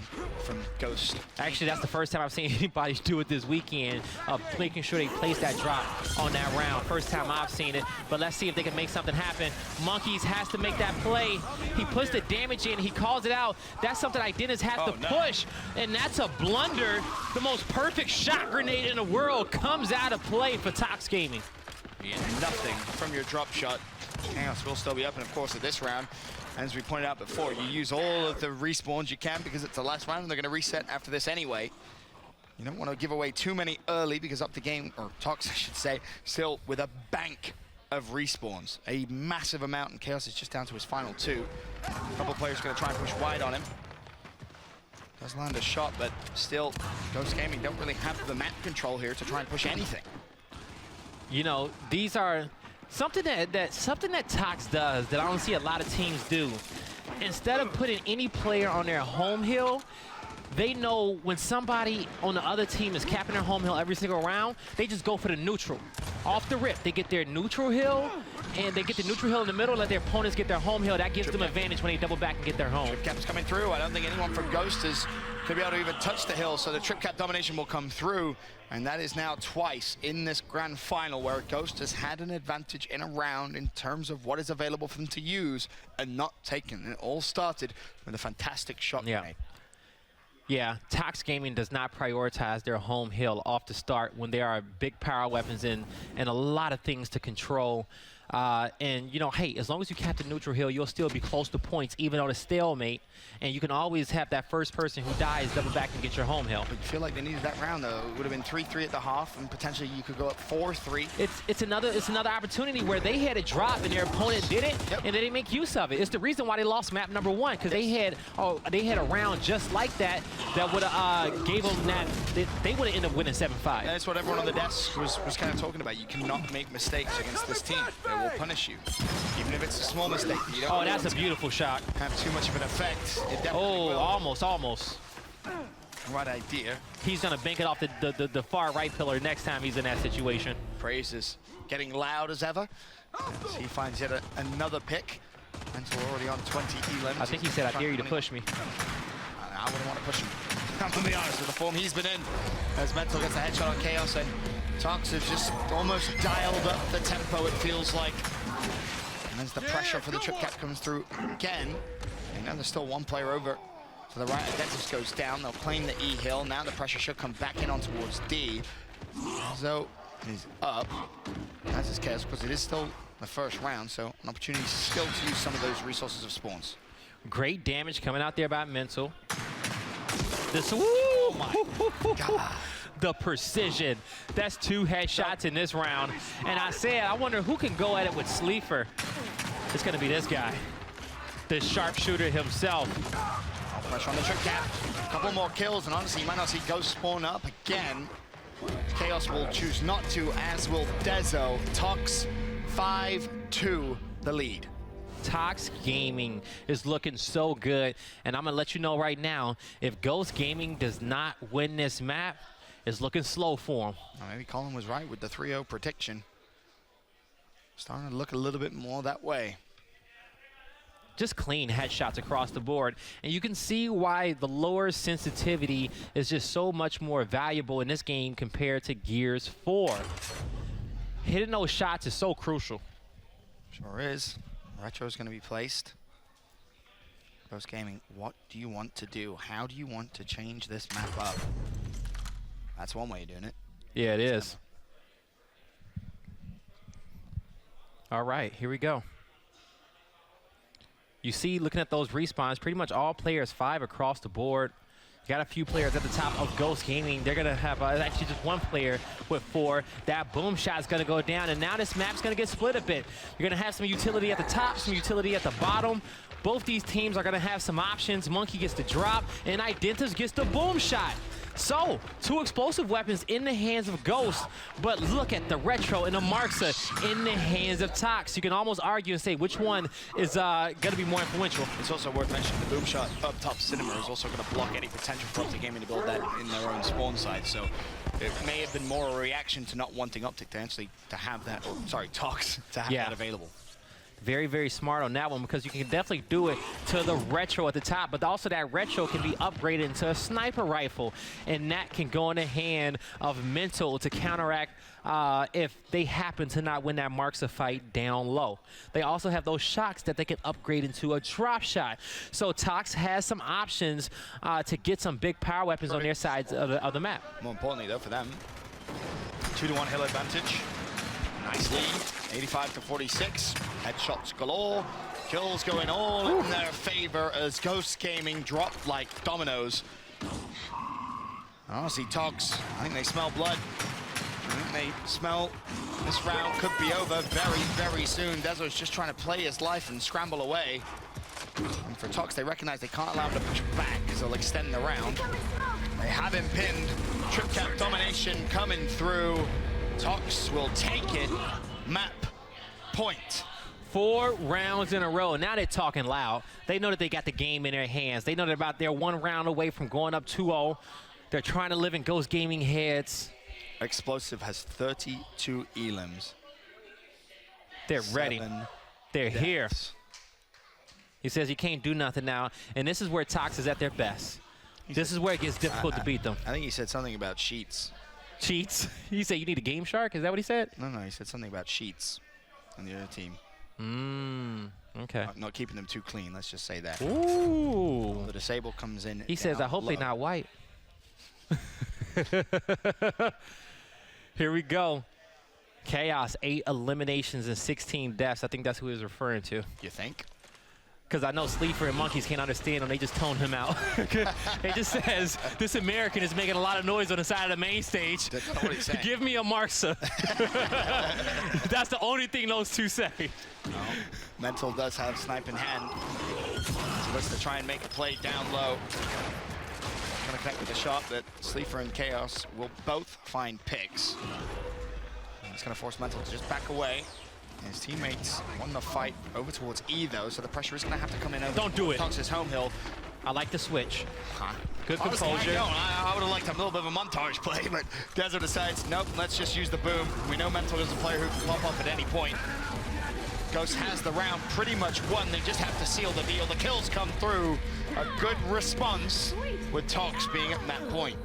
from Ghost. Actually, that's the first time I've seen anybody do it this weekend, of making sure they place that drop on that round. First time I've seen it, but let's see if they can make something happen. Monkeys has to make that play. He puts the damage in, he calls it out. That's something Identis has to push, and that's a blunder. The most perfect shot grenade in the world comes out of play for Tox Gaming. Yeah, nothing from your drop shot. Chaos will still be up, and of course at this round, as we pointed out before, you use all of the respawns you can because it's the last round and they're going to reset after this anyway. You don't want to give away too many early because Optic Game, or Tox I should say, still with a bank of respawns. A massive amount, and Chaos is just down to his final 2. A couple players going to try and push wide on him. Does land a shot, but still, Ghost Gaming don't really have the map control here to try and push anything. You know, these are something that Tox does that I don't see a lot of teams do. Instead of putting any player on their home hill, they know when somebody on the other team is capping their home hill every single round, they just go for the neutral. Off the rip, they get their neutral hill, and they get the neutral hill in the middle, let their opponents get their home hill. That gives them advantage when they double back and get their home. Trip cap's coming through. I don't think anyone from Ghost is going to be able to even touch the hill, so the trip cap domination will come through. And that is now twice in this grand final where Ghost has had an advantage in a round in terms of what is available for them to use and not taken. It all started with a fantastic shot grenade. Yeah, Tox Gaming does not prioritize their home hill off the start when there are big power weapons and a lot of things to control. And, you know, hey, as long as you cap the neutral hill, you'll still be close to points, even on a stalemate. And you can always have that first person who dies double back and get your home hill. But you feel like they needed that round, though. It would have been 3-3 at the half, and potentially you could go up 4-3. It's another opportunity where they had a drop and their opponent didn't, and they didn't make use of it. It's the reason why they lost map number 1, because they had a round just like that would have gave them that. They would have ended up winning 7-5. That's what everyone on the desk was kind of talking about. You cannot make mistakes against this team. They will punish you, even if it's a small mistake. You don't that's a beautiful shot. Have too much of an effect. It definitely will. Almost. Right idea. He's gonna bank it off the far right pillar next time he's in that situation. Praise is getting loud as ever. As he finds yet another pick. And so we're already on 20 elims. I think he said, I dare you to push me. I wouldn't want to push him. I'm going to be honest with the form he's been in. As Mental gets a headshot on Chaos, and Tox has just almost dialed up the tempo, it feels like. And as the pressure for the trip cap comes through again, and now there's still one player over to the right. Identis goes down. They'll claim the E hill. Now the pressure should come back in on towards D. So he's up. That's his Chaos, because it is still the first round, so an opportunity still to use some of those resources of spawns. Great damage coming out there by Mental. This, oh my God. The precision. That's 2 headshots in this round. And I said, I wonder who can go at it with Sleeper. It's gonna be this guy, the sharpshooter himself. Pressure on the trip cap. A couple more kills, and honestly, you might not see Ghost spawn up again. Chaos will choose not to, as will Dezo. Tox 5-2 the lead. Tox Gaming is looking so good, and I'm gonna let you know right now, if Ghost Gaming does not win this map, it's looking slow for him. Well, maybe Colin was right with the 3-0 prediction. Starting to look a little bit more that way. Just clean headshots across the board, and you can see why the lower sensitivity is just so much more valuable in this game compared to Gears 4. Hitting those shots is so crucial. Sure is. Retro is going to be placed. Ghost Gaming, what do you want to do? How do you want to change this map up? That's one way of doing it. Yeah, it is. All right, here we go. You see, looking at those respawns, pretty much all players 5 across the board. You got a few players at the top of Ghost Gaming. They're going to have actually just one player with 4. That boom shot is going to go down, and now this map's going to get split a bit. You're going to have some utility at the top, some utility at the bottom. Both these teams are going to have some options. Monkey gets the drop, and Identitas gets the boom shot. So, 2 explosive weapons in the hands of Ghost, but look at the retro and the Marksa in the hands of Tox. You can almost argue and say which one is going to be more influential. It's also worth mentioning the boom shot up top Cinema is also going to block any potential for Optic Gaming to build that in their own spawn side. So it may have been more a reaction to not wanting Optic to actually have that, or sorry, Tox to have that available. Very, very smart on that one, because you can definitely do it to the retro at the top, but also that retro can be upgraded into a sniper rifle, and that can go in the hand of Mental to counteract if they happen to not win that Marksa fight down low. They also have those shocks that they can upgrade into a drop shot. So Tox has some options to get some big power weapons on their sides of the map. More importantly, though, for them, 2-1 hill advantage. Nice lead, 85-46. Headshots galore. Kills going all in their favor as Ghost Gaming drop like dominoes. Honestly, Tox, I think they smell blood. I think they smell this round could be over very, very soon. Dezo's just trying to play his life and scramble away. And for Tox, they recognize they can't allow him to push back because they'll extend the round. They have him pinned. Trip cap domination coming through. Tox will take it. Map point. 4 rounds in a row. Now they're talking loud. They know that they got the game in their hands. They know that they're 1 round away from going up 2-0. They're trying to live in Ghost Gaming heads. Explosive has 32 elims. They're ready. They're here. He says he can't do nothing now. And this is where Tox is at their best. This is where it gets difficult to beat them. I think he said something about sheets. Cheats? He said you need a Game Shark? Is that what he said? No, he said something about sheets on the other team. Okay. Not keeping them too clean, let's just say that. Ooh. The disable comes in. He says, I hope they're not white. Here we go. Chaos, 8 eliminations and 16 deaths. I think that's who he was referring to. You think? Because I know Sleeper and Monkeys can't understand him. They just tone him out. It just says, this American is making a lot of noise on the side of the main stage. That's not what he's saying. Give me a Marksa. That's the only thing those two say. No. Mental does have snipe in hand. He looks to try and make a play down low. Gonna connect with the shot that Sleeper and Chaos will both find picks. It's gonna force Mental to just back away. His teammates won the fight over towards E, though, so the pressure is going to have to come in over. Don't do it. Tox's home hill. I like the switch. Good Honestly, composure. I would have liked a little bit of a montage play, but Dezo decides, nope, let's just use the boom. We know Mental is a player who can pop up at any point. Ghost has the round pretty much won. They just have to seal the deal. The kills come through. A good response with Tox being at that point.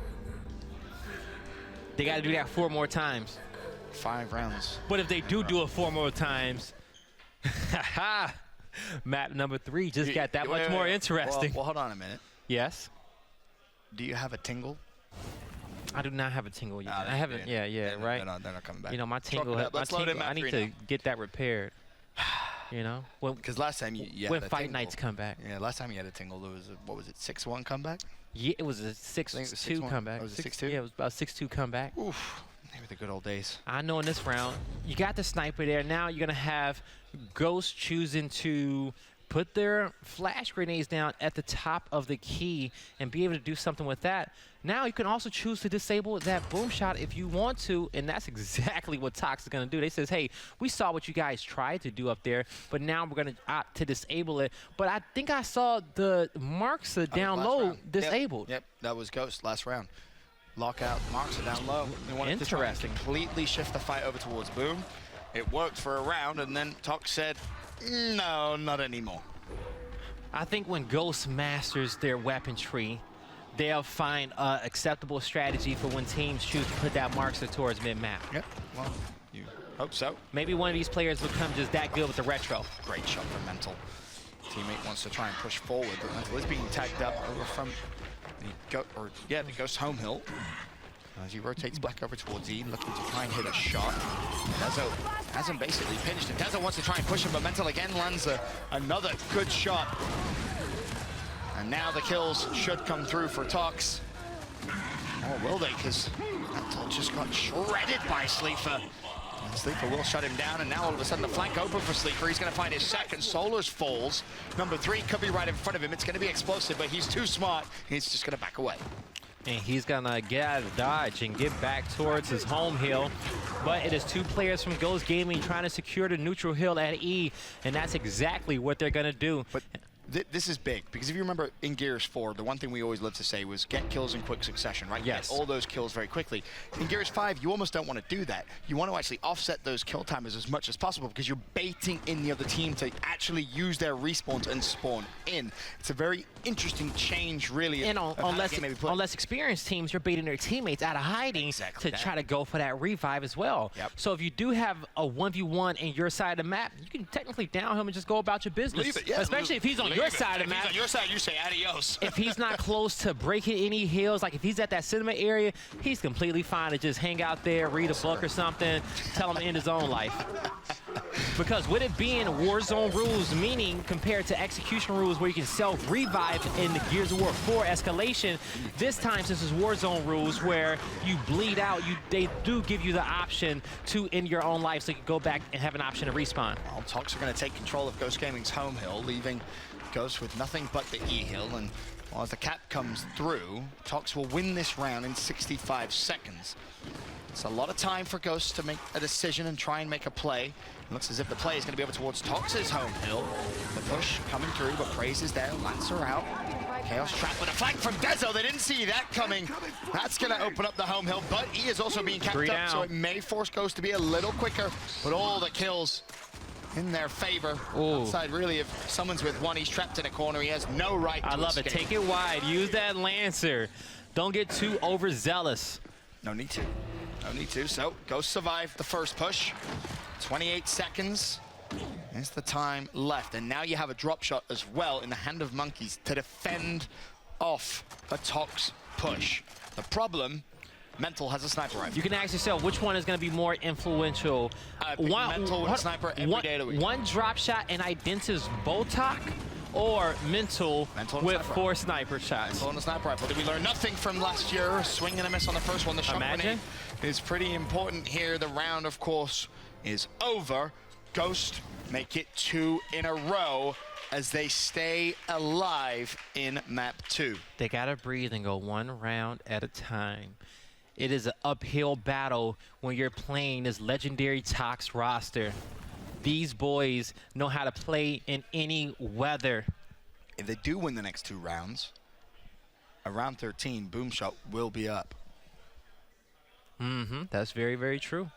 They got to do that 4 more times. 5 rounds. But if they do it 4 more times, map number 3 just got that much more interesting. Well, hold on a minute. Yes? Do you have a tingle? I do not have a tingle yet. I haven't. Yeah, right. They're not coming back. You know, my tingle. I need to get that repaired. You know, because last time you when had a fight tingle. nights come back. Yeah, last time you had a tingle, there was what was it, 6-1 comeback? Yeah, it was a 6-2 comeback. Oh, was it 6-2? Yeah, it was about 6-2 comeback. Oof. They were the good old days. I know in this round, you got the sniper there. Now you're going to have Ghost choosing to put their flash grenades down at the top of the key and be able to do something with that. Now you can also choose to disable that boom shot if you want to, and that's exactly what Tox is going to do. They says, hey, we saw what you guys tried to do up there, but now we're going to opt to disable it. But I think I saw the Marksa down low disabled. Yep, that was Ghost last round. Lockout, Marksa down low. They wanted to try and completely shift the fight over towards boom. It worked for a round, and then Tox said, no, not anymore. I think when Ghost masters their weapon tree, they'll find an acceptable strategy for when teams choose to put that Marksa towards mid-map. Yep, well, you hope so. Maybe one of these players become just that good with the retro. Great shot for Mental. Teammate wants to try and push forward, but Mental is being tagged up over from the Ghost home hill. As he rotates back over towards E, looking to try and hit a shot. Dezo has him basically pinched, and Dezo wants to try and push him, but Mental again lands another good shot. And now the kills should come through for Tox. Or will they? Because Mental just got shredded by Sleeper. And Sleeper will shut him down, and now all of a sudden the flank open for Sleeper. He's going to find his second. Solars falls. Number 3 could be right in front of him. It's going to be explosive, but he's too smart. He's just going to back away. And he's gonna get out of dodge and get back towards his home hill. But it is 2 players from Ghost Gaming trying to secure the neutral hill at E, and that's exactly what they're gonna do. But this is big, because if you remember in Gears 4, the one thing we always loved to say was get kills in quick succession, right? Yes. Get all those kills very quickly. In Gears 5, you almost don't want to do that. You want to actually offset those kill timers as much as possible, because you're baiting in the other team to actually use their respawns and spawn in. It's a very interesting change, really. And on less experienced teams, you're baiting their teammates out of hiding to try to go for that revive as well. Yep. So if you do have a 1v1 in your side of the map, you can technically down him and just go about your business. Leave it, yeah. Especially if he's on your side of the map. If he's on your side, you say adios. If he's not close to breaking any hills, like if he's at that cinema area, he's completely fine to just hang out there, read a book or something, tell him to end his own life. Because with it being Warzone rules, meaning compared to execution rules where you can self-revive in the Gears of War 4 escalation, this time since it's Warzone rules where you bleed out, they do give you the option to end your own life so you can go back and have an option to respawn. Well, Tox are going to take control of Ghost Gaming's home hill, leaving Ghost with nothing but the E hill, and well, as the cap comes through, Tox will win this round in 65 seconds. It's a lot of time for Ghost to make a decision and try and make a play. It looks as if the play is going to be over towards Tox's home hill. The push coming through, but Praise is there. Lancer out. Chaos trapped with a flank from Dezo. They didn't see that coming. That's going to open up the home hill, but E is also being capped up, so it may force Ghost to be a little quicker. But all the kills in their favor. Outside, really, if someone's with one, he's trapped in a corner. He has no right to I love escape. it. Take it wide. Use that Lancer. Don't get too overzealous. No need to. No need to. So, Ghost survived the first push. 28 seconds is the time left. And now you have a drop shot as well in the hand of Monkeys to defend off a Tox push. The problem, Mental has a sniper rifle. You can ask yourself which one is going to be more influential. Mental with a sniper every day of the week. One drop shot and Identis Botok, or Mental with 4 sniper shots. Mental and a sniper rifle. Did we learn nothing from last year? Swing and a miss on the first one. The shot grenade is pretty important here. The round, of course, is over. Ghost make it 2 in a row as they stay alive in map 2. They got to breathe and go one round at a time. It is an uphill battle when you're playing this legendary Tox roster. These boys know how to play in any weather. If they do win the next 2 rounds, around 13, Boomshot will be up. That's very, very true.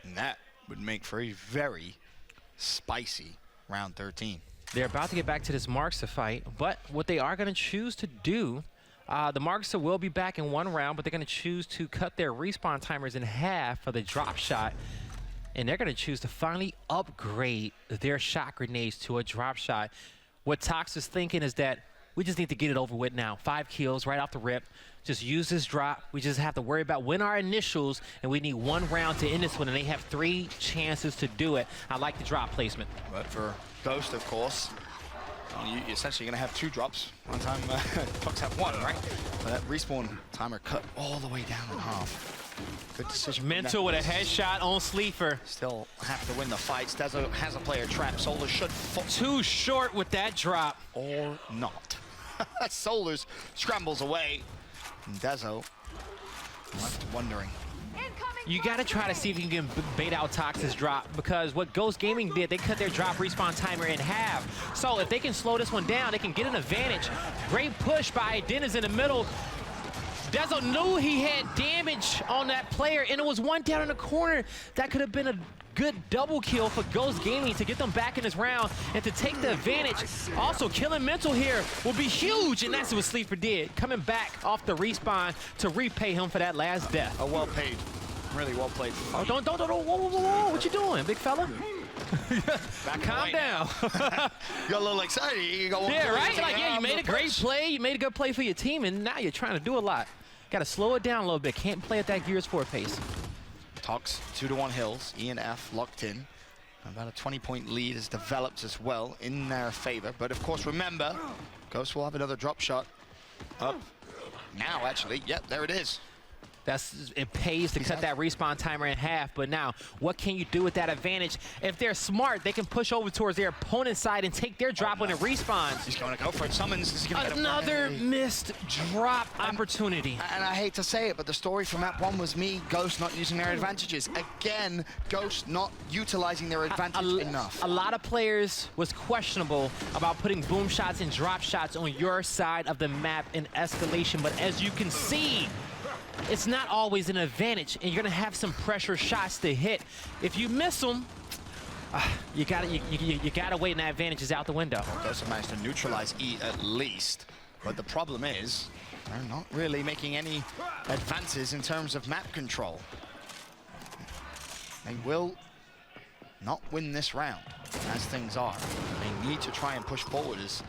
And that would make for a very spicy round 13. They're about to get back to this Marksa fight, but what they are going to choose to do, the Marksa will be back in 1 round, but they're going to choose to cut their respawn timers in half for the drop shot. And they're going to choose to finally upgrade their shot grenades to a drop shot. What Tox is thinking is that we just need to get it over with now. 5 kills right off the rip. Just use this drop. We just have to worry about win our initials, and we need 1 round to end this one, and they have 3 chances to do it. I like the drop placement. But for Ghost, of course, you're essentially going to have 2 drops. One time, Tox have 1, right? But that respawn timer cut all the way down in half. Good decision. Mental with a headshot on Sleeper. Still have to win the fights. Dezo has a player trap. Solars should fall. Too short with that drop. Or not. Solars scrambles away. And Dezo left wondering. You got to try to see if you can bait out Tox's drop, because what Ghost Gaming did, they cut their drop respawn timer in half. So if they can slow this one down, they can get an advantage. Great push by Dennis in the middle. Dezo knew he had damage on that player, and it was 1 down in the corner. That could have been a good double kill for Ghost Gaming to get them back in this round and to take the advantage. Also, killing Mental here will be huge, and that's what Sleeper did. Coming back off the respawn to repay him for that last death. A well paid, really well played. Oh, don't, whoa, what you doing, big fella? Calm down. You got a little excited. You go yeah, right? Like, yeah, you made a great play. You made a good play for your team, and now you're trying to do a lot. Got to slow it down a little bit. Can't play at that Gears 4 pace. Tox 2-1 hills. E and F locked in. About a 20-point lead has developed as well in their favor. But of course, remember, Ghost will have another drop shot up now, actually. Yep, there it is. It pays to cut that respawn timer in half, but now, what can you do with that advantage? If they're smart, they can push over towards their opponent's side and take their drop when it respawns. He's going to go for it. Summons is going to get another missed drop opportunity. And I hate to say it, but the story from map 1 was me, Ghost not using their advantages. Again, Ghost not utilizing their advantage enough. A lot of players was questionable about putting boom shots and drop shots on your side of the map in escalation, but as you can see, it's not always an advantage, and you're gonna have some pressure shots to hit. If you miss them, you gotta wait, and that advantage is out the window. Ghost managed to neutralize E at least, but the problem is they're not really making any advances in terms of map control. They will not win this round as things are. They need to try and push forward as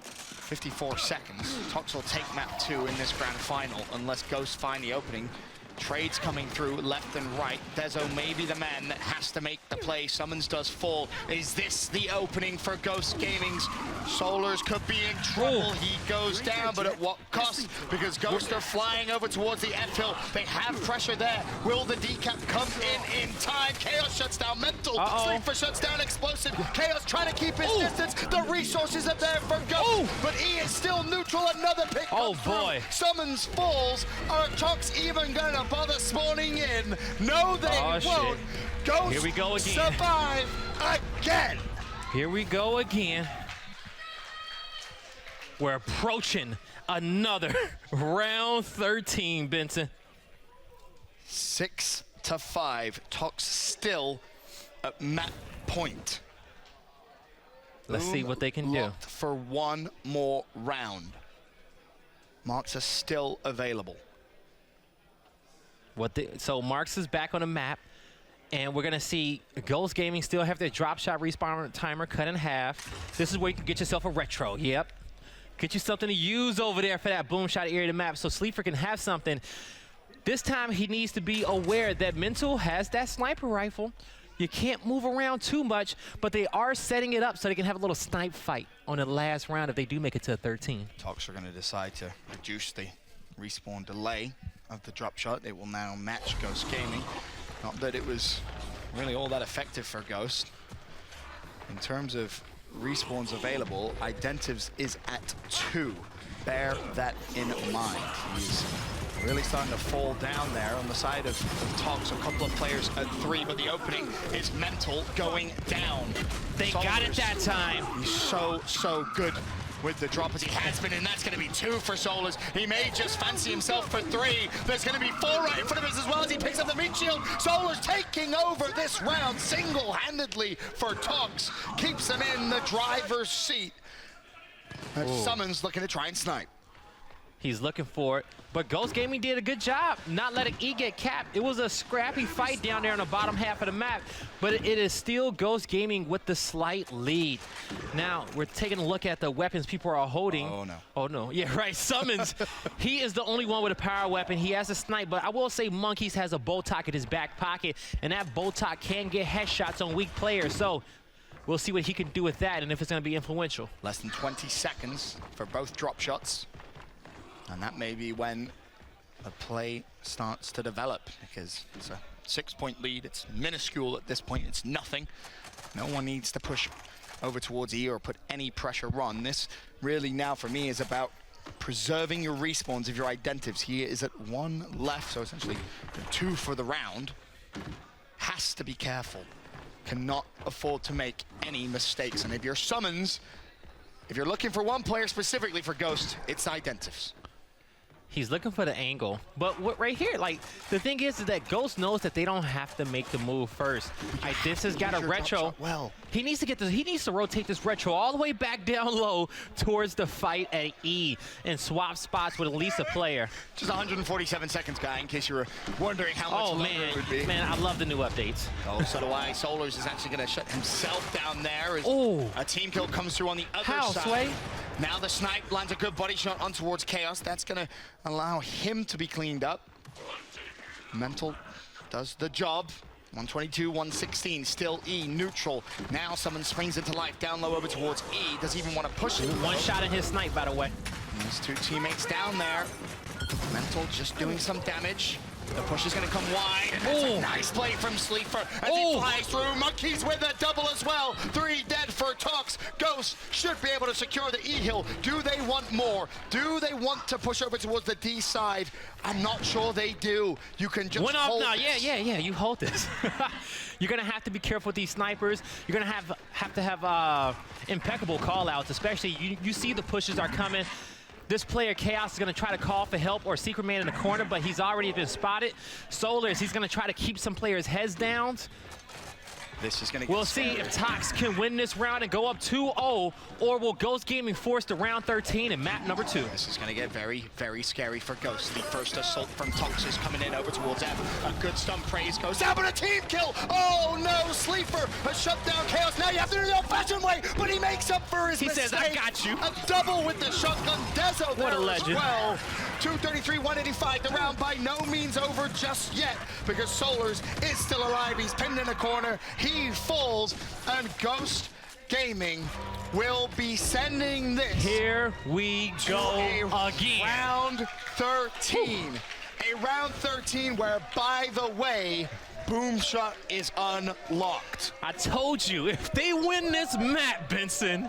54 seconds. Tox will take map 2 in this grand final unless Ghost find the opening. Trades coming through left and right. Dezo may be the man that has to make the play. Summons does fall. Is this the opening for Ghost Gaming's? Solars could be in trouble. He goes down, but at what cost? Because Ghost are flying over towards the F hill. They have pressure there. Will the decap come in time? Chaos shuts down Mental. Sleeper shuts down Explosive. Chaos trying to keep his distance. The resources are there for Ghost, but he is still neutral. Another pick. Oh boy. Summons falls. Are Tox even gonna bother spawning in? No, they won't. Ghost Here we go again. Survive again. Here we go again. We're approaching another round 13, Benson. 6-5. Tox still at map point. Let's see what they can do. For one more round. Marks are still available. So Marks is back on the map, and we're gonna see Ghost Gaming still have their drop shot respawn timer cut in half. This is where you can get yourself a retro. Yep. Get you something to use over there for that boom shot area of the map so Sleeper can have something. This time he needs to be aware that Mental has that sniper rifle. You can't move around too much, but they are setting it up so they can have a little snipe fight on the last round if they do make it to 13. Tox are going to decide to reduce the respawn delay of the drop shot. It will now match Ghost Gaming. Not that it was really all that effective for Ghost. In terms of respawns available, Identives is at 2. Bear that in mind. He's really starting to fall down there on the side of Tox. A couple of players at 3, but the opening is Mental going down. They got it that time. He's so good with the drop as he has been, and that's going to be 2 for Solars. He may just fancy himself for 3. There's going to be 4 right in front of us as well as he picks up the meat shield. Solars taking over this round single-handedly for Tox. Keeps him in the driver's seat. Summons looking to try and snipe. He's looking for it, but Ghost Gaming did a good job not letting E get capped. It was a scrappy fight down there on the bottom half of the map, but it is still Ghost Gaming with the slight lead. Now, we're taking a look at the weapons people are holding. Oh, no. Oh, no. Yeah, right. Summons. He is the only one with a power weapon. He has a snipe, but I will say Monkeys has a Boltok in his back pocket, and that Boltok can get headshots on weak players. So we'll see what he can do with that and if it's going to be influential. Less than 20 seconds for both drop shots. And that may be when the play starts to develop, because it's a 6-point lead. It's minuscule at this point. It's nothing. No one needs to push over towards E or put any pressure on. This really now for me is about preserving your respawns of your Identives. He is at 1 left, so essentially 2 for the round. Has to be careful. Cannot afford to make any mistakes. And if you're Summons, if you're looking for one player specifically for Ghost, it's Identives. He's looking for the angle, but what right here, like, the thing is that Ghost knows that they don't have to make the move first. This has got a retro. Well, he needs to get this. He needs to rotate this retro all the way back down low towards the fight at E and swap spots with at least a player. Just 147 seconds, guy, in case you were wondering how much longer it would be. Man, I love the new updates. Oh, so do I. Solars is actually going to shut himself down there as a team kill comes through on the other side. Sway? Now the snipe lands a good body shot on towards Chaos. That's going to allow him to be cleaned up. Mental does the job. 122, 116, still E, neutral. Now someone springs into life, down low over towards E. Does he even want to push it? One shot in his snipe, by the way. There's two teammates down there. Mental just doing some damage. The push is going to come wide, and that's a nice play from Sleeper as he flies through. Monkeys with a double as well. 3 dead for Tox. Ghost should be able to secure the E-hill. Do they want more? Do they want to push over towards the D side? I'm not sure they do. You can just hold now. this. Yeah, you hold this. You're going to have to be careful with these snipers. You're going to have to have impeccable call-outs, especially you see the pushes are coming. This player, Chaos, is going to try to call for help or Secret Man in the corner, but he's already been spotted. Solars, he's going to try to keep some players' heads down. This is going to We'll see if Tox can win this round and go up 2-0, or will Ghost Gaming force to round 13 in map number 2. This is going to get very, very scary for Ghost. The first assault from Tox is coming in over towards F. A good stun praise goes down, but a team kill! Oh no, Sleeper has shut down Chaos. Now you have to do the old-fashioned way, but he makes up for his mistake. He says, I got you. A double with the shotgun. Dezo there What a legend. as well. 233, 185. The round by no means over just yet, because Solars is still alive. He's pinned in a corner. He falls, and Ghost Gaming will be sending this. Here we go again. Round 13. A round 13 where, by the way, Boomshot is unlocked. I told you, if they win this map, Benson,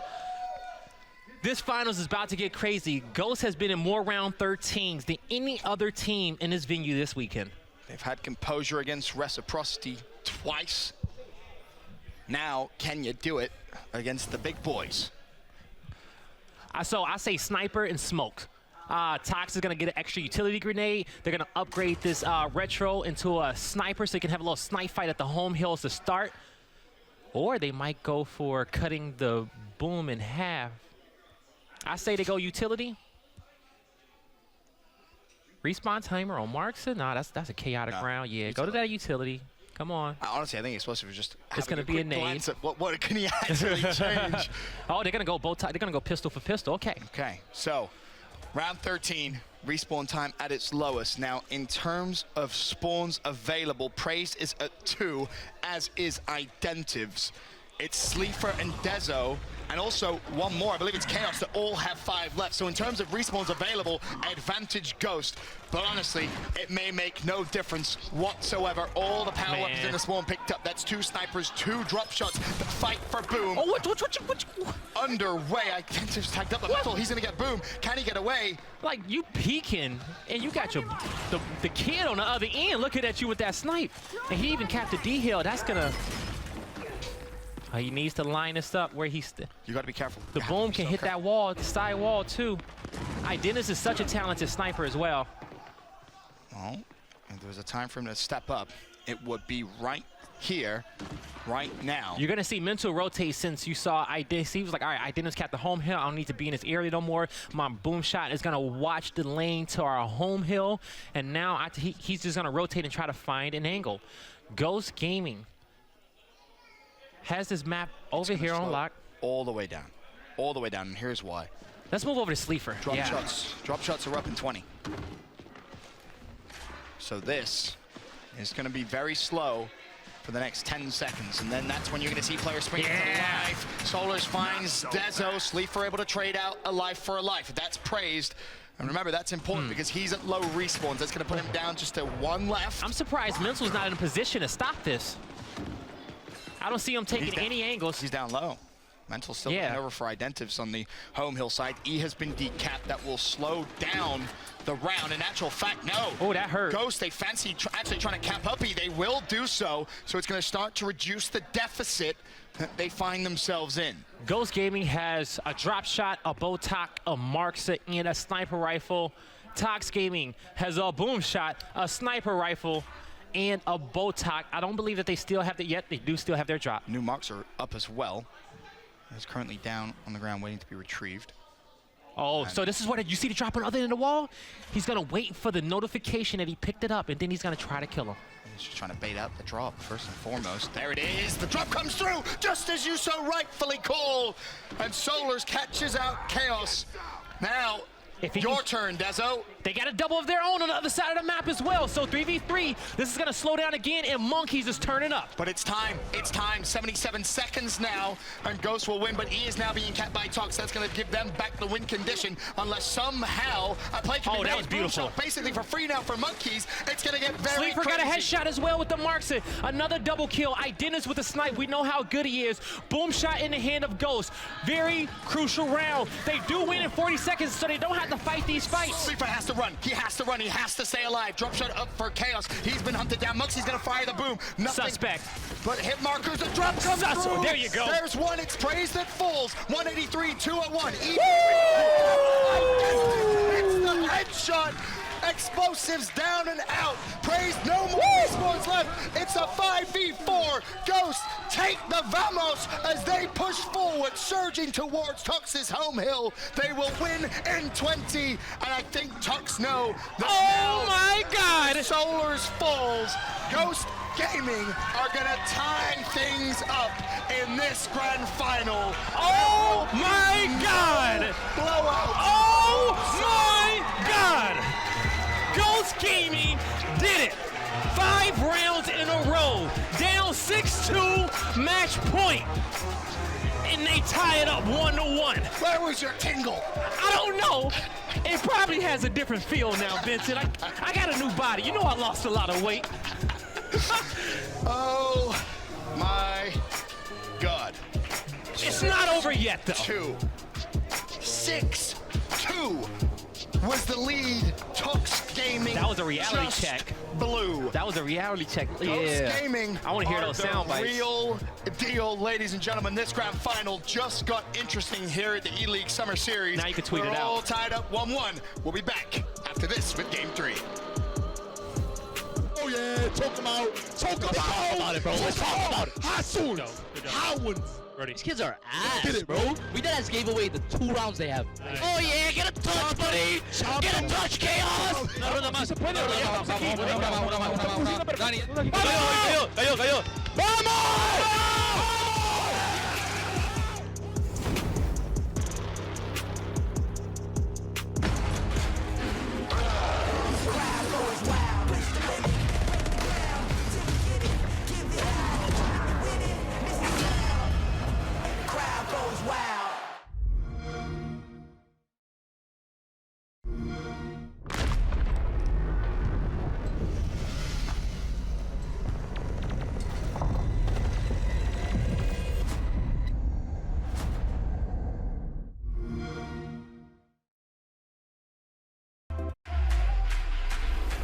this finals is about to get crazy. Ghost has been in more round 13s than any other team in this venue this weekend. They've had composure against Reciprocity twice. Now, can you do it against the big boys? So I say sniper and smoke. Tox is going to get an extra utility grenade. They're going to upgrade this retro into a sniper so they can have a little snipe fight at the home hills to start. Or they might go for cutting the boom in half. I say they go utility. Respawn timer on Markson? Nah, that's a chaotic round. Yeah, go to that utility. Come on. Honestly, I think Explosive is just it's going to be a nade. What can he actually change? Oh, they're going to go bow tie. They're going to go pistol for pistol. Okay. Okay, so round 13, respawn time at its lowest. Now, in terms of spawns available, Praise is at 2, as is Identives. It's Sleeper and Dezo, and also one more, I believe it's Chaos, that all have 5 left. So in terms of respawns available, advantage Ghost. But honestly, it may make no difference whatsoever. All the power weapons in the spawn picked up. That's 2 snipers, 2 drop shots. The fight for Boom. Oh, what? Underway. Identives tagged up the metal. He's gonna get Boom. Can he get away? Like, you peeking, and you got the kid on the other end looking at you with that snipe. And he even capped the D-hill. That's gonna... he needs to line this up where he's... You got to be careful. The boom can hit that wall, the side wall, too. Dennis is such a talented sniper as well. Well, if there was a time for him to step up, it would be right here, right now. You're going to see Mental rotate since you saw Dennis. He was like, all right, Dennis capped the home hill. I don't need to be in this area no more. My boom shot is going to watch the lane to our home hill. And now he's just going to rotate and try to find an angle. Ghost Gaming has this map over here on lock. All the way down. All the way down, and here's why. Let's move over to Sleeper. Drop shots are up in 20. So this is going to be very slow for the next 10 seconds, and then that's when you're going to see players spring into life. Solars finds Dezo. Sleeper able to trade out a life for a life. That's praised. And remember, that's important because he's at low respawns. That's going to put him down just to 1 left. I'm surprised Mental's not in a position to stop this. I don't see him taking any angles. He's down low. Mental still looking over for Identives on the home hill side. E has been decapped. That will slow down the round. In actual fact, no. Oh, that hurt. Ghost, they fancy actually trying to cap up E. They will do so. So it's going to start to reduce the deficit that they find themselves in. Ghost Gaming has a drop shot, a bow talk, a Marksa, and a sniper rifle. Tox Gaming has a boom shot, a sniper rifle, and a bow talk. I don't believe that they still have that yet. They do still have their drop. New marks are up as well. It's currently down on the ground waiting to be retrieved. Oh, so this is what you see the drop on the other end of the wall? He's going to wait for the notification that he picked it up, and then he's going to try to kill him. He's just trying to bait out the drop first and foremost. There it is. The drop comes through just as you so rightfully call. And Solars catches out Chaos. Now, your turn, Dezo. They got a double of their own on the other side of the map as well. So 3v3, this is going to slow down again, and Monkeys is turning up. But it's time. It's time. 77 seconds now, and Ghost will win, but he is now being capped by Tox. That's going to give them back the win condition, unless somehow a play can be made. That was beautiful. Basically for free now for Monkeys. It's going to get very Sleeper crazy. got a headshot as well with the marks. Another double kill. Identis with the snipe. We know how good he is. Boom shot in the hand of Ghost. Very crucial round. They do win in 40 seconds, so they don't have to fight these fights. Sleeper has to run. He has to run. He has to stay alive. Drop shot up for Chaos. He's been hunted down. Muxie's going to fire the boom. Nothing. Suspect. But hit markers. The drop comes through. There you go. There's one. It's praise that falls. 183, 201. It's the headshot. Explosives down and out. Praise, no more esports left. It's a 5v4. Ghost take the Vamos as they push forward, surging towards Tox's home hill. They will win in 20, and I think Tox know that oh my God! Solars falls. Ghost Gaming are gonna tie things up in this grand final. Oh my God! Blowout. Oh my God! Ghost Gaming did it! 5 rounds in a row, down 6-2, match point, and they tie it up 1-1. Where was your tingle? I don't know. It probably has a different feel now, Vincent. I got a new body. You know I lost a lot of weight. Oh my God. It's not over yet, though. 6-2 was the lead. Tox Gaming. That was a reality just check. Blew. That was a reality check. Ghost Yeah. Gaming. I want to hear are those the sound bites. Real deal, ladies and gentlemen. This grand final just got interesting here at the E-League Summer Series. Now you can tweet We're it out. all tied up 1-1. We'll be back after this with Game 3. Oh yeah, talk him out. Talk him out. About it, bro. Let's talk about it. How soon? How ones? These kids are ass. Get it, bro. We dead ass gave away the 2 rounds they have. Oh yeah, get a touch, buddy. Get a touch, Chaos.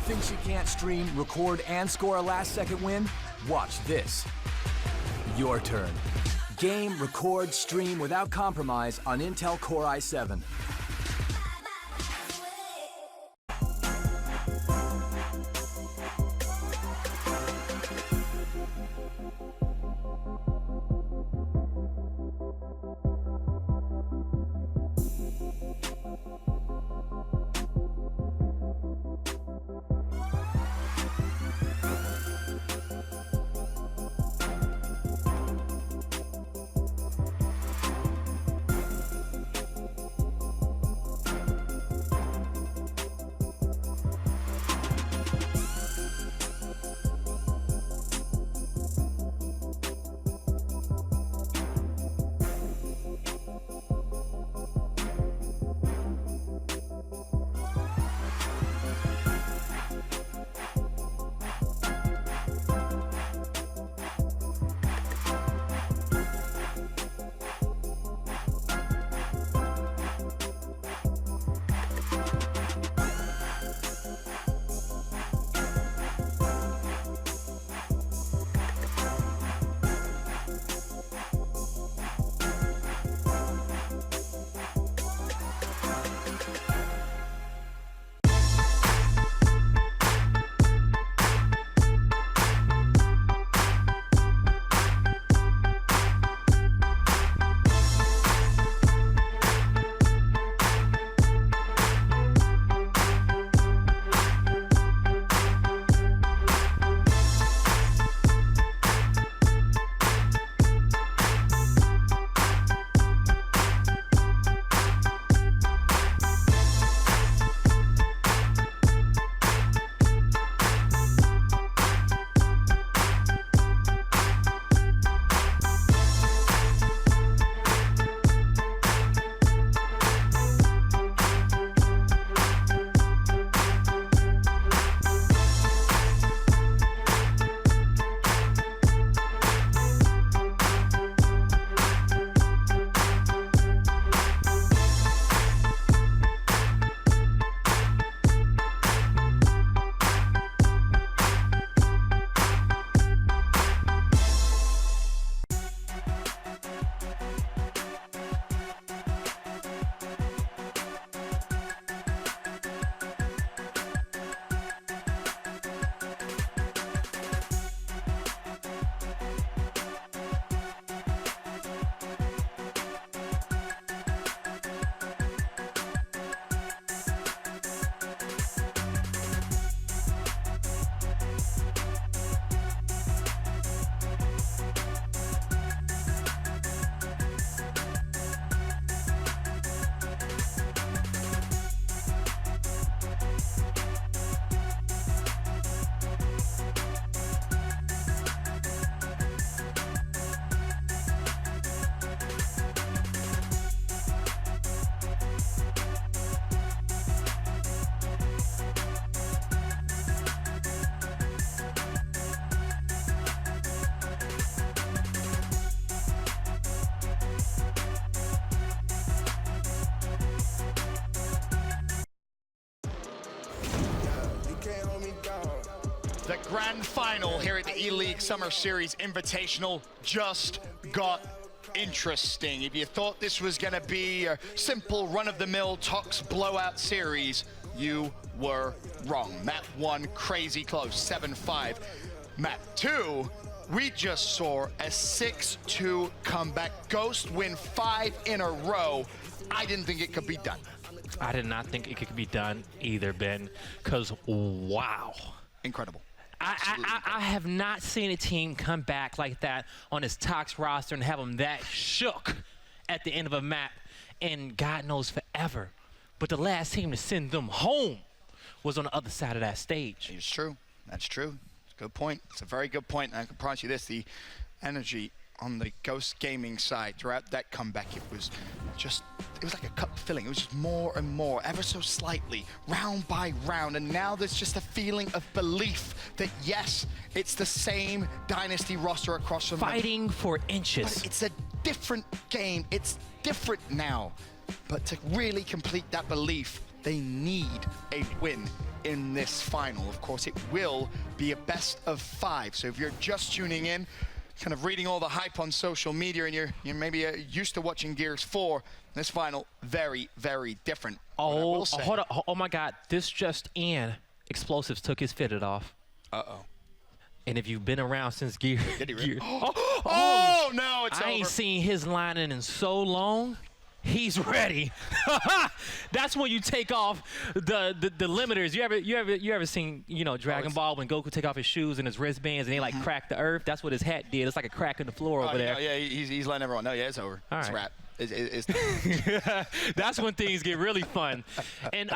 Think she can't stream, record, and score a last-second win? Watch this. Your turn. Game, record, stream without compromise on Intel Core i7. The grand final here at the ELEAGUE Summer Series Invitational just got interesting. If you thought this was going to be a simple run-of-the-mill Tox blowout series, you were wrong. Map 1, crazy close, 7-5. Map 2, we just saw a 6-2 comeback. Ghost win 5 in a row. I didn't think it could be done. I did not think it could be done either, Ben, because wow. Incredible. I have not seen a team come back like that on his Tox roster and have them that shook at the end of a map in God knows forever. But the last team to send them home was on the other side of that stage. It's true. That's true. It's a good point. It's a very good point. And I can promise you this, the energy on the Ghost Gaming side throughout that comeback, it was like a cup filling. It was just more and more, ever so slightly, round by round. And now there's just a feeling of belief that, yes, it's the same Dynasty roster across from fighting for inches. But it's a different game. It's different now. But to really complete that belief, they need a win in this final. Of course, it will be a best of 5. So if you're just tuning in, kind of reading all the hype on social media, and you're maybe used to watching Gears 4, this final, very, very different. Oh, hold on. Oh my God, this just in. Explosives took his fitted off. Uh-oh. And if you've been around since Gears... Did he really? Oh, no, it's over. I ain't seen his lining in so long. He's ready. That's when you take off the limiters. You ever seen, you know, Dragon Ball when Goku take off his shoes and his wristbands and they like crack the earth? That's what his hat did. It's like a crack in the floor over there. Yeah, he's letting everyone know. Yeah, it's over. All it's right. a wrap. That's when things get really fun. And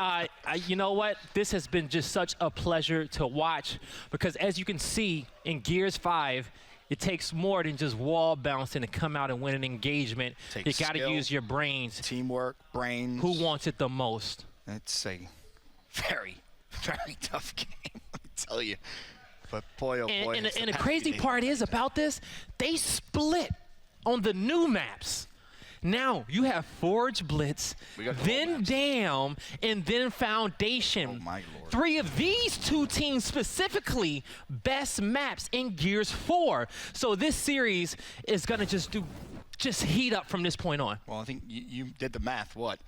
you know what? This has been just such a pleasure to watch because as you can see in Gears 5, it takes more than just wall bouncing to come out and win an engagement. You got to use your brains. Teamwork, brains. Who wants it the most? It's a very, very tough game, let me tell you. But boy, oh boy. And the crazy part is about this, they split on the new maps. Now you have Forge Blitz, then Dam, and then Foundation. Oh my Lord. 3 of these 2 teams specifically best maps in Gears 4. So this series is gonna just heat up from this point on. Well, I think you did the math. What?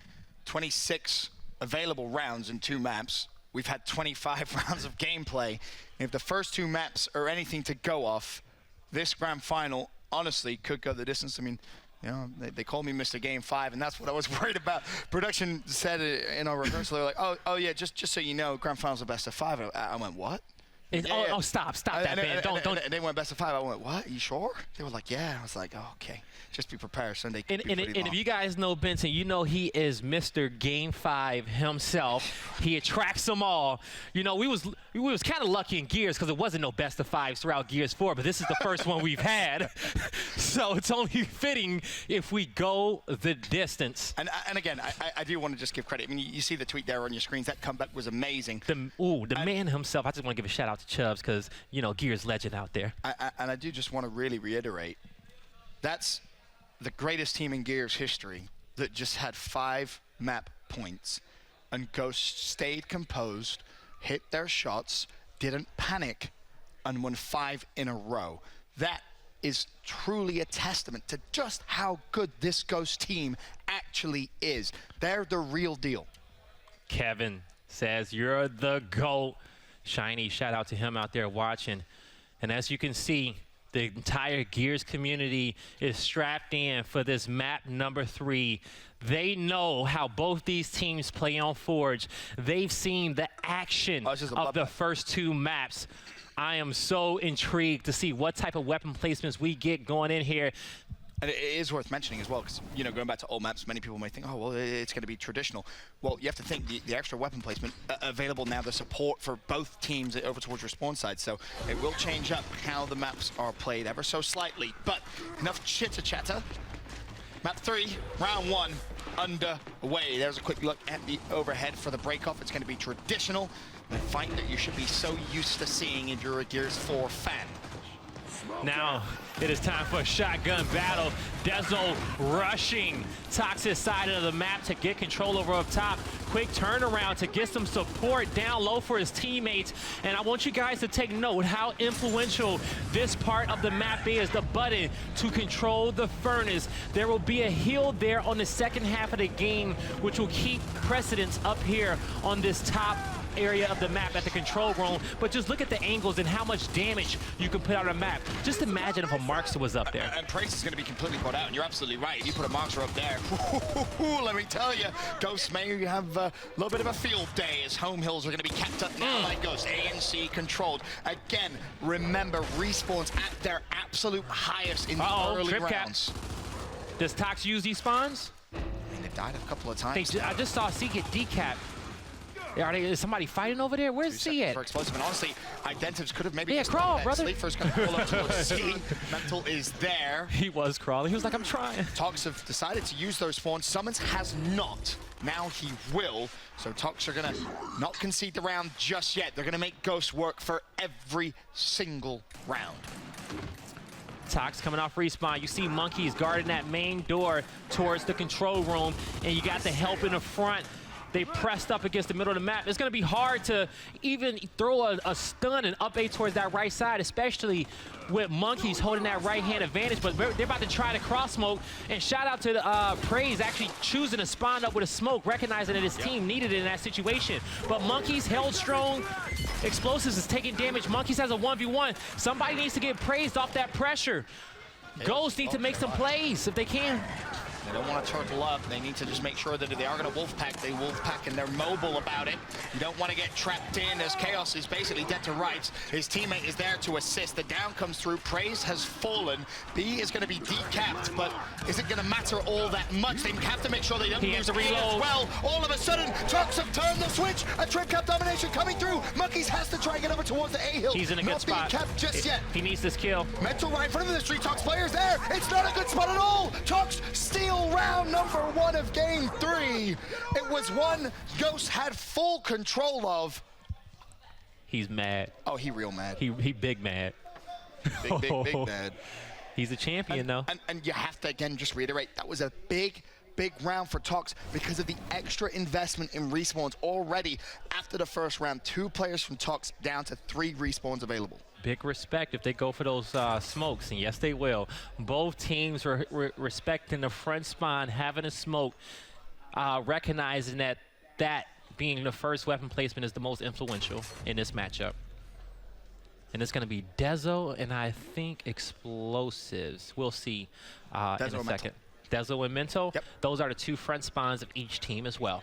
26 available rounds in 2 maps. We've had 25 rounds of gameplay. If the first 2 maps are anything to go off, this grand final honestly could go the distance. I mean, you know, they called me Mr. Game 5, and that's what I was worried about. Production said it in our rehearsal. They were like, oh yeah, just so you know, grand final's a best of 5. I went, what? Oh, stop that, man. Don't. And they went best of 5. I went, what? Are you sure? They were like, yeah. I was like, oh, okay. Just be prepared. Sunday could be pretty long. If you guys know Benson, you know he is Mr. Game 5 himself. He attracts them all. You know, we was kind of lucky in Gears because it wasn't no best of 5s throughout Gears 4, but this is the first one we've had. So it's only fitting if we go the distance. And again, I do want to just give credit. I mean, you see the tweet there on your screens. That comeback was amazing. The man himself. I just want to give a shout out to Chubbs because, you know, Gears legend out there. And I do just want to really reiterate, that's the greatest team in Gears history that just had 5 map points, and Ghost stayed composed, hit their shots, didn't panic, and won 5 in a row. That is truly a testament to just how good this Ghost team actually is. They're the real deal. Kevin says, you're the GOAT. Shiny, shout out to him out there watching. And as you can see, the entire Gears community is strapped in for this map number 3. They know how both these teams play on Forge. They've seen the action of the first 2 maps. I am so intrigued to see what type of weapon placements we get going in here. And it is worth mentioning as well, because, you know, going back to old maps, many people may think, oh, well, it's going to be traditional. Well, you have to think the extra weapon placement available now, the support for both teams over towards your spawn side. So it will change up how the maps are played ever so slightly. But enough chitter-chatter. Map 3, round 1, underway. There's a quick look at the overhead for the break-off. It's going to be traditional, the fight that you should be so used to seeing if you're a Gears 4 fan. Now it is time for a shotgun battle. Dezo rushing Tox's side of the map to get control over up top. Quick turnaround to get some support down low for his teammates. And I want you guys to take note how influential this part of the map is. The button to control the furnace. There will be a heal there on the second half of the game, which will keep precedence up here on this top area of the map at the control room. But just look at the angles and how much damage you can put on a map. Just imagine if a Markster was up there. And Praise is going to be completely put out, and you're absolutely right. If you put a Markster up there, let me tell you, Ghost may have a little bit of a field day as home hills are going to be kept up now by Ghost. ANC controlled. Again, remember, respawns at their absolute highest in the early rounds. Does Tox use these spawns? I mean, they've died a couple of times. I just saw C get decapped. Is somebody fighting over there? Where's C at? For explosive, and honestly, Identives could have maybe just crawl, brother. Sleeper's going to pull up towards C. Mental is there. He was crawling. He was like, I'm trying. Tox have decided to use those spawns. Summons has not. Now he will. So Tox are going to not concede the round just yet. They're going to make Ghost work for every single round. Tox coming off respawn. You see Monkeys guarding that main door towards the control room, and you got the help in the front. They pressed up against the middle of the map. It's going to be hard to even throw a stun and up A towards that right side, especially with Monkeys holding that right-hand advantage. But they're about to try to cross-smoke. And shout out to the Praise actually choosing to spawn up with a smoke, recognizing that his team needed it in that situation. But Monkeys held strong. Explosives is taking damage. Monkeys has a 1v1. Somebody needs to get praised off that pressure. Ghost need to make some plays if they can. They don't want to turtle up. They need to just make sure that if they are going to wolfpack, they wolfpack and they're mobile about it. You don't want to get trapped in as Chaos is basically dead to rights. His teammate is there to assist. The down comes through. Praise has fallen. B is going to be decapped, but is it going to matter all that much? They have to make sure they don't lose a reload as well. All of a sudden, Tox have turned the switch. A trip cap domination coming through. Monkeys has to try and get over towards the A hill. He's in a good spot. Not being capped just yet. He needs this kill. Mental right in front of the Street Tox players there. It's not a good spot at all. Tox steal round number 1 of game 3. It was one Ghost had full control of. He's mad. Oh, he real mad. He big mad. Big mad. He's a champion, though. And you have to, again, just reiterate, that was a big round for Tox because of the extra investment in respawns already. After the first round, 2 players from Tox down to 3 respawns available. Big respect if they go for those smokes, and yes, they will. Both teams were respecting the front spawn, having a smoke, recognizing that being the first weapon placement is the most influential in this matchup. And it's going to be Dezo and I think Explosives. We'll see in a second. Dezo and Mental, those are the 2 front spawns of each team as well.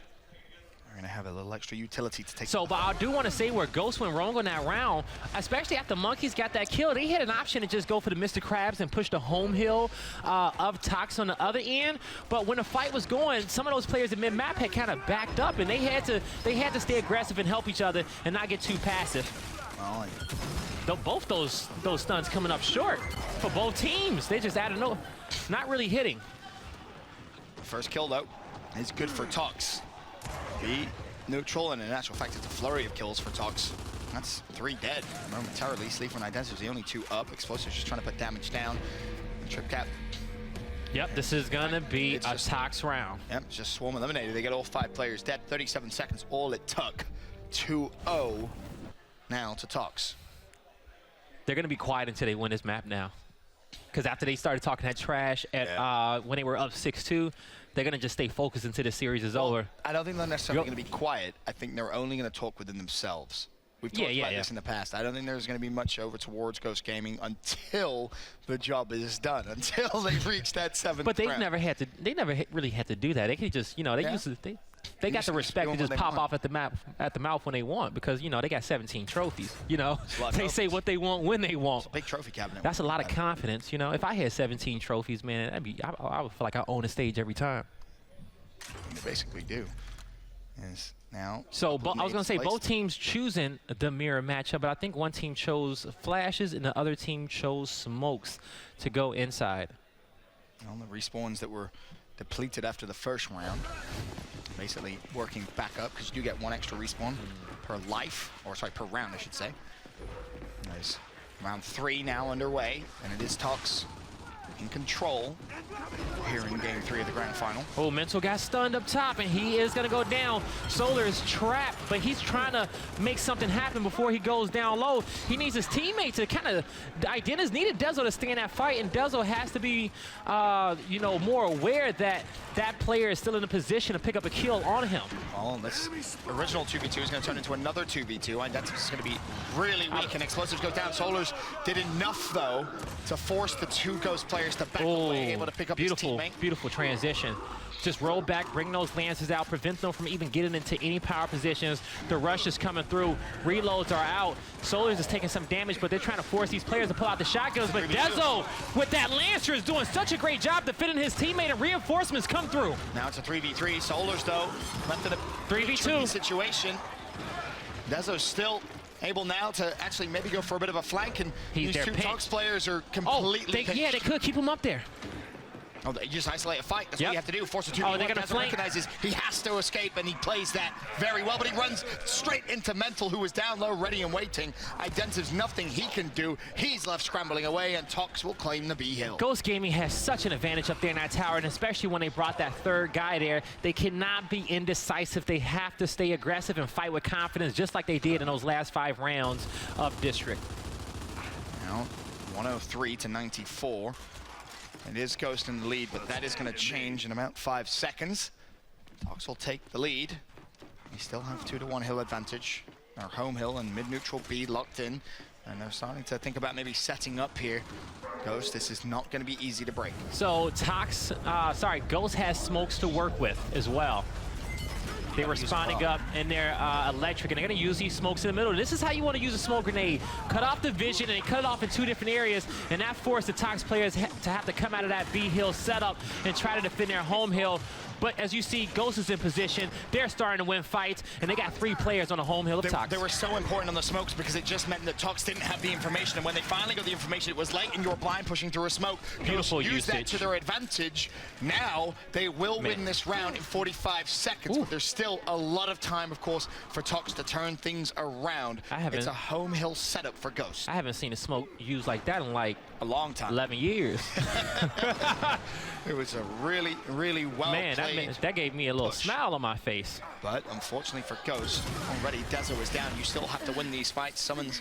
We're going to have a little extra utility to take. So, but I do want to say where Ghost went wrong on that round, especially after Monkeys got that kill, they had an option to just go for the Mr. Krabs and push the home hill of Tox on the other end. But when the fight was going, some of those players in mid-map had kind of backed up, and they had to stay aggressive and help each other and not get too passive. Though both those stuns coming up short for both teams. They just added not really hitting. First kill though is good for Tox. B neutral, and in actual fact, it's a flurry of kills for Tox. That's 3 dead momentarily. Sleeper and Identity, the only 2 up. Explosives just trying to put damage down. And Trip Cap. Yep, this is gonna be a Tox round. Yep, just Swarm eliminated. They get all 5 players dead. 37 seconds, all it took. 2-0 now to Tox. They're gonna be quiet until they win this map now. Because after they started talking that trash at when they were up 6-2, they're going to just stay focused until the series is over. I don't think they're necessarily going to be quiet. I think they're only going to talk within themselves. We've talked about this in the past. I don't think there's going to be much over towards Ghost Gaming until the job is done, until they reach that 7th But they've round. never had to. They never really had to do that. They could just, they got the respect to just pop off at the mouth when they want, because they got 17 trophies. They say what they want when they want. It's a big trophy cabinet. That's a lot of confidence. If I had 17 trophies, man, I would feel like I own a stage every time. They basically do. Now, so I was going to say both teams choosing the mirror matchup, but I think one team chose flashes and the other team chose smokes to go inside. On the respawns that were depleted after the first round, basically working back up, because you do get 1 extra respawn per life, or sorry, per round, I should say. As Round 3 now underway, and it is Tox in control here in game 3 of the grand final. Oh, Mental got stunned up top, and he is going to go down. Solar is trapped, but he's trying to make something happen before he goes down low. He needs his teammate to kind of, Identis needed Dezo to stay in that fight, and Dezo has to be, you know, more aware that that player is still in a position to pick up a kill on him. Well, this original 2v2 is going to turn into another 2v2. Identis is going to be really weak, and Explosives goes down. Solars did enough, though, to force the 2 Ghost players to back away, able to pick up his teammate. Beautiful transition. Just roll back, bring those lances out, prevent them from even getting into any power positions. The rush is coming through. Reloads are out. Solars is taking some damage, but they're trying to force these players to pull out the shotguns. But Dezo, with that Lancer, is doing such a great job defending his teammate, and reinforcements come through. Now it's a 3v3. Solars, though, left in a 3v2 situation. Dezo's still able now to actually maybe go for a bit of a flank, and these 2 Tox players are completely yeah, they could keep him up there. Oh, they just isolate a fight. That's what you have to do. Force a 2v1. They're gonna flank. Recognizes he has to escape, and he plays that very well. But he runs straight into Mental, who is down low, ready and waiting. Identi's nothing he can do. He's left scrambling away, and Tox will claim the B hill. Ghost Gaming has such an advantage up there in that tower, and especially when they brought that 3rd guy there, they cannot be indecisive. They have to stay aggressive and fight with confidence, just like they did in those last 5 rounds of District. Now, 103 to 94. It is Ghost in the lead, but that is going to change in about 5 seconds. Tox will take the lead. We still have 2-to-1 hill advantage. Our home hill and mid-neutral B locked in. And they're starting to think about maybe setting up here. Ghost, this is not going to be easy to break. So Ghost has smokes to work with as well. They were spawning up in their electric, and they're going to use these smokes in the middle. This is how you want to use a smoke grenade. Cut off the vision, and they cut it off in 2 different areas, and that forced the Tox players to have to come out of that B hill setup and try to defend their home hill. But as you see, Ghost is in position. They're starting to win fights, and they got 3 players on the home hill of Tox. They were so important on the smokes because it just meant that Tox didn't have the information, and when they finally got the information, it was late, and you were blind pushing through a smoke. Beautiful use that to their advantage. Now they will win this round in 45 seconds, but there's still a lot of time, of course, for Tox to turn things around. It's a home hill setup for Ghost. I haven't seen a smoke used like that in like a long time. 11 years. It was a really, really well played. That gave me a little smile on my face. But unfortunately for Ghost, already Dezo is down. You still have to win these fights. Summons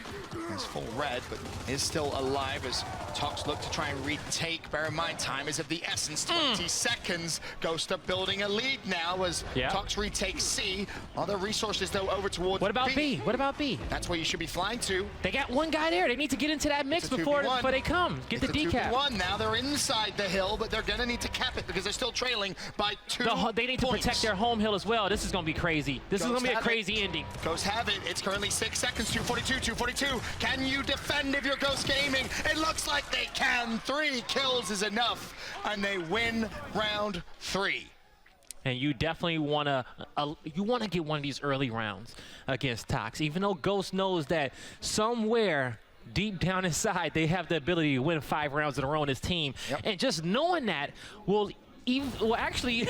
is full red, but is still alive as Tox look to try and retake. Bear in mind, time is of the essence. 20 seconds. Ghost are building a lead now as Tox retakes C. Other resources, though, over towards What about B? What about B? That's where you should be flying to. They got 1 guy there. They need to get into that mix before they come. Get the decap. 2v1. Now they're inside the hill, but they're going to need to cap it because they're still trailing by 2 They need to protect their home hill as well. This is going to be crazy. This is going to be a crazy ending. Ghost have it. It's currently 6 seconds. 242. Can you defend if you're Ghost Gaming? It looks like they can. 3 kills is enough, and they win round 3. And you definitely want to get one of these early rounds against Tox, even though Ghost knows that somewhere deep down inside they have the ability to win 5 rounds in a row on his team. And just knowing that will actually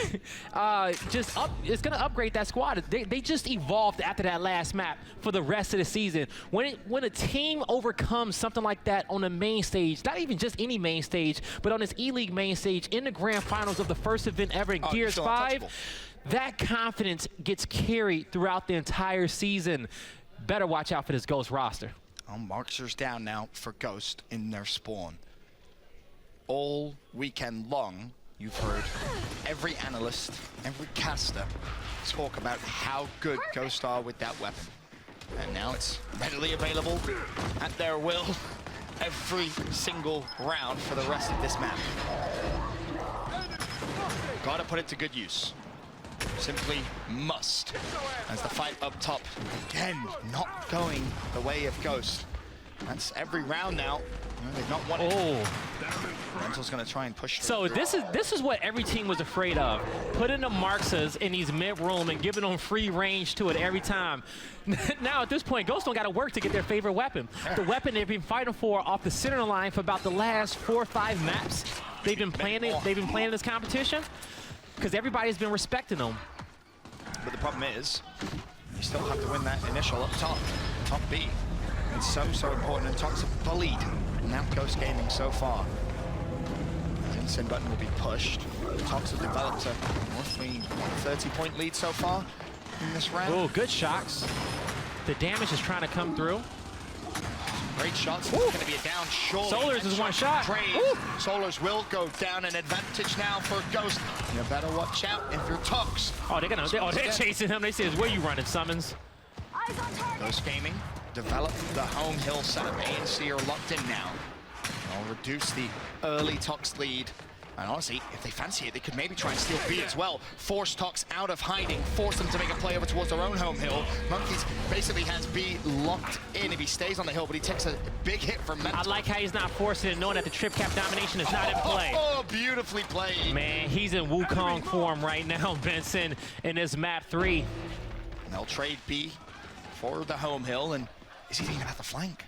it's going to upgrade that squad. They just evolved after that last map for the rest of the season. When a team overcomes something like that on the main stage, not even just any main stage, but on this E-League main stage in the grand finals of the first event ever in Gears 5, that confidence gets carried throughout the entire season. Better watch out for this Ghost roster. Marksers down now for Ghost in their spawn. All weekend long, you've heard every analyst, every caster talk about how good Ghost are with that weapon. And now it's readily available at their will every single round for the rest of this map. Gotta put it to good use. Simply must. As the fight up top, again, not going the way of Ghost. That's every round now. They've not won it. Mental's gonna try and push through. So this is what every team was afraid of. Putting the Marxas in these mid-room and giving them free range to it every time. Now at this point, Ghost don't gotta work to get their favorite weapon. The weapon they've been fighting for off the center line for about the last 4 or 5 maps. They've been playing this competition because everybody's been respecting them. But the problem is, you still have to win that initial up top B. It's so important, and Tox have bullied now Ghost Gaming so far. The instant button will be pushed. Tox have developed a roughly 30-point lead so far in this round. Oh, good shots. The damage is trying to come through. Great shots. It's going to be a down short. Solars is one shot. Solars will go down. An advantage now for Ghost. You better watch out if you're Tox. Oh, they're chasing him. They say, where you running, Summons? Ghost Gaming developed the home hill setup. A and C are locked in now. They'll reduce the early Tox lead. And honestly, if they fancy it, they could maybe try and steal B as well. Force Tox out of hiding, force them to make a play over towards their own home hill. Monkeys basically has B locked in if he stays on the hill, but he takes a big hit from Mental. I like how he's not forcing it, knowing that the trip cap domination is not in play. Oh, beautifully played. Man, he's in Wukong form right now, Benson, in this map 3. And they'll trade B for the home hill, and is he thinking about the flank?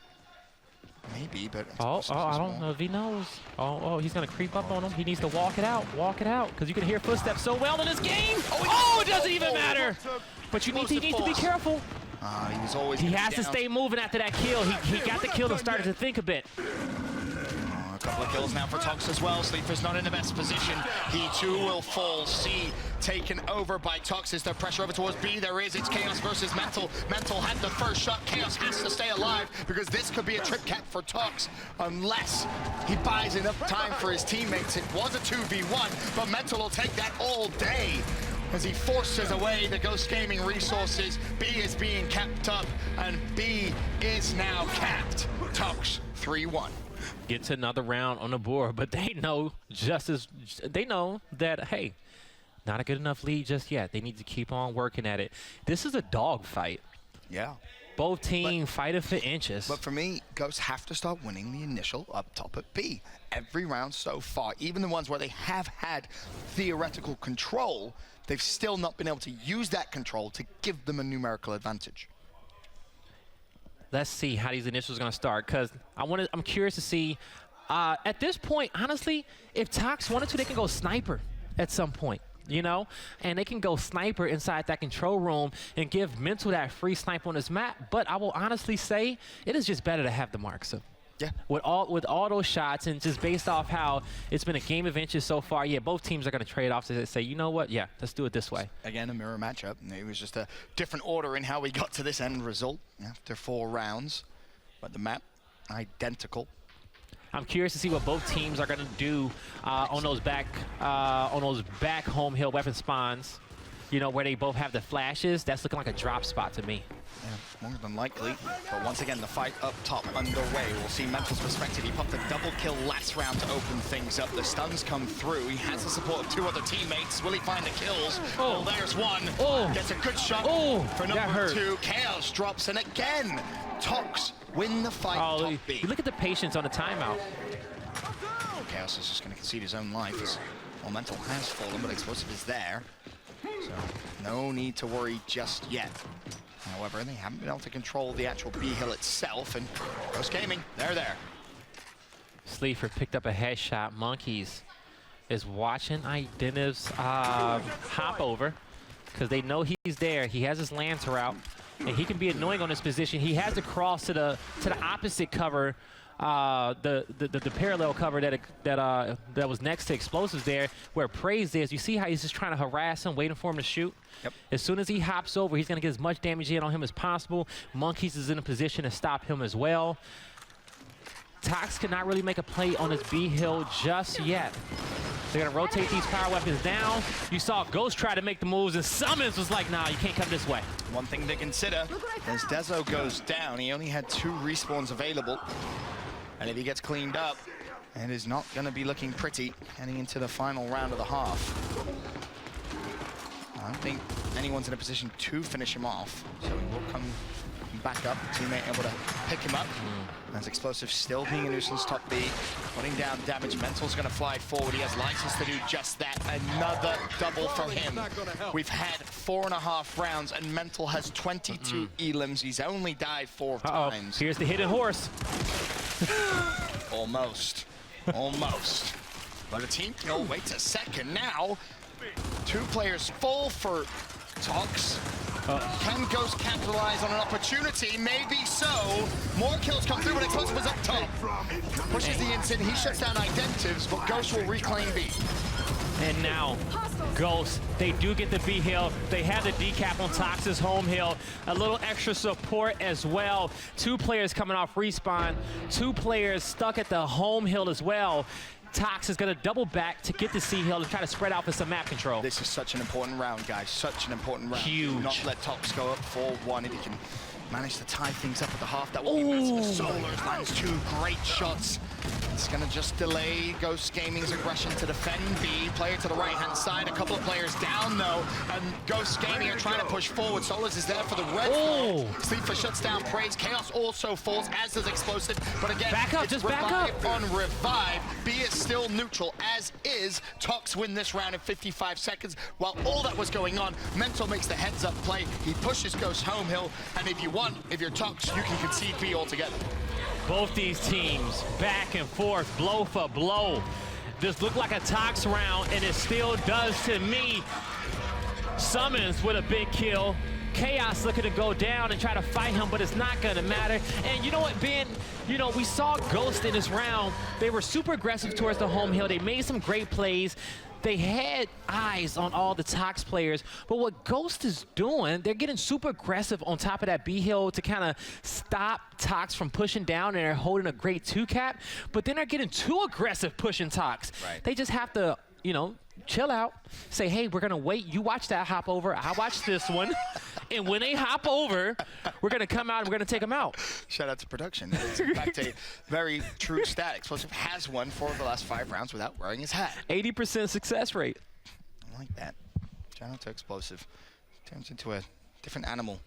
Maybe, but I don't know if he knows. Oh, he's gonna creep up on him. He needs to walk it out, because you can hear footsteps so well in this game. Oh, it doesn't even matter. But he needs to be careful. He has to stay moving after that kill. He got the kill and started to think a bit. A couple of kills now for Tox as well. Sleeper's not in the best position. He too will fall. C taken over by Tox. Is there pressure over towards B? There is. It's Chaos versus Mental. Mental had the first shot. Chaos has to stay alive because this could be a trip cap for Tox unless he buys enough time for his teammates. It was a 2v1, but Mental will take that all day as he forces away the Ghost Gaming resources. B is being capped up, and B is now capped. Tox 3-1. Gets another round on the board, but they know they know that, hey, not a good enough lead just yet. They need to keep on working at it. This is a dog fight. Yeah. Both teams fighting for inches. But for me, Ghosts have to start winning the initial up top at B. Every round so far, even the ones where they have had theoretical control, they've still not been able to use that control to give them a numerical advantage. Let's see how these initials are going to start, because I'm curious to see. At this point, honestly, if Tox wanted to, they can go sniper at some point, you know? And they can go sniper inside that control room and give Mental that free snipe on this map. But I will honestly say it is just better to have the mark. So yeah, with all those shots, and just based off how it's been a game of inches so far, yeah, both teams are going to trade off to say, you know what, yeah, let's do it this way. Again, a mirror matchup. It was just a different order in how we got to this end result after 4 rounds, but the map identical. I'm curious to see what both teams are going to do on those back home hill weapon spawns. You know, where they both have the flashes. That's looking like a drop spot to me. Yeah, more than likely. But once again, the fight up top underway. We'll see Mental's perspective. He popped a double kill last round to open things up. The stuns come through. He has the support of 2 other teammates. Will he find the kills? Oh, there's one. Oh, gets a good shot for number 2. Chaos drops, and again, Tox win the fight top B. Look at the patience on the timeout. Chaos is just going to concede his own life. Well, Mental has fallen, but Explosive is there. So no need to worry just yet. However, they haven't been able to control the actual B hill itself, and Ghost Gaming, they're there. Sleeper picked up a headshot. Monkeys is watching Identiv's hop over because they know he's there. He has his Lancer out, and he can be annoying on this position. He has to cross to the opposite cover. The parallel cover that was next to Explosives there, where Praise is. You see how he's just trying to harass him, waiting for him to shoot? Yep. As soon as he hops over, he's going to get as much damage in on him as possible. Monkeys is in a position to stop him as well. Tox cannot really make a play on his B hill just yet. They're going to rotate these power weapons down. You saw Ghost try to make the moves, and Summons was like, nah, you can't come this way. One thing to consider, as Dezo goes down, he only had 2 respawns available. And if he gets cleaned up, it is not going to be looking pretty heading into the final round of the half. I don't think anyone's in a position to finish him off, so he will come back up. Teammate able to pick him up. As Explosive still being a nuisance top B, putting down damage. Mental's going to fly forward. He has license to do just that. Another double from him. We've had 4.5 rounds, and Mental has 22 elims. He's only died 4 times. Here's the hidden horse. Almost. Almost. But a team kill waits a second now. 2 players full for Tox. Can Ghost capitalize on an opportunity? Maybe so. More kills come through, but Explosive was up top. Pushes the instant, he shuts down Identives, but Ghost will reclaim B. And now, Ghost, they do get the B hill. They have the decap on Tox's home hill. A little extra support as well. 2 players coming off respawn. 2 players stuck at the home hill as well. Tox is going to double back to get the C hill and try to spread out for some map control. This is such an important round, guys. Such an important round. Huge. Do not let Tox go up 4-1 if he can manage to tie things up at the half. That will be massive. Solars lands 2 great shots. It's going to just delay Ghost Gaming's aggression to defend B. Player to the right-hand side. A couple of players down, though. And Ghost Gaming are trying to push forward. Solars is there for the red. Sleeper shuts down Praise. Chaos also falls, as does Explosive. But again, back up, it's just back up. on Revive. B is still neutral, as is. Tox win this round in 55 seconds. While all that was going on, Mental makes the heads-up play. He pushes Ghost home hill. And if you want, if you're Tox, you can concede B altogether. Both these teams back and forth, blow for blow. This looked like a Tox round, and it still does to me. Summons with a big kill. Chaos looking to go down and try to fight him, but it's not gonna matter. And you know what, Ben? You know, we saw Ghost in this round. They were super aggressive towards the home hill. They made some great plays. They had eyes on all the Tox players, but what Ghost is doing, they're getting super aggressive on top of that B hill to kind of stop Tox from pushing down, and they're holding a great 2-cap, but then they're getting too aggressive pushing Tox. Right. They just have to, you know, chill out, say, hey, we're gonna wait, you watch that hop over, I watch this one, and when they hop over, we're gonna come out and we're gonna take them out. Shout out to production. It's in fact a very true stat. Explosive has won 4 of the last 5 rounds without wearing his hat. 80% success rate. I like that. Shout out to Explosive. Turns into a different animal.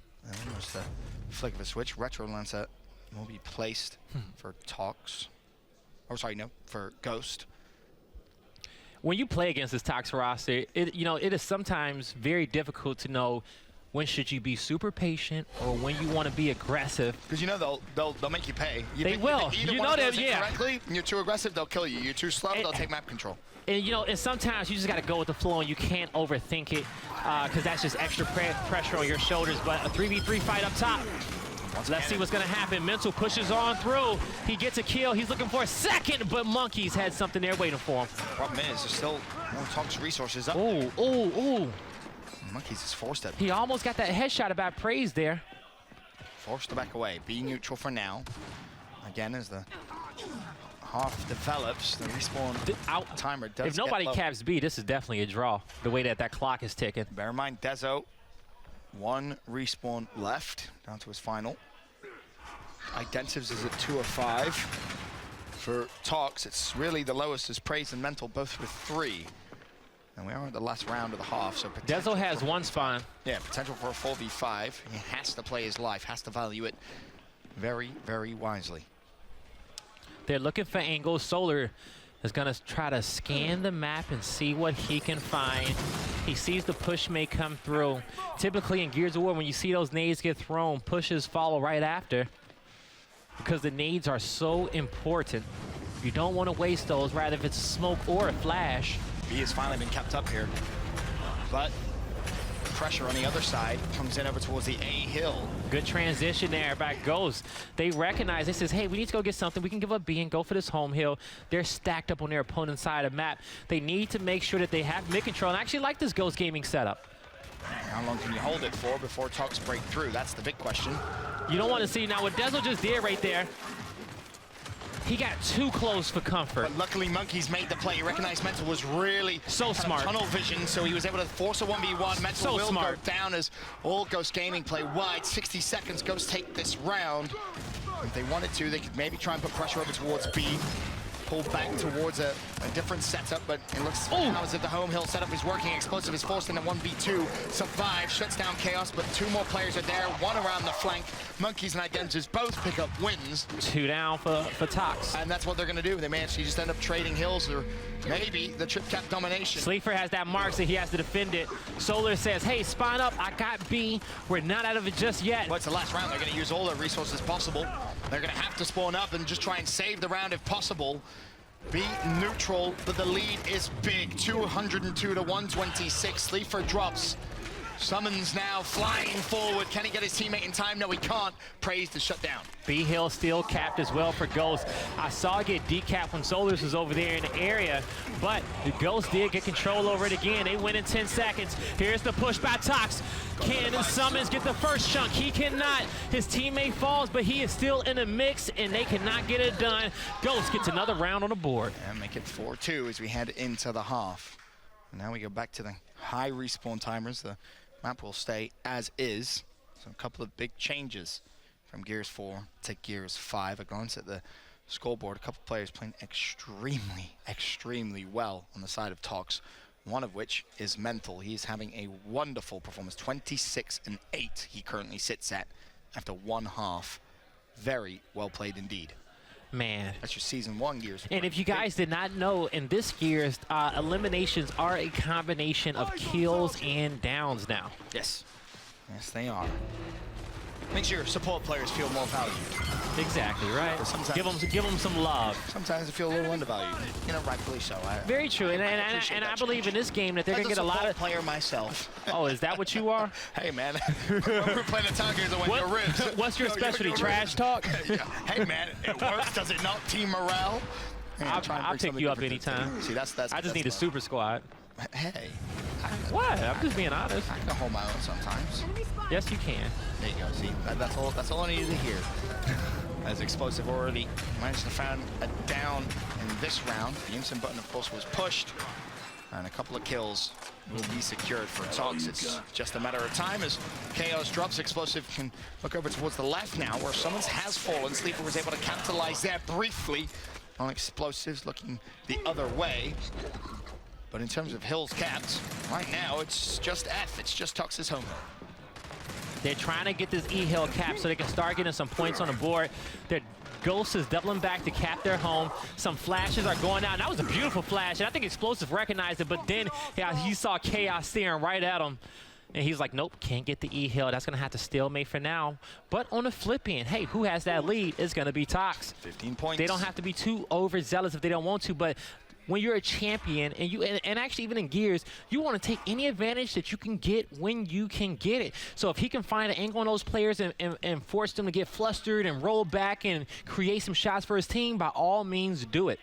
Almost a flick of a switch. Retro Lancer will be placed for Tox. Or sorry, no, for Ghost. When you play against this Tox roster, it is sometimes very difficult to know when should you be super patient or when you want to be aggressive. Because you know they'll make you pay. They will. You know them, yeah. Correctly, and you're too aggressive, they'll kill you. You're too slow, they'll take map control. And you know, and sometimes you just got to go with the flow, and you can't overthink it because that's just extra pressure on your shoulders. But a 3v3 fight up top. Let's see what's going to happen. Mental pushes on through. He gets a kill. He's looking for a second, but Monkeys had something there waiting for him. Problem is, there's still more Tox resources up. Ooh. Monkeys is forced it. He almost got that headshot about Praise there. Forced to back away. Be neutral for now. Again, as the half develops, the respawn out timer does If nobody caps B, this is definitely a draw, the way that clock is ticking. Bear in mind, Dezo, 1 respawn left, down to his final. Identives is at 2 of 5. For Tox, it's really the lowest is Praise and Mental, both with 3. And we are at the last round of the half, so Dezo has 1 spawn. Yeah, potential for a 4v5. He has to play his life, has to value it very, very wisely. They're looking for angles. Solar is going to try to scan the map and see what he can find. He sees the push may come through. Typically in Gears of War, when you see those nades get thrown, pushes follow right after because the nades are so important. You don't want to waste those, rather if it's a smoke or a flash. B has finally been kept up here, but pressure on the other side comes in over towards the A hill. Good transition there by Ghost. They recognize, they says, hey, we need to go get something. We can give up B and go for this home hill. They're stacked up on their opponent's side of the map. They need to make sure that they have mid control, and I actually like this Ghost Gaming setup. How long can you hold it for before Tox break through? That's the big question. You don't want to see, now what Dezo just did right there, he got too close for comfort. But luckily, Monkeys made the play. He recognized Mental was really so smart. Tunnel vision, so he was able to force a 1v1. Mental will go down as all Ghost Gaming play wide. 60 seconds, Ghost take this round. If they wanted to, they could maybe try and put pressure over towards B. Pull back towards a different setup, but it looks now as if the home hill setup is working. Explosive is forced into 1v2. Survives, shuts down Chaos, but 2 more players are there. 1 around the flank. Monkeys and Identities both pick up wins. 2 down for Tox. And that's what they're going to do. They may actually just end up trading hills or maybe the trip cap domination. Sleeper has that mark, so he has to defend it. Solar says, hey, spawn up. I got B. We're not out of it just yet. Well, it's the last round. They're going to use all their resources possible. They're going to have to spawn up and just try and save the round if possible. Be neutral, but the lead is big. 202 to 126. Sleeper drops Summons now flying forward. Can he get his teammate in time? No, he can't. Praise the shutdown. B-Hill still capped as well for Ghost. I saw it get decapped when Solars was over there in the area, but the Ghost did get control over it again. They win in 10 seconds. Here's the push by Tox. Can Summons get the first chunk? He cannot. His teammate falls, but he is still in the mix, and they cannot get it done. Ghost gets another round on the board. And make it 4-2 as we head into the half. Now we go back to the high respawn timers. The map will stay as is. So a couple of big changes from Gears 4 to Gears 5. A glance at the scoreboard, a couple players playing extremely well on the side of Tox. One of which is Mental. He's having a wonderful performance. 26-8 he currently sits at after one half. Very well played indeed. Man. That's your season 1 Gears. And if you guys did not know, in this Gears, eliminations are a combination of kills and downs now. Yes. Yes, they are. Makes your support players feel more valued. Exactly, right? Give them some love. Sometimes they feel a little undervalued. You know, rightfully so. Very true, and I believe in this game that they're going to get a lot of... player myself. Oh, is that what you are? Hey, man. When we're playing the Town Gears, I went your ribs. What's your specialty, trash talk? Hey, man, it works. Does it not? Team morale? I'll pick you up anytime. See, that's I just need a super squad. Hey. What? I'm just being honest. I can hold my own sometimes. Yes, you can. There you go. See, that's all I needed to hear. As Explosive already managed to find a down in this round. The instant button, of course, was pushed. And a couple of kills will be secured for Tox. It's just a matter of time as Chaos drops. Explosive can look over towards the left now, where Summons has fallen. Sleeper was able to capitalize there briefly on Explosives, looking the other way. But in terms of Hills capped, right now it's just F. It's just Tox's home. They're trying to get this E-Hill cap so they can start getting some points on the board. Their Ghost is doubling back to cap their home. Some flashes are going out. And that was a beautiful flash. And I think Explosive recognized it, but then he saw Chaos staring right at him. And he's like, nope, can't get the E-Hill. That's going to have to stalemate for now. But on the flip end, hey, who has that lead? It's going to be Tox. 15 points. They don't have to be too overzealous if they don't want to, but when you're a champion, and actually even in Gears, you want to take any advantage that you can get when you can get it. So if he can find an angle on those players and force them to get flustered and roll back and create some shots for his team, by all means do it.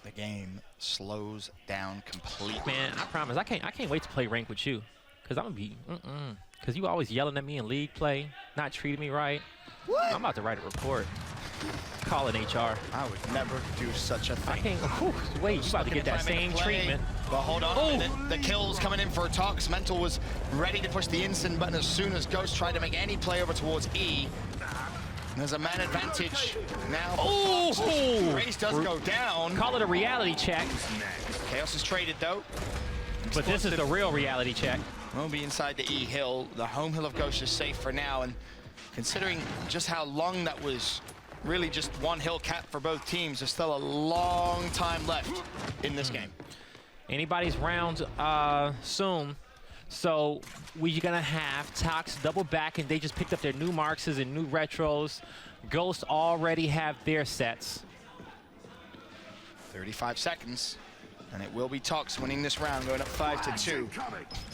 The game slows down completely. Man, I promise, I can't wait to play rank with you. Because I'm going to be, because you always yelling at me in league play, not treating me right. What? I'm about to write a report. Call it HR. I would never do such a thing. I can't, wait, you about to get that same treatment. But hold on a minute. The kill's coming in for Tox. Mental was ready to push the instant button as soon as Ghost tried to make any play over towards E. There's a man advantage now. Oh! Race does go down. Call it a reality check. Chaos is traded though. But this is the real reality check. Won't be inside the E hill. The home hill of Ghost is safe for now, and considering just how long that was, really just one hill cap for both teams, there's still a long time left in this game. Anybody's round soon. So we're gonna have Tox double back, and they just picked up their new Marxes and new retros. Ghost already have their sets. 35 seconds. And it will be Tox winning this round, going up 5-2.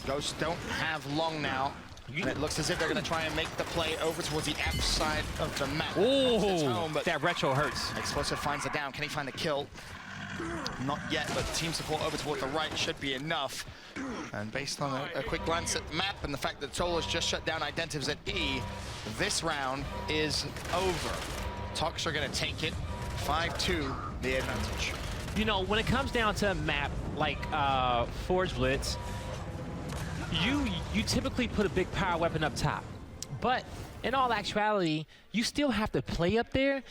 Ghosts don't have long now. And it looks as if they're going to try and make the play over towards the F side of the map. Oh, that retro hurts. Explosive finds it down. Can he find the kill? Not yet, but team support over towards the right should be enough. And based on a quick glance at the map and the fact that Solo's just shut down Identives at E, this round is over. Tox are going to take it. 5-2, the advantage. You know, when it comes down to a map like Forge Blitz, you typically put a big power weapon up top. But in all actuality, you still have to play up there.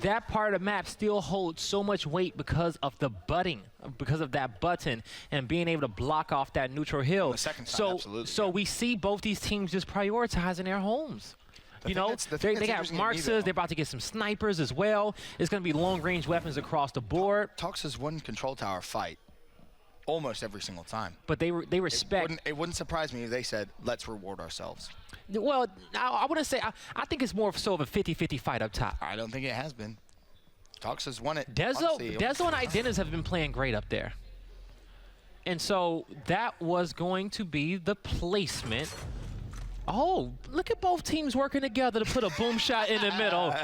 That part of the map still holds so much weight because of the butting, because of that button and being able to block off that neutral hill. The second side, absolutely. So we see both these teams just prioritizing their homes. You know, they got Marxes, they're about to get some snipers as well. It's going to be long-range weapons across the board. Tox has won control tower fight almost every single time. But they respect. It wouldn't surprise me if they said, let's reward ourselves. Well, I wouldn't say, I think it's more so of a 50-50 fight up top. I don't think it has been. Tox has won it. Dezo and Identis have been playing great up there. And so that was going to be the placement. Oh, look at both teams working together to put a boom shot in the middle.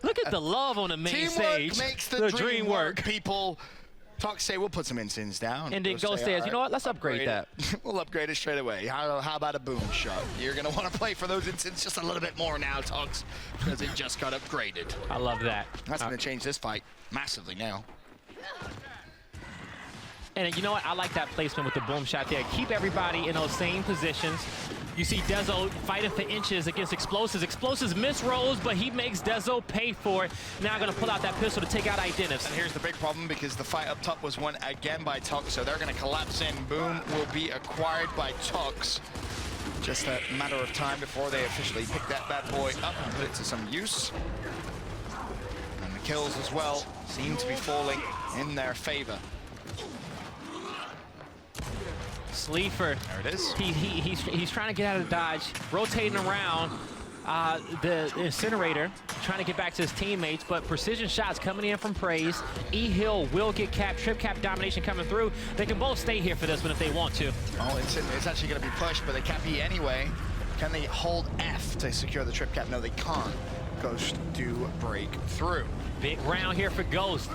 Look at the love on the main stage. Teamwork makes the dream work, people. Tox say we'll put some incense down. And then Ghost says, you know what, let's upgrade that. We'll upgrade it straight away. How about a boom shot? You're going to want to play for those incense just a little bit more now, Tox, because it just got upgraded. I love that. That's going to change this fight massively now. And you know what? I like that placement with the boom shot there. Keep everybody in those same positions. You see Dezo fighting for inches against Explosives. Explosives miss rolls, but he makes Dezo pay for it. Now going to pull out that pistol to take out Identifs. And here's the big problem, because the fight up top was won again by Tox, so they're going to collapse in. Boom will be acquired by Tox. Just a matter of time before they officially pick that bad boy up and put it to some use. And the kills as well seem to be falling in their favor. Sleeper. There it is. He's trying to get out of dodge, rotating around the incinerator, trying to get back to his teammates, but precision shots coming in from Praise. E-Hill will get capped, trip cap domination coming through. They can both stay here for this one if they want to. Oh, it's actually going to be pushed, but they cap E anyway. Can they hold F to secure the trip cap? No, they can't. Ghost do break through. Big round here for Ghost.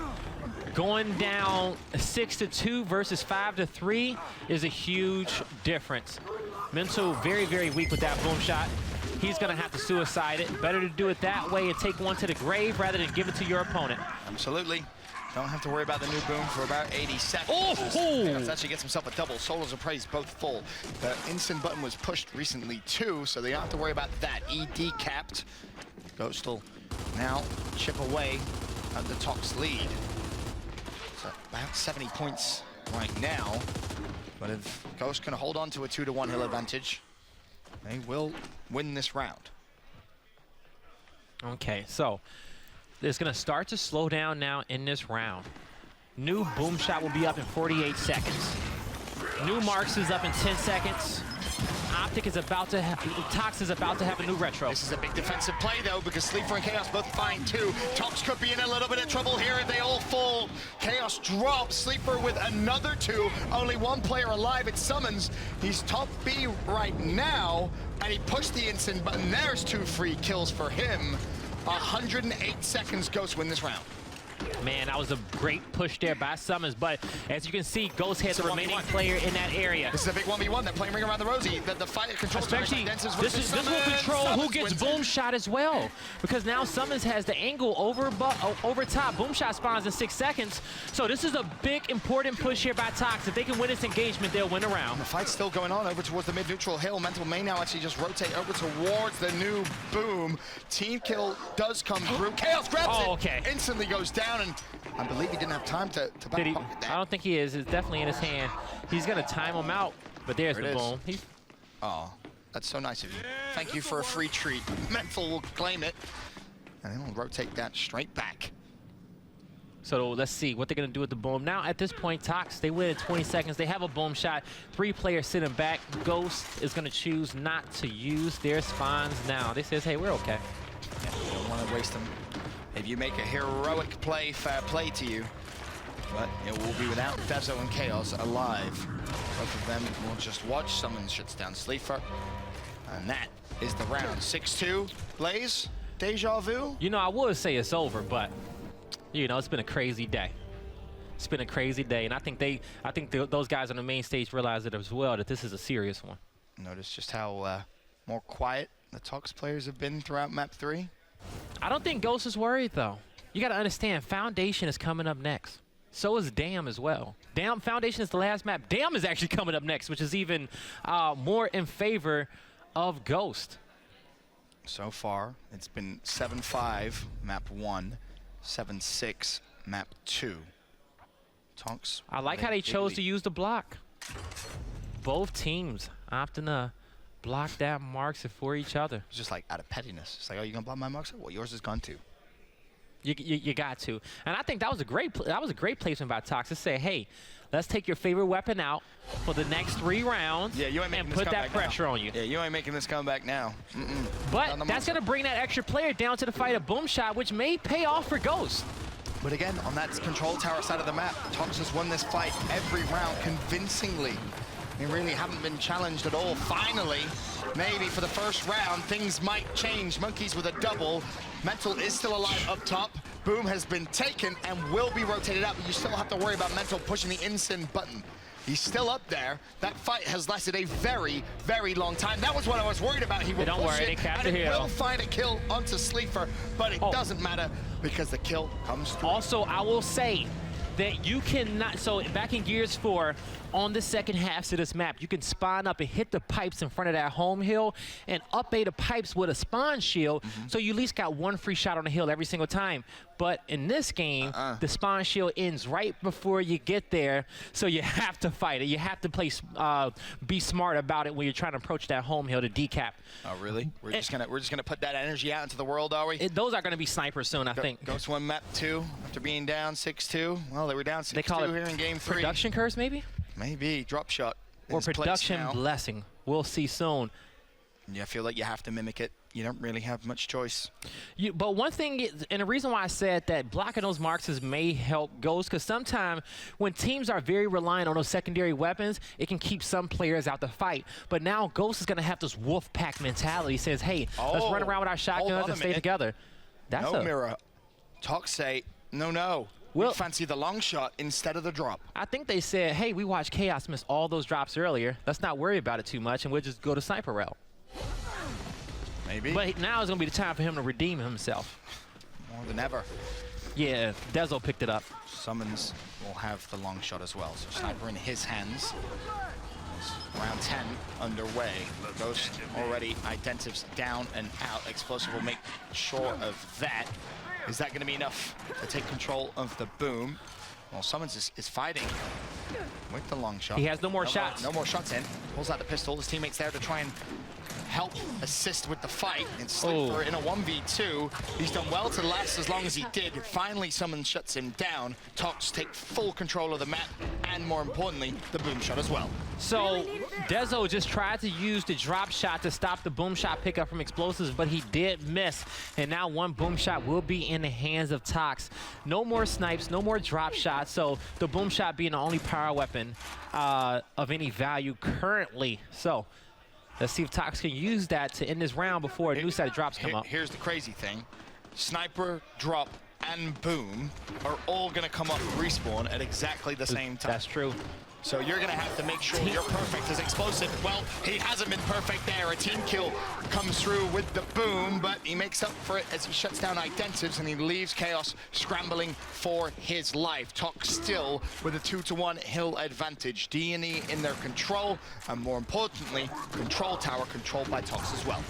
Going down 6-2 versus 5-3 is a huge difference. Mental very, very weak with that boom shot. He's gonna have to suicide it. Better to do it that way and take one to the grave rather than give it to your opponent. Absolutely. Don't have to worry about the new boom for about 80 seconds. Oh! Actually gets himself a double. Souls of Praise both full. The instant button was pushed recently too, so they don't have to worry about that. ED capped. Ghost will now chip away at the Tox lead. So about 70 points right now. But if Ghost can hold on to a 2-1 hill advantage, they will win this round. Okay, so it's gonna start to slow down now in this round. New boom shot will be up in 48 seconds. New marks is up in 10 seconds. Optic is about to have, Tox is about to have a new retro. This is a big defensive play though, because Sleeper and Chaos both fine too. Tox could be in a little bit of trouble here if they all fall. Chaos drops, Sleeper with another 2. Only one player alive, it's Summons. He's top B right now, and he pushed the instant button. There's 2 free kills for him. 108 seconds, Ghost win this round. Man, that was a great push there by Summons, but as you can see, Ghost has the remaining player in that area. This is a big 1v1. They're playing Ring Around the Rosie. The fight controls. Especially, this will control who gets boom shot as well, because now Summons has the angle over top. Boom shot spawns in 6 seconds, so this is a big, important push here by Tox. If they can win this engagement, they'll win a round. And the fight's still going on over towards the mid-neutral hill. Mental may now actually just rotate over towards the new boom. Team kill does come through. Chaos grabs it. Okay. Instantly goes down, and I believe he didn't have time to back pocket that. I don't think he is. It's definitely in his hand. He's going to time him out, but there's the boom. Oh, that's so nice of you. Thank you for a free treat. Mental will claim it, and then we'll rotate that straight back. So let's see what they're going to do with the boom. Now, at this point, Tox, they win in 20 seconds. They have a boom shot. 3 players sitting back. Ghost is going to choose not to use their spawns now. They says, hey, we're okay. Yeah, you don't want to waste them. If you make a heroic play, fair play to you. But it will be without Dezo and Chaos alive. Both of them will just watch. Someone shuts down Sleeper. And that is the round. 6-2. Blaze, deja vu? You know, I would say it's over, but, you know, it's been a crazy day. It's been a crazy day, and I think those guys on the main stage realize it as well, that this is a serious one. Notice just how more quiet the Tox players have been throughout map 3. I don't think Ghost is worried, though. You got to understand, Foundation is coming up next. So is Dam as well. Foundation is the last map. Dam is actually coming up next, which is even more in favor of Ghost. So far, it's been 7-5, map 1, 7-6, map 2. Tox. I like how they chose to use the block. Both teams opting to block that marks for each other. It's just like out of pettiness. It's like, oh, you gonna block my marks? Well, yours is gone too. You got to, and I think that was a great placement by Tox to say, hey, let's take your favorite weapon out for the next 3 rounds. Yeah, you ain't making and put that pressure on you. Yeah, you ain't making this comeback now. But that's gonna bring that extra player down to the fight of boom shot, which may pay off for Ghost. But again, on that control tower side of the map, Tox has won this fight every round convincingly. They really haven't been challenged at all. Finally, maybe for the first round, things might change. Monkeys with a double. Mental is still alive up top. Boom has been taken and will be rotated out, but you still have to worry about Mental pushing the instant button. He's still up there. That fight has lasted a very, very long time. That was what I was worried about. He will push it, and he will find a kill onto Sleeper, but it doesn't matter because the kill comes through. Also, I will say that you cannot, so back in Gears 4, on the second half of this map, you can spawn up and hit the pipes in front of that home hill and up the pipes with a spawn shield, so you at least got one free shot on the hill every single time. But in this game, the spawn shield ends right before you get there, so you have to fight it. You have to play, be smart about it when you're trying to approach that home hill to decap. Oh, really? We're just gonna put that energy out into the world, are we? Those are gonna be snipers soon, I think. Ghost won map 2 after being down 6-2. Well, they were down 6-2 here in game 3. Production curse, maybe? Maybe drop shot. Or production blessing. We'll see soon. Yeah, I feel like you have to mimic it. You don't really have much choice. But one thing, and the reason why I said that blocking those marks may help Ghost, because sometimes when teams are very reliant on those secondary weapons, it can keep some players out the fight. But now Ghost is going to have this wolf pack mentality. Says, hey, let's run around with our shotguns and stay together. That's no mirror. Tox say, no. We fancy the long shot instead of the drop. I think they said, hey, we watched Chaos miss all those drops earlier. Let's not worry about it too much, and we'll just go to sniper route. Maybe. But now is going to be the time for him to redeem himself. More than ever. Yeah, Dezo picked it up. Summons will have the long shot as well. So sniper in his hands. Round 10 underway. Ghost already identifies down and out. Explosive will make sure of that. Is that going to be enough to take control of the boom? Well, Summons is fighting with the long shot. He has no more shots. No more shots in. Pulls out the pistol. His teammates there to try and help assist with the fight. And Sleeper in a 1v2. He's done well to last as long as he did. Finally, Summons shuts him down. Tox take full control of the map, and more importantly, the boom shot as well. So Dezo just tried to use the drop shot to stop the boom shot pickup from explosives, but he did miss. And now one boom shot will be in the hands of Tox. No more snipes, no more drop shots. So the boom shot being the only power weapon of any value currently. So let's see if Tox can use that to end this round before a new set of drops come up. Here's the crazy thing. Sniper, drop, and boom are all going to come up respawn at exactly the same time. That's true. So you're going to have to make sure you're perfect as explosive. Well, he hasn't been perfect there. A team kill comes through with the boom, but he makes up for it as he shuts down Identives and he leaves Chaos scrambling for his life. Tox still with a 2-to-1 hill advantage. D&E in their control, and more importantly, control tower controlled by Tox as well.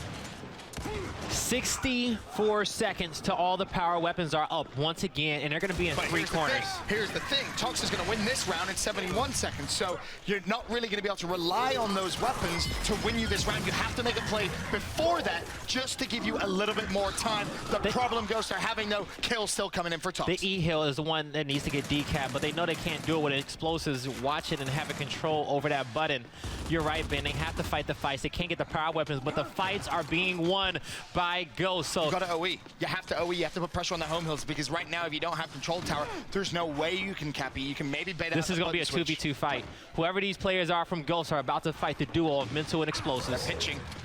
64 seconds to all the power weapons are up once again, and they're going to be in three corners. Here's the thing. Tox is going to win this round in 71 seconds, so you're not really going to be able to rely on those weapons to win you this round. You have to make a play before that just to give you a little bit more time. The problem Ghosts are having, though, kills still coming in for Tox. The E-Hill is the one that needs to get decapped, but they know they can't do it with explosives. Watch it and have a control over that button. You're right, Ben. They have to fight the fights. They can't get the power weapons, but the fights are being won by Ghost. So you got to OE. You have to OE. You have to put pressure on the home hills, because right now, if you don't have control tower, there's no way you can cap it. You can maybe bait out. This is going to be a switch. 2v2 fight. Whoever these players are from Ghost are about to fight the duo of Mental and Explosives.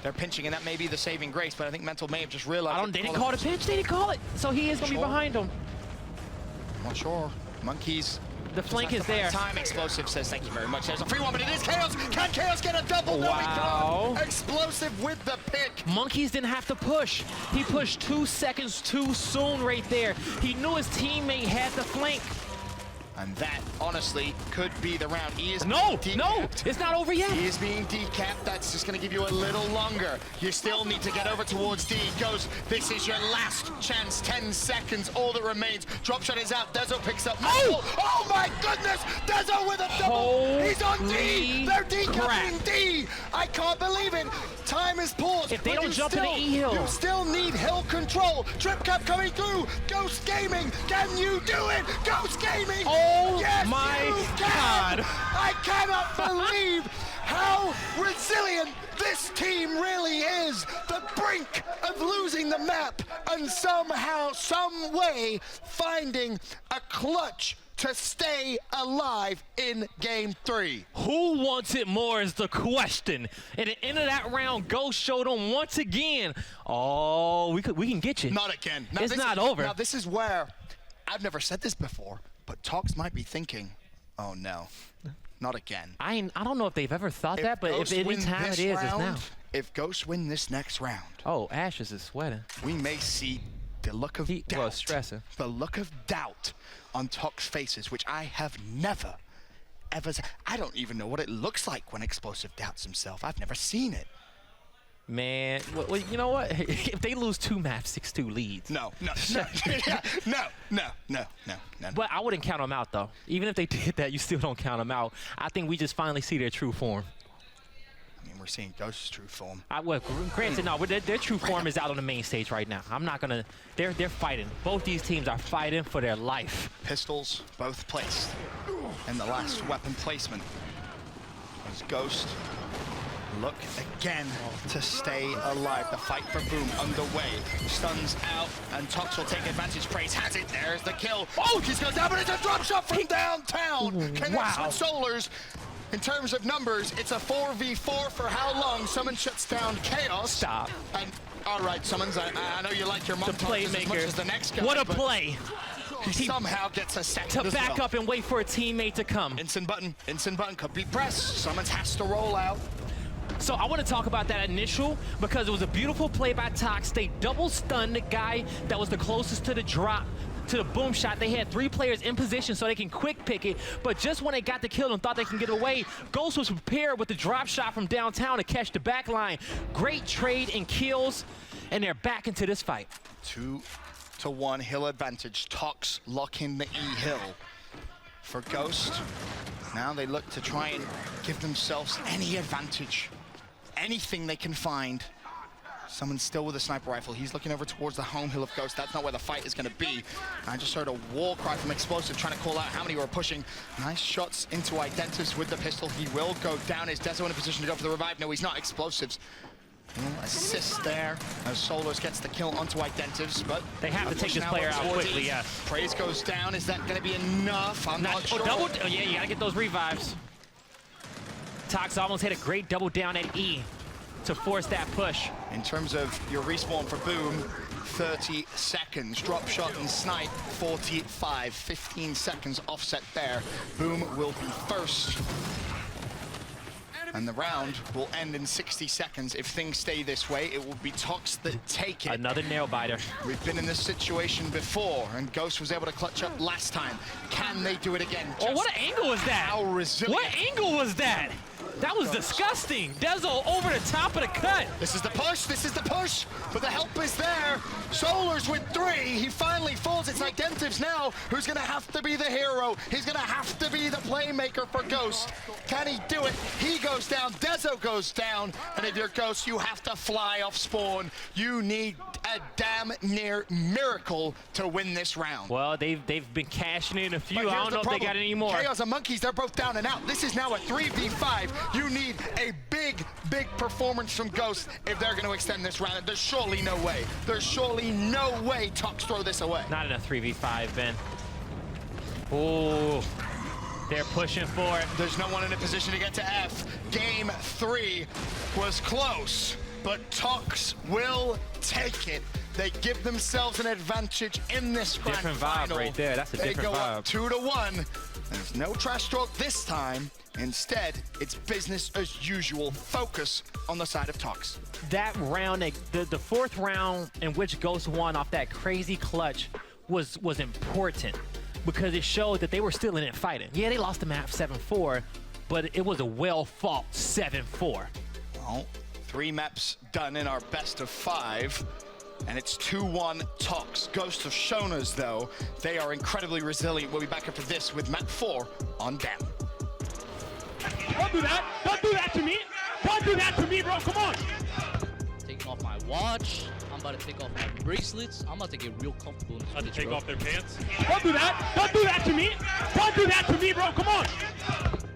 They're pinching, and that may be the saving grace, but I think Mental may have just realized. They didn't call it a pinch. They didn't call it. So he is going to be behind him. Not sure. Monkeys. The flank is there. Time Explosive says thank you very much. There's a free one, but it is Chaos. Can Chaos get a double? No, he can't. Explosive with the pick. Monkeys didn't have to push. He pushed 2 seconds too soon right there. He knew his teammate had the flank. And that, honestly, could be the round. He is no, it's not over yet. He is being decapped. That's just going to give you a little longer. You still need to get over towards D. Ghost, this is your last chance. 10 seconds, all that remains. Drop shot is out. Dezo picks up. Oh my goodness! Dezo with a double. He's on D. They're decapping D. I can't believe it. Time is paused. If they don't jump in the E-Hill. You still need hill control. Trip cap coming through. Ghost Gaming, can you do it? Ghost Gaming. Oh yes, my God. I cannot believe how resilient this team really is. was the brink of losing the map and somehow, some way, finding a clutch to stay alive in game 3. Who wants it more is the question. At the end of that round, Ghost showed them once again. Oh, we can get you. Not again. Now, it's not over. Now this is where, I've never said this before, but Tox might be thinking, oh no, not again. I don't know if they've ever thought that, but if any time it is, it's now. If Ghost win this next round. Oh, Ashes is sweating. We may see the look of doubt. Well, stressing. The look of doubt on Tox faces, which I have never, ever seen. I don't even know what it looks like when Explosive doubts himself. I've never seen it. Man, well, you know what? If they lose 2 maps, 6-2 leads. No. But I wouldn't count them out, though. Even if they did that, you still don't count them out. I think we just finally see their true form. I mean, we're seeing Ghost's true form. Well, granted, no, their true form is out on the main stage right now. I'm not gonna. They're fighting. Both these teams are fighting for their life. Pistols both placed, and the last weapon placement was Ghost. Look again to stay alive. The fight for Boom underway. Stuns out, and Tox will take advantage. Praise has it. There's the kill. Oh, he goes down, but it's a drop shot from downtown. Connects with Solars. In terms of numbers, it's a 4v4 for how long? Summon shuts down Chaos. Stop. And all right, Summons, I know you like your montages as much as the next guy. What a play. He somehow gets a second to back up and wait for a teammate to come. Instant button could be pressed. Summons has to roll out. So I want to talk about that initial because it was a beautiful play by Tox. They double stunned the guy that was the closest to the drop, to the boom shot. They had 3 players in position so they can quick pick it, but just when they got the kill and thought they can get away, Ghost was prepared with the drop shot from downtown to catch the back line. Great trade and kills, and they're back into this fight. 2-1 hill advantage. Tox locking the E hill for Ghost. Now they look to try and give themselves any advantage, anything they can find. Someone's still with a sniper rifle. He's looking over towards the home hill of Ghost. That's not where the fight is going to be. I just heard a war cry from Explosive trying to call out how many were pushing. Nice shots into Identitus with the pistol. He will go down. Is Dezo in a position to go for the revive? No, he's not. Explosives. Assist there as Solars gets the kill onto Identitus, but they have to take this player out quickly, yes. Praise goes down. Is that going to be enough? I'm not sure. Oh, yeah, you got to get those revives. Tox almost hit a great double down at E to force that push. In terms of your respawn for Boom, 30 seconds. Drop shot and snipe, 45. 15 seconds offset there. Boom will be first. And the round will end in 60 seconds. If things stay this way, it will be Tox that take it. Another nail biter. We've been in this situation before, and Ghost was able to clutch up last time. Can they do it again? Oh, what angle was that? How resilient. What angle was that? That was disgusting. Dezo over the top of the cut. This is the push. This is the push. But the help is there. Solars with 3. He finally falls. It's Identives now who's going to have to be the hero. He's going to have to be the playmaker for Ghost. Can he do it? He goes down. Dezo goes down. And if you're Ghost, you have to fly off spawn. You need a damn near miracle to win this round. Well, they've been cashing in a few. I don't know if they got any more. Chaos and Monkeys, they're both down and out. This is now a 3v5. You need a big performance from Ghost if they're going to extend this round. There's surely no way. There's surely no way Tox throw this away. Not in a 3v5, Ben. Oh, they're pushing for it. There's no one in a position to get to F. Game 3 was close, but Tox will take it. They give themselves an advantage in this grand different final. Vibe right there. That's a different vibe. They go up 2-1. There's no trash talk this time. Instead, it's business as usual. Focus on the side of Tox. That round, the 4th round in which Ghost won off that crazy clutch was important because it showed that they were still in it fighting. Yeah, they lost the map 7-4, but it was a well-fought 7-4. Well, 3 maps done in our best of 5. And it's 2-1 Tox. Ghosts have shown us, though, they are incredibly resilient. We'll be back after this with map 4 on down. Don't do that! Don't do that to me! Don't do that to me, bro! Come on! Taking off my watch. I'm about to take off my bracelets. I'm about to get real comfortable. About to take off their pants? Don't do that! Don't do that to me! Don't do that to me, bro! Come on!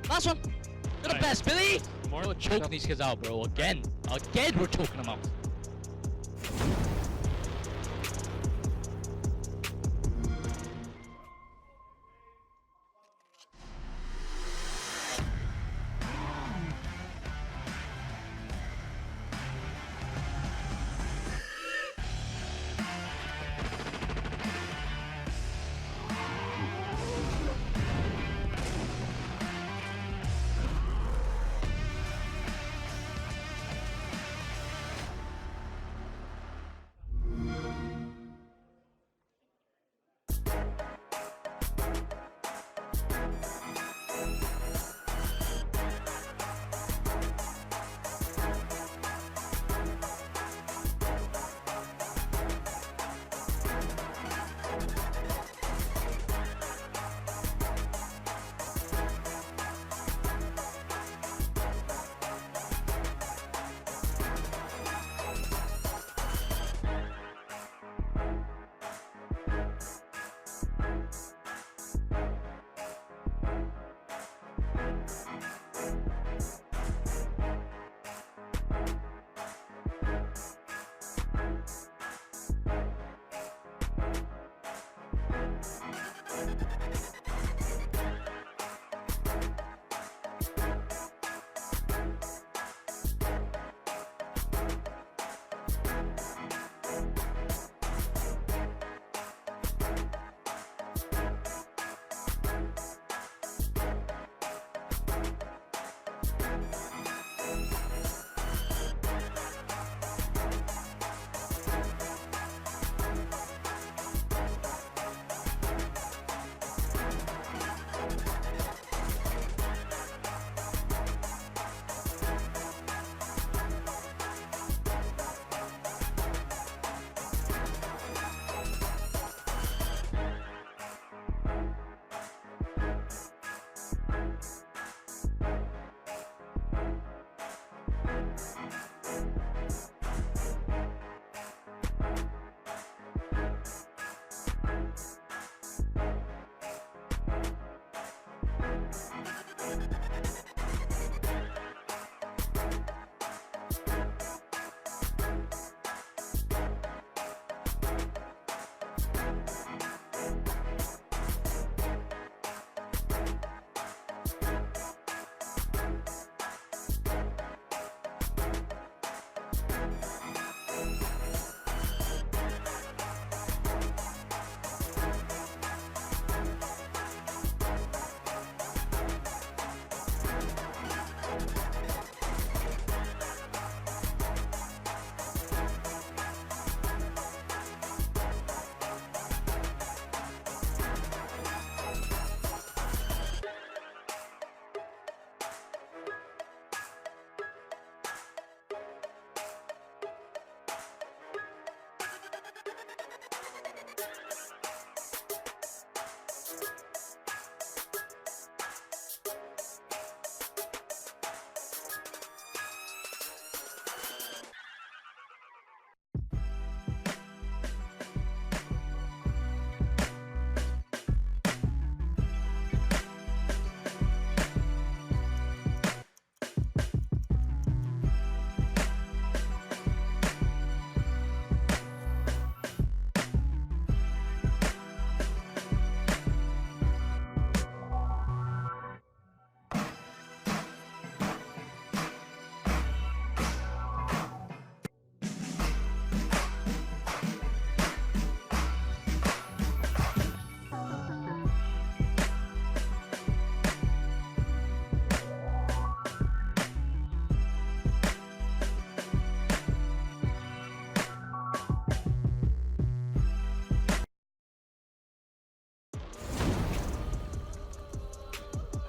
Last one! You're the best, Billy! We're choking these kids out, bro. Again, we're choking them out.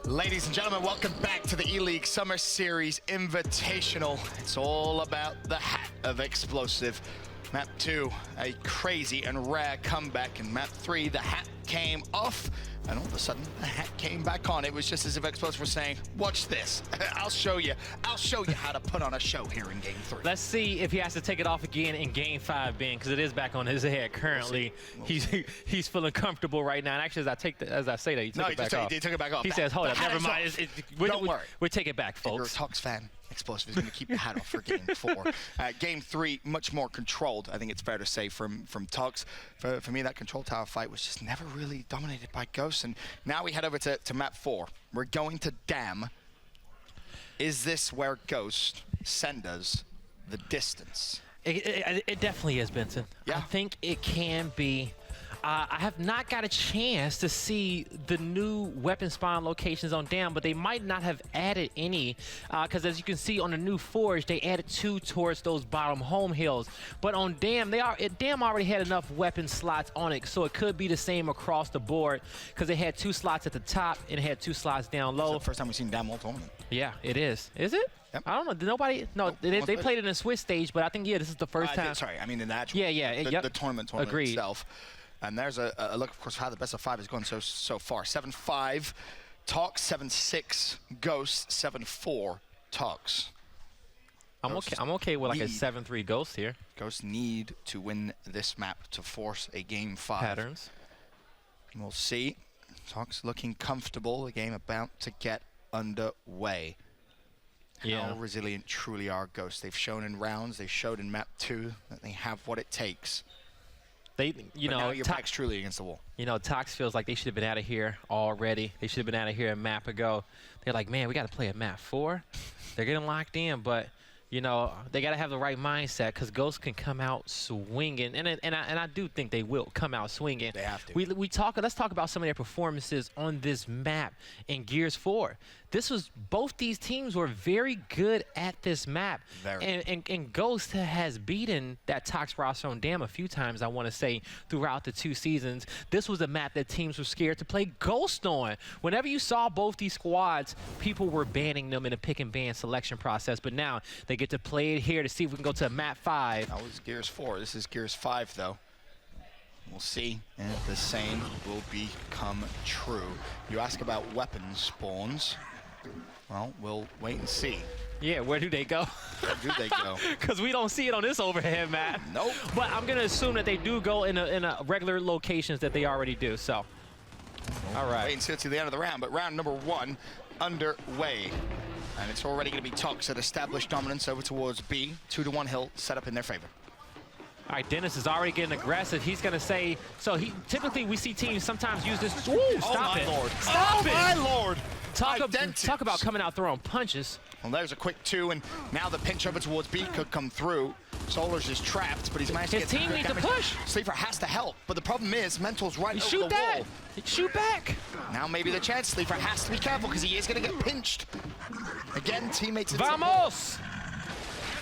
Ladies and gentlemen, welcome back to the ELEAGUE Summer Series Invitational. It's all about the hat of explosive. Map 2, a crazy and rare comeback. In Map 3, the hat came off, and all of a sudden, the hat came back on. It was just as if Explosive were saying, watch this. I'll show you how to put on a show here in Game 3. Let's see if he has to take it off again in Game 5, Ben, because it is back on his head currently. He's feeling comfortable right now. And actually, as I say that, he took it back off. He took it back off. He says, hold up, never mind. Don't worry. We'll take it back, folks. If you're a Tox fan, Explosive is going to keep your hat off for Game 4. Game 3, much more controlled, I think it's fair to say, from Tox. For me, that control tower fight was just never really dominated by Ghost. And now we head over to Map 4. We're going to Dam. Is this where Ghost send us the distance? It definitely is, Benson. Yeah. I think it can be. I have not got a chance to see the new weapon spawn locations on Dam, but they might not have added any, because as you can see on the new Forge, they added 2 towards those bottom home hills. But on Dam, Dam already had enough weapon slots on it, so it could be the same across the board, because they had 2 slots at the top and it had 2 slots down low. It's the first time we've seen Dam all tournament. Yeah, it is. Is it? Yep. I don't know. They played it in a Swiss stage, but I think, yeah, this is the first time. Sorry, I mean in the actual the tournament Agreed. itself. And there's a look, of course, how the best of 5 has gone so far. 7-5, Tox. 7-6, Ghost. 7-4, Tox. I'm okay with like a 7-3 Ghost here. Ghost need to win this map to force a Game 5. Patterns. We'll see. Tox looking comfortable. The game about to get underway. Yeah. How resilient truly are Ghosts. They've shown in rounds. They showed in Map 2 that they have what it takes. Now your back's truly against the wall. Tox feels like they should have been out of here already. They should have been out of here a map ago. They're like, man, we got to play a map 4. They're getting locked in, but they got to have the right mindset, because Ghost can come out swinging, and I do think they will come out swinging. They have to. Let's talk about some of their performances on this map in Gears 4. Both these teams were very good at this map. And Ghost has beaten that Tox roster on Dam a few times, I want to say, throughout the 2 seasons. This was a map that teams were scared to play Ghost on. Whenever you saw both these squads, people were banning them in a pick and ban selection process, but now they get to play it here to see if we can go to map 5. That was Gears 4. This is Gears 5, though. We'll see if the same will become true. You ask about weapon spawns. Well, we'll wait and see. Yeah, where do they go? Where do they go? Because we don't see it on this overhead map. Nope. But I'm going to assume that they do go in a regular locations that they already do, so. All right. Wait and see to the end of the round, but round number 1 underway. And it's already going to be Tox that established dominance over towards B. 2-1 hill set up in their favor. All right, Dennis is already getting aggressive. He's going to say, typically we see teams sometimes use this. Ooh, stop it. Lord. Stop it. My Lord. Talk about coming out throwing punches. Well, there's a quick 2, and now the pinch over towards B could come through. Solars is trapped, but he's managed to get his team needs to push. Sleeper has to help, but the problem is Mental's right over Shoot the that. wall. Shoot back. Now maybe the chance. Sleeper has to be careful because he is going to get pinched. Again, teammates. Vamos.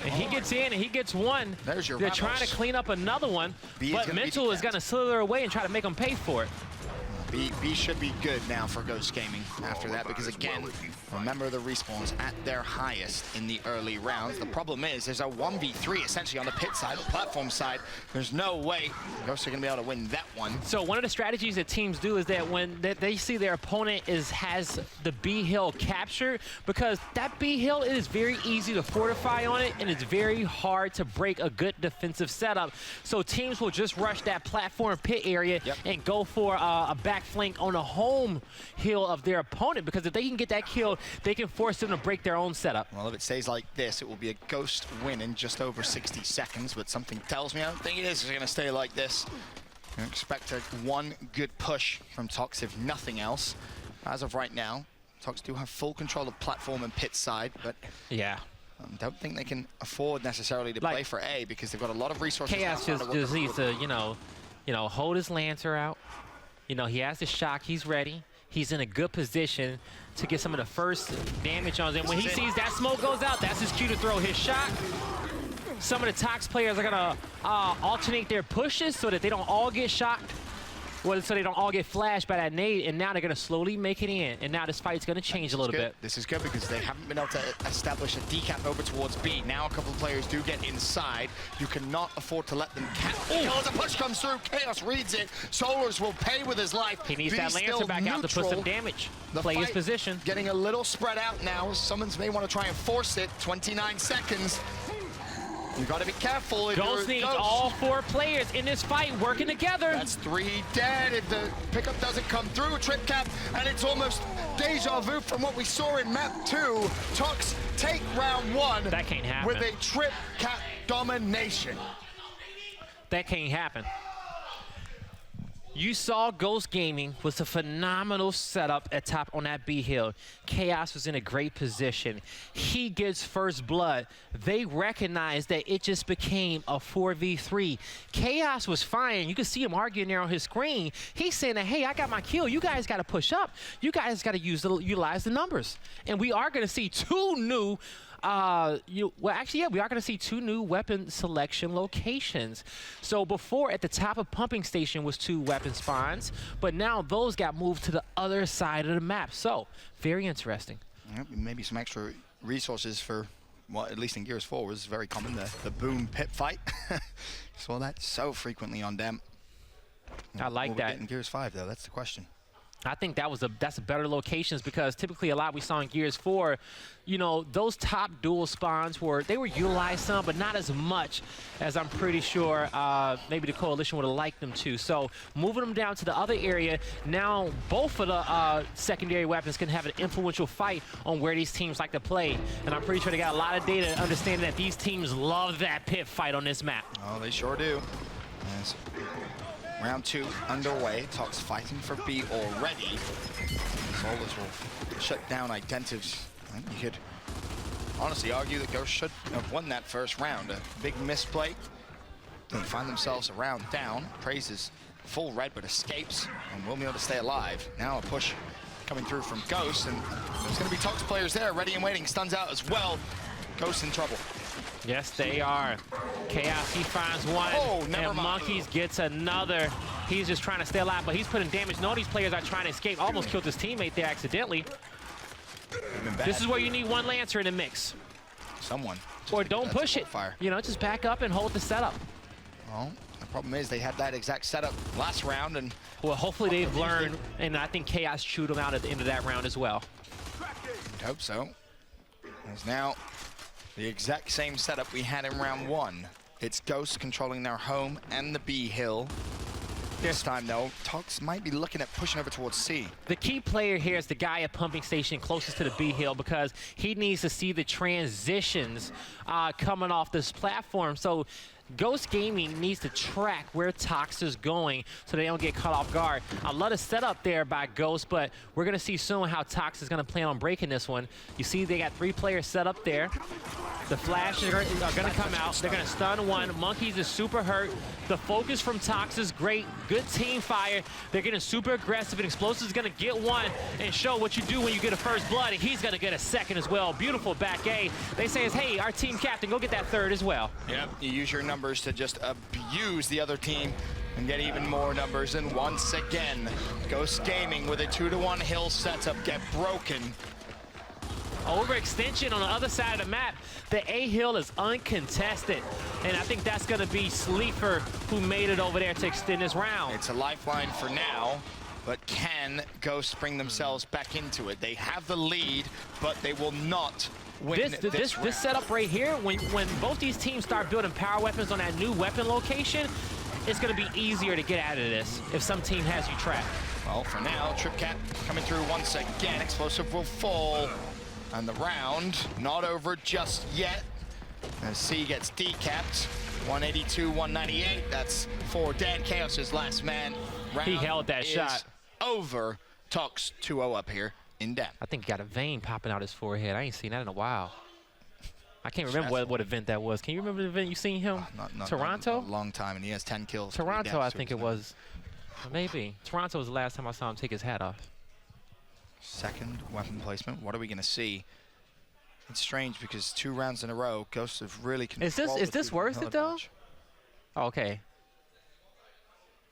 And he gets in and he gets one. There's your They're Vamos. trying to clean up another one, but Mental is going to slither away and try to make them pay for it. B should be good now for Ghost Gaming after that, because again, remember the respawns at their highest in the early rounds. The problem is there's a 1v3 essentially on the pit side, the platform side. There's no way Ghosts are going to be able to win that one. So one of the strategies that teams do is that when they see their opponent has the B hill captured, because that B hill, it is very easy to fortify on it, and it's very hard to break a good defensive setup. So teams will just rush that platform pit area and go for a back flank on the home hill of their opponent, because if they can get that kill, they can force them to break their own setup. Well, if it stays like this, it will be a Ghost win in just over 60 seconds, but something tells me I don't think it is going to stay like this. I expect one good push from Tox, if nothing else. As of right now, Tox do have full control of platform and pit side, but yeah, don't think they can afford necessarily to play for A, because they've got a lot of resources. Chaos just needs to, hold his Lancer out. He has the shock. He's ready. He's in a good position to get some of the first damage on him. When he sees that smoke goes out, that's his cue to throw his shot. Some of the Tox players are going to alternate their pushes so that they don't all get shocked. well, so they don't all get flashed by that nade, and now they're going to slowly make it in, and now this fight's going to change a little bit. This is good because they haven't been able to establish a decap over towards B. Now a couple of players do get inside. You cannot afford to let them cap. Oh, the push comes through. Chaos reads it. Solars will pay with his life. He needs that Lancer back out to put some damage. Play his position. Getting a little spread out now. Summons may want to try and force it. 29 seconds. You got to be careful. Ghost needs all 4 players in this fight working together. That's 3 dead if the pickup doesn't come through. Trip cap, and it's almost deja vu from what we saw in map 2. Tox take round 1. That can't happen. With a trip cap domination. That can't happen. You saw Ghost Gaming with a phenomenal setup at top on that B hill. Chaos was in a great position. He gets first blood. They recognized that it just became a 4v3. Chaos was fine. You can see him arguing there on his screen. He's saying that, hey, I got my kill. You guys got to push up. You guys got to utilize the numbers. And we are going to see 2 new we are going to see 2 new weapon selection locations. So before, at the top of pumping station was 2 weapon spawns, but now those got moved to the other side of the map. So very interesting. Maybe some extra resources for, well, at least in Gears 4 was very common, the boom pit fight. Saw that so frequently on them. I like that. In Gears 5 though, that's the question. I think that's a better locations, because typically a lot we saw in Gears 4, you know, those top dual spawns they were utilized some, but not as much as I'm pretty sure maybe the Coalition would have liked them to. So moving them down to the other area, now both of the secondary weapons can have an influential fight on where these teams like to play. And I'm pretty sure they got a lot of data understanding that these teams love that pit fight on this map. Oh, they sure do. Yes. Round 2 underway. Tox fighting for B already. Solars will shut down Identives. I think you could honestly argue that Ghost should have won that first round. A big misplay. They find themselves a round down. Praise is full red but escapes and will be able to stay alive. Now a push coming through from Ghost, and there's going to be Tox players there ready and waiting. Stuns out as well. Ghost in trouble. Yes, they are. Chaos, he finds one, and Monkeys gets another. He's just trying to stay alive, but he's putting damage. No, these players are trying to escape. Almost killed his teammate there accidentally. This is where you need 1 Lancer in the mix. Someone. Or don't push it. You know, just back up and hold the setup. Well, the problem is they had that exact setup last round, and well, hopefully they've learned, and I think Chaos chewed them out at the end of that round as well. I hope so. There's now the exact same setup we had in round 1. It's Ghost controlling their home and the B hill. This time, though, Tox might be looking at pushing over towards C. The key player here is the guy at pumping station closest to the B hill, because he needs to see the transitions coming off this platform. So Ghost Gaming needs to track where Tox is going so they don't get caught off guard. I love the setup there by Ghost, but we're going to see soon how Tox is going to plan on breaking this one. You see they got 3 players set up there. The flashes are going to come out. They're going to stun one. Monkeys is super hurt. The focus from Tox is great. Good team fire. They're getting super aggressive, and Explosive is going to get one and show what you do when you get a first blood, and he's going to get a second as well. Beautiful back A. They say, hey, our team captain, go get that third as well. Yep, you use your numbers to just abuse the other team and get even more numbers. And once again, Ghost Gaming with a 2-to-1 hill setup get broken. Overextension on the other side of the map. The A hill is uncontested, and I think that's going to be Sleeper who made it over there to extend this round. It's a lifeline for now, but can Ghost bring themselves back into it? They have the lead, but they will not win this round. This setup right here, when both these teams start building power weapons on that new weapon location, it's going to be easier to get out of this if some team has you trapped. Well, for now, Tripcat coming through once again. Explosive will fall. And the round not over just yet. As C gets decapped. 182, 198. That's 4 dead. Chaos's last man. Round he held that shot. Over. Tox 2-0 up here in depth. I think he got a vein popping out his forehead. I ain't seen that in a while. I can't remember what event that was. Can you remember the event you seen him? Toronto? Not a long time, and he has 10 kills. Toronto, I think it was. Maybe. Toronto was the last time I saw him take his hat off. Second weapon placement. What are we going to see? It's strange because 2 rounds in a row, Ghosts have really controlled. Is this worth it though? Oh, okay.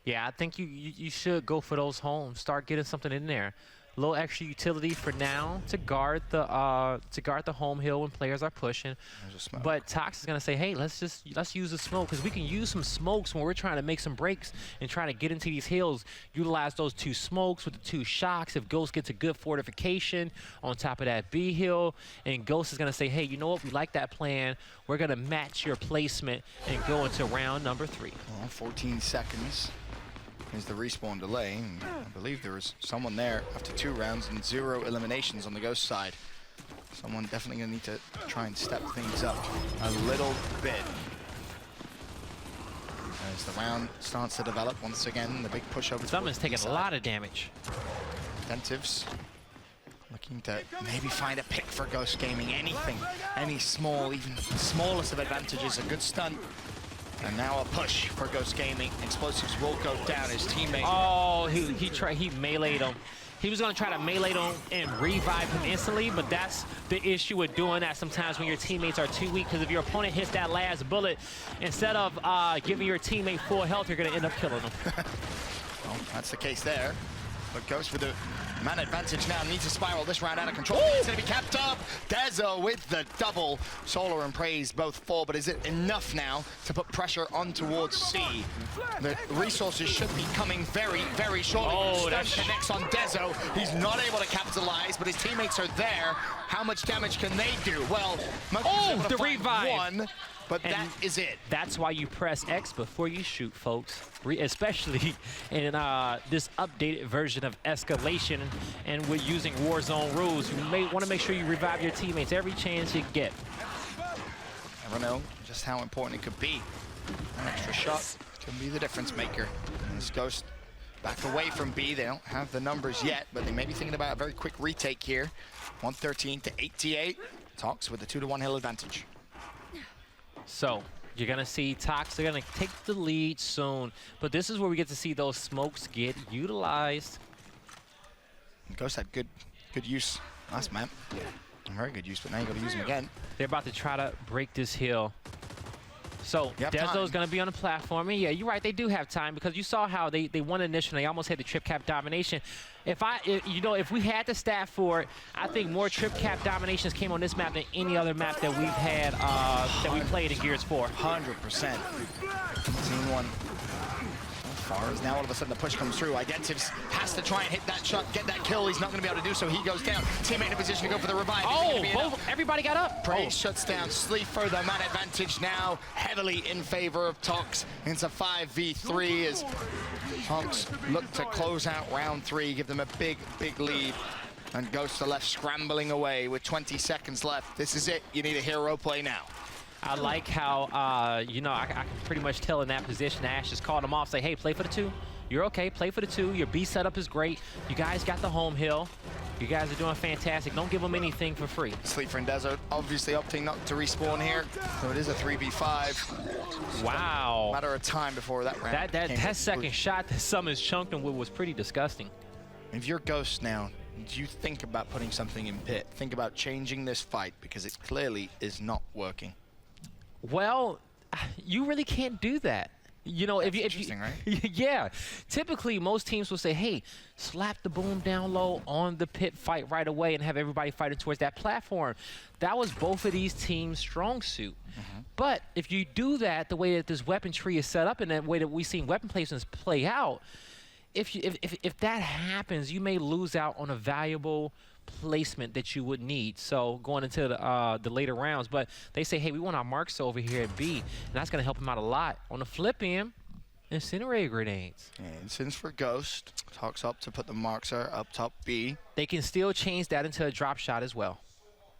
Yeah, I think you should go for those homes. Start getting something in there. A little extra utility for now to guard the home hill when players are pushing. But Tox is gonna say, hey, let's use the smoke, because we can use some smokes when we're trying to make some breaks and trying to get into these hills. Utilize those 2 smokes with the 2 shocks. If Ghost gets a good fortification on top of that B hill, and Ghost is gonna say, hey, you know what? We like that plan. We're gonna match your placement and go into round number 3. Well, 14 seconds. Is the respawn delay. I believe there was someone there after 2 rounds and 0 eliminations on the Ghost side. Someone definitely gonna need to try and step things up a little bit. As the round starts to develop once again, the big push over. Someone's taking a lot of damage. Attentives looking to maybe find a pick for Ghost Gaming. Anything, any small, even smallest of advantages, a good stunt. And now a push for Ghost Gaming. Explosives will go down. His teammate. Oh, he meleeed him. He was going to try to melee him and revive him instantly, but that's the issue with doing that sometimes when your teammates are too weak, because if your opponent hits that last bullet, instead of giving your teammate full health, you're going to end up killing them. Well, that's the case there. But Ghost with the man advantage now needs to spiral this round out of control. It's going to be kept up. Dezo with the double. Solar and Praise both fall, but is it enough now to put pressure on towards C? The resources should be coming very, very shortly. Oh, Stun connects on Dezo. He's not able to capitalize, but his teammates are there. How much damage can they do? Well, the revive. One, but that is it. That's why you press X before you shoot, folks. Especially in this updated version of Escalation, and with using Warzone rules, you may want to make sure you revive your teammates every chance you get. Never know just how important it could be. An extra shot can be the difference maker. And this Ghost back away from B. They don't have the numbers yet, but they may be thinking about a very quick retake here. 113 to 88. Tox with the 2-to-1 hill advantage. So you're gonna see Tox, they're gonna take the lead soon, but this is where we get to see those smokes get utilized. Ghost had good use last map. Very good use, but now you gotta use them again. They're about to try to break this hill. So Dezo's gonna be on the platform, and yeah, you're right, they do have time, because you saw how they won initially. They almost had the trip cap domination. If we had the stat for it, I think more trip cap dominations came on this map than any other map that we've had that we played in Gears 4. 100%. Seen one. As now all of a sudden the push comes through. Identives has to try and hit that shot, get that kill. He's not going to be able to do so. He goes down. Teammate in a position to go for the revive. Everybody got up. Praise shuts down Sleeper. The man advantage now heavily in favor of Tox. It's a 5v3 as Tox look to close out round 3, give them a big, big lead. And Ghost to left scrambling away with 20 seconds left. This is it. You need a hero play now. I like how, I can pretty much tell in that position, Ash just called him off, say, hey, play for the 2. You're okay, play for the 2. Your B setup is great. You guys got the home hill. You guys are doing fantastic. Don't give them anything for free. Sleeper in Desert, obviously opting not to respawn here. So it is a 3v5. Wow. Matter of time before that round. That second shot that Summons chunked him with was pretty disgusting. If you're Ghost now, do you think about putting something in pit? Think about changing this fight, because it clearly is not working. Well, you really can't do that. Interesting, right? Yeah. Typically, most teams will say, hey, slap the boom down low on the pit fight right away and have everybody fighting towards that platform. That was both of these teams' strong suit. But if you do that the way that this weapon tree is set up and the way that we've seen weapon placements play out, if that happens, you may lose out on a valuable placement that you would need. So going into the later rounds, but they say, hey, we want our marks over here at B, and that's going to help him out a lot. On the flip end, incinerator grenades. And since for Ghost, Tox up to put the marker up top B. They can still change that into a drop shot as well.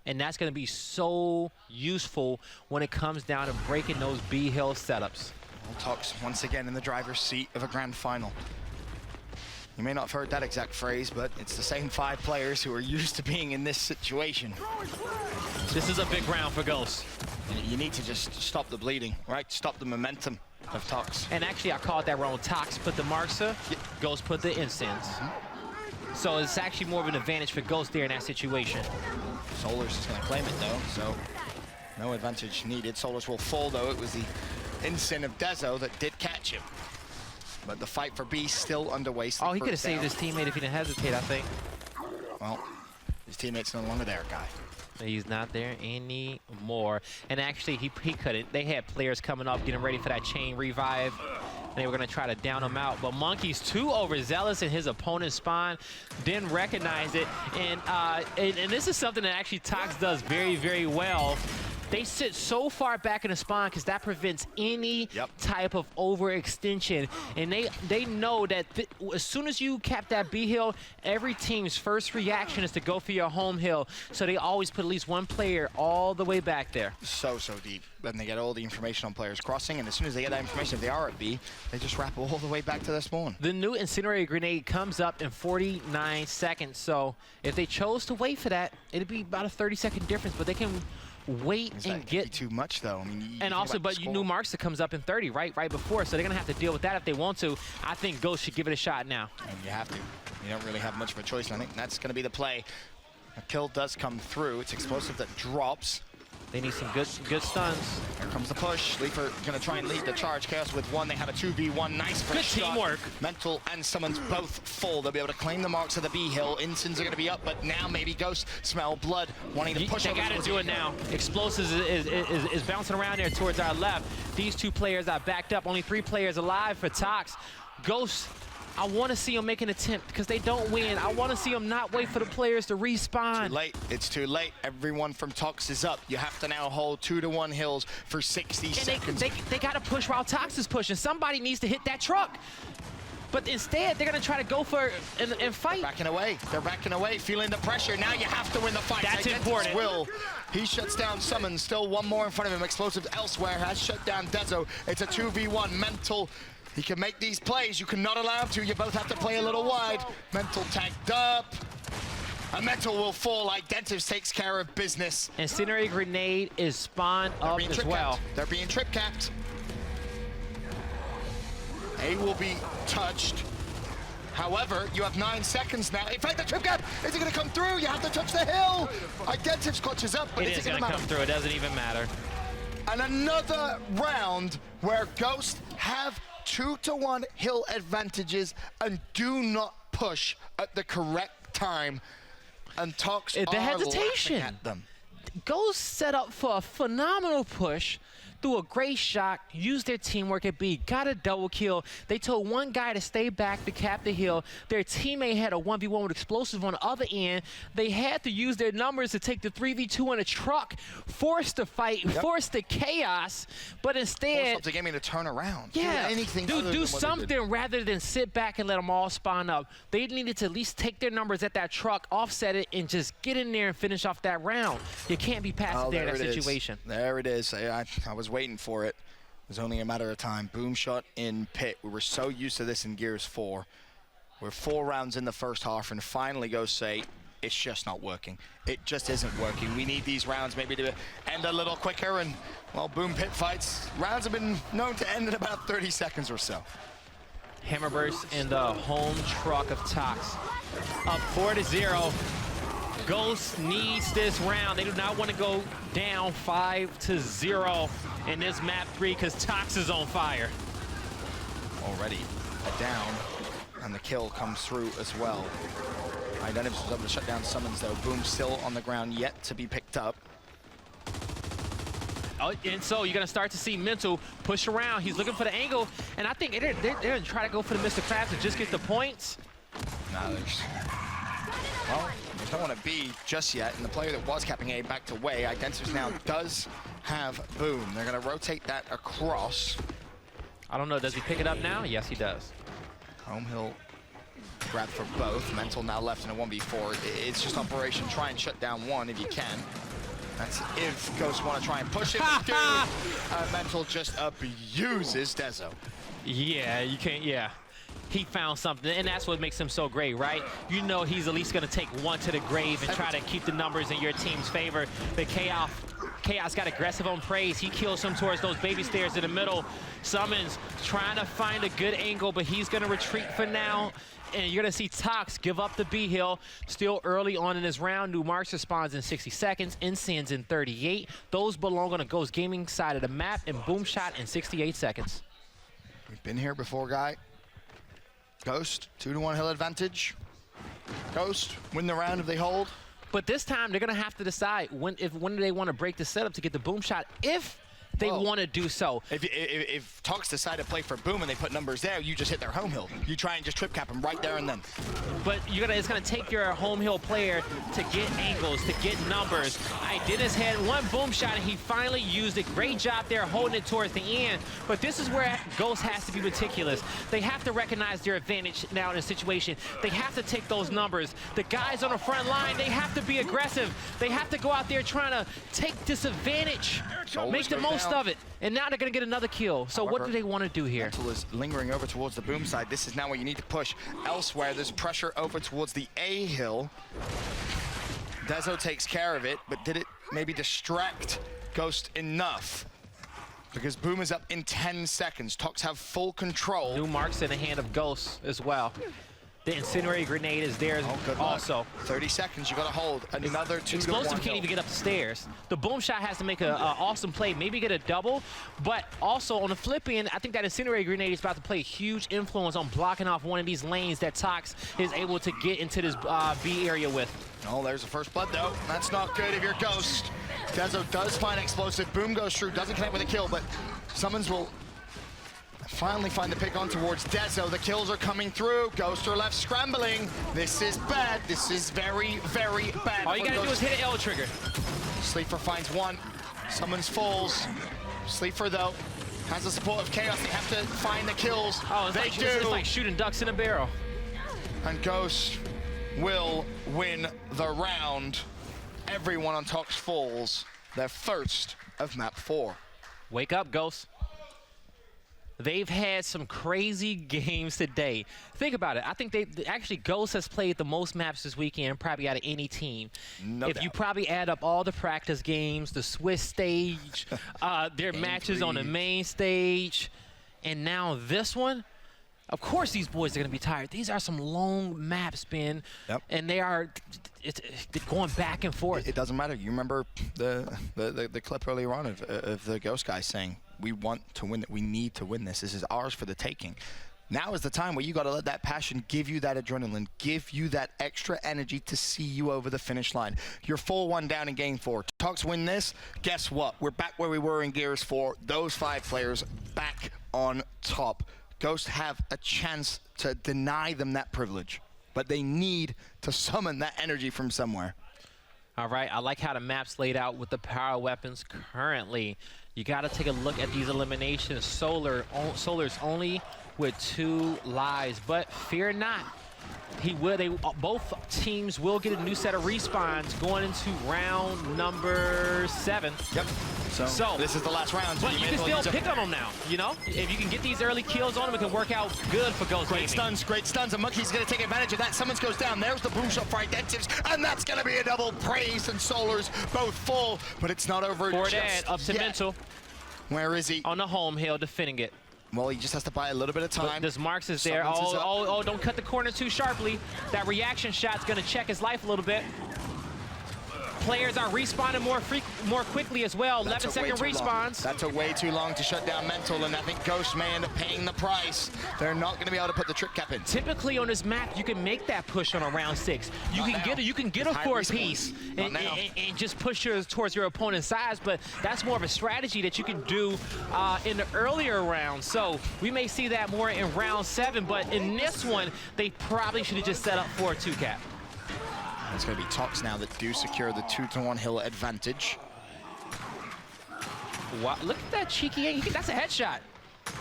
And that's going to be so useful when it comes down to breaking those B hill setups. Well, Tox once again in the driver's seat of a grand final. You may not have heard that exact phrase, but it's the same 5 players who are used to being in this situation. This is a big round for Ghost. You need to just stop the bleeding, right? Stop the momentum of Tox. And actually, I called that wrong. Tox put the marker, Ghost put the incense. So it's actually more of an advantage for Ghost there in that situation. Solar's is going to claim it, though, so no advantage needed. Solar's will fall, though. It was the incense of Dezo that did catch him. But the fight for B still underway. Oh, he could have saved his teammate if he didn't hesitate, I think. Well, his teammate's no longer there, Guy. He's not there anymore. And actually, he couldn't. They had players coming up, getting ready for that chain revive. And they were going to try to down him out. But Monkey's too overzealous in his opponent's spawn. Didn't recognize it. And this is something that actually Tox does very, very well. They sit so far back in the spawn because that prevents any type of overextension. And they know that as soon as you cap that B hill, every team's first reaction is to go for your home hill. So they always put at least one player all the way back there. So deep. Then they get all the information on players crossing, and as soon as they get that information, if they are at B, they just wrap all the way back to their spawn. The new incendiary grenade comes up in 49 seconds. So if they chose to wait for that, it'd be about a 30-second difference, but they can wait and get too much though. I mean, and also, but you knew Marksa comes up in 30 right before, so they're gonna have to deal with that if they want to. I think Ghost should give it a shot now. And you have to. You don't really have much of a choice, and I think that's gonna be the play. A kill does come through. It's explosive that drops. They need some good stuns. Here comes the push. Leaper gonna try and lead the charge. Chaos with one. They have a 2v1. Nice good teamwork. Mental and Summons both full. They'll be able to claim the marks of the B hill. Instants are gonna be up, but now maybe Ghost smell blood, wanting to push. They gotta do it now. Explosives is bouncing around there towards our left. These two players are backed up. Only 3 players alive for Tox. Ghost, I want to see them make an attempt because they don't win. I want to see them not wait for the players to respawn. Too late. It's too late. Everyone from Tox is up. You have to now hold 2-to-1 hills for 60 seconds. They got to push while Tox is pushing. Somebody needs to hit that truck. But instead, they're going to try to go for and fight. They're backing away. They're backing away, feeling the pressure. Now you have to win the fight. That's important. He shuts down Summons. Still one more in front of him. Explosive elsewhere has shut down Dezo. It's a 2v1. Mental. He can make these plays. You cannot allow him to. You both have to play a little wide. Mental tagged up. A Mental will fall. Identives takes care of business. Incendiary grenade is spawned up as well. They're being trip capped. A will be touched. However, you have 9 seconds now. In fact, the trip cap, is it going to come through? You have to touch the hill. Identives clutches up, but it is going to come through. It doesn't even matter. And another round where Ghost have 2-to-1 hill advantages and do not push at the correct time. And Tox the hesitation at them. Ghost set up for a phenomenal push. Threw a great shot, used their teamwork at B, got a double kill. They told one guy to stay back to cap the hill. Their teammate had a 1v1 with explosive on the other end. They had to use their numbers to take the 3v2 in a truck, force the fight, force the chaos, but instead... Force Optic Gaming to turn around. Yeah, do anything do something rather than sit back and let them all spawn up. They needed to at least take their numbers at that truck, offset it, and just get in there and finish off that round. You can't be passive there in that situation. There it is. I was waiting for it. It was only a matter of time. Boom shot in pit. We were so used to this in Gears 4. We're 4 rounds in the first half, and finally Ghost say, it's just not working. It just isn't working. We need these rounds maybe to end a little quicker, and, well, Boom pit fights. Rounds have been known to end in about 30 seconds or so. Hammerburst in the home truck of Tox. Up 4-0. Ghost needs this round. They do not want to go down 5-0 in this map 3 because Tox is on fire. Already a down, and the kill comes through as well. Identives was able to shut down Summons though. Boom still on the ground, yet to be picked up. Oh, and so you're going to start to see Mental push around. He's looking for the angle, and I think they're going to try to go for the Mr. Krabs and just get the points. Nah, well, they don't want to be just yet, and the player that was capping A back to way. Identives now does have Boom. They're going to rotate that across. I don't know, does he pick it up now? Yes, he does. Home hill grab for both. Mental now left in a 1v4. It's just operation try and shut down one if you can. That's if Ghosts want to try and push it. Mental just abuses Dezo. Yeah, you can't, yeah. He found something, and that's what makes him so great, right? You know he's at least going to take one to the grave and try to keep the numbers in your team's favor. But Chaos got aggressive on praise. He kills him towards those baby stairs in the middle. Summons trying to find a good angle, but he's going to retreat for now. And you're going to see Tox give up the B hill. Still early on in this round. New marks responds in 60 seconds. Incendies in 38. Those belong on the Ghost Gaming side of the map. And Boom shot in 68 seconds. We've been here before, Guy. Ghost, 2-1 hill advantage. Ghost, win the round if they hold. But this time, they're going to have to decide when do they want to break the setup to get the boom shot, if they want to do so. If Tox decide to play for boom and they put numbers there, you just hit their home hill. You try and just trip cap them right there and then. But it's going to take your home hill player to get angles, to get numbers. Dennis had one boom shot and he finally used it. Great job there holding it towards the end. But this is where Ghost has to be meticulous. They have to recognize their advantage now in a situation. They have to take those numbers. The guys on the front line, they have to be aggressive. They have to go out there trying to take disadvantage, make the most of it. And now they're going to get another kill. So what do they want to do here? Mental is lingering over towards the boom side. This is now where you need to push. Elsewhere, there's pressure over towards the A hill. Dezo takes care of it, but did it maybe distract Ghost enough? Because boom is up in 10 seconds. Tox have full control. New marks in the hand of Ghost as well. The incendiary grenade is there also. 30 seconds, you gotta hold another 2-1. Explosive can't even get up the stairs. The boom shot has to make an awesome play, maybe get a double, but also on the flip end, I think that incendiary grenade is about to play a huge influence on blocking off one of these lanes that Tox is able to get into this B area with. Oh, there's the first blood though. That's not good if you're Ghost. Dezo does find explosive. Boom goes through, doesn't connect with a kill, but Summons will finally find the pick on towards Dezo. The kills are coming through. Ghost are left scrambling. This is bad. This is very, very bad. All you gotta do is hit an L trigger. Sleeper finds one. Summons falls. Sleeper though has the support of Chaos. They have to find the kills. Oh, it's like shooting ducks in a barrel. And Ghost will win the round. Everyone on Tox falls. Their first of map 4. Wake up, Ghost. They've had some crazy games today. Think about it. I think actually Ghost has played the most maps this weekend, probably out of any team. No doubt. You probably add up all the practice games, the Swiss stage, their matches on the main stage, and now this one. Of course these boys are going to be tired. These are some long maps, Ben, and they are going back and forth. It doesn't matter. You remember the clip earlier on of the Ghost guys saying, we want to win it. We need to win this. This is ours for the taking. Now is the time where you got to let that passion give you that adrenaline, give you that extra energy to see you over the finish line. You're 4-1 down in game 4. Tox win this. Guess what? We're back where we were in Gears 4. Those 5 players back on top. Ghost have a chance to deny them that privilege, but they need to summon that energy from somewhere. All right, I like how the map's laid out with the power weapons currently. You got to take a look at these eliminations. Solar's only with 2 lives, but fear not. Both teams will get a new set of respawns going into round number 7. Yep. So this is the last round. But you can still pick on them now, you know? If you can get these early kills on them, it can work out good for Ghost Gaming. Great stuns, and Monkey's going to take advantage of that. Summons goes down. There's the boom shot for Identives, and that's going to be a double. Praise and Solar's both full, but it's not over just yet. Up to Mental. Where is he? On the home hill, defending it. Well, he just has to buy a little bit of time. This Marks is there. Oh, don't cut the corner too sharply. That reaction shot's going to check his life a little bit. Players are respawning more quickly as well. 11-second respawns. That took way too long to shut down Mental, and I think Ghost may end up paying the price. They're not going to be able to put the trick cap in. Typically on this map, you can make that push on a round 6. You can get a 4-piece and just push towards your opponent's size, but that's more of a strategy that you can do in the earlier rounds. So we may see that more in round 7, but in this one, they probably should have just set up for a 2-cap. It's going to be Tox now that do secure the 2-1 hill advantage. Wow, look at that cheeky angle. That's a headshot.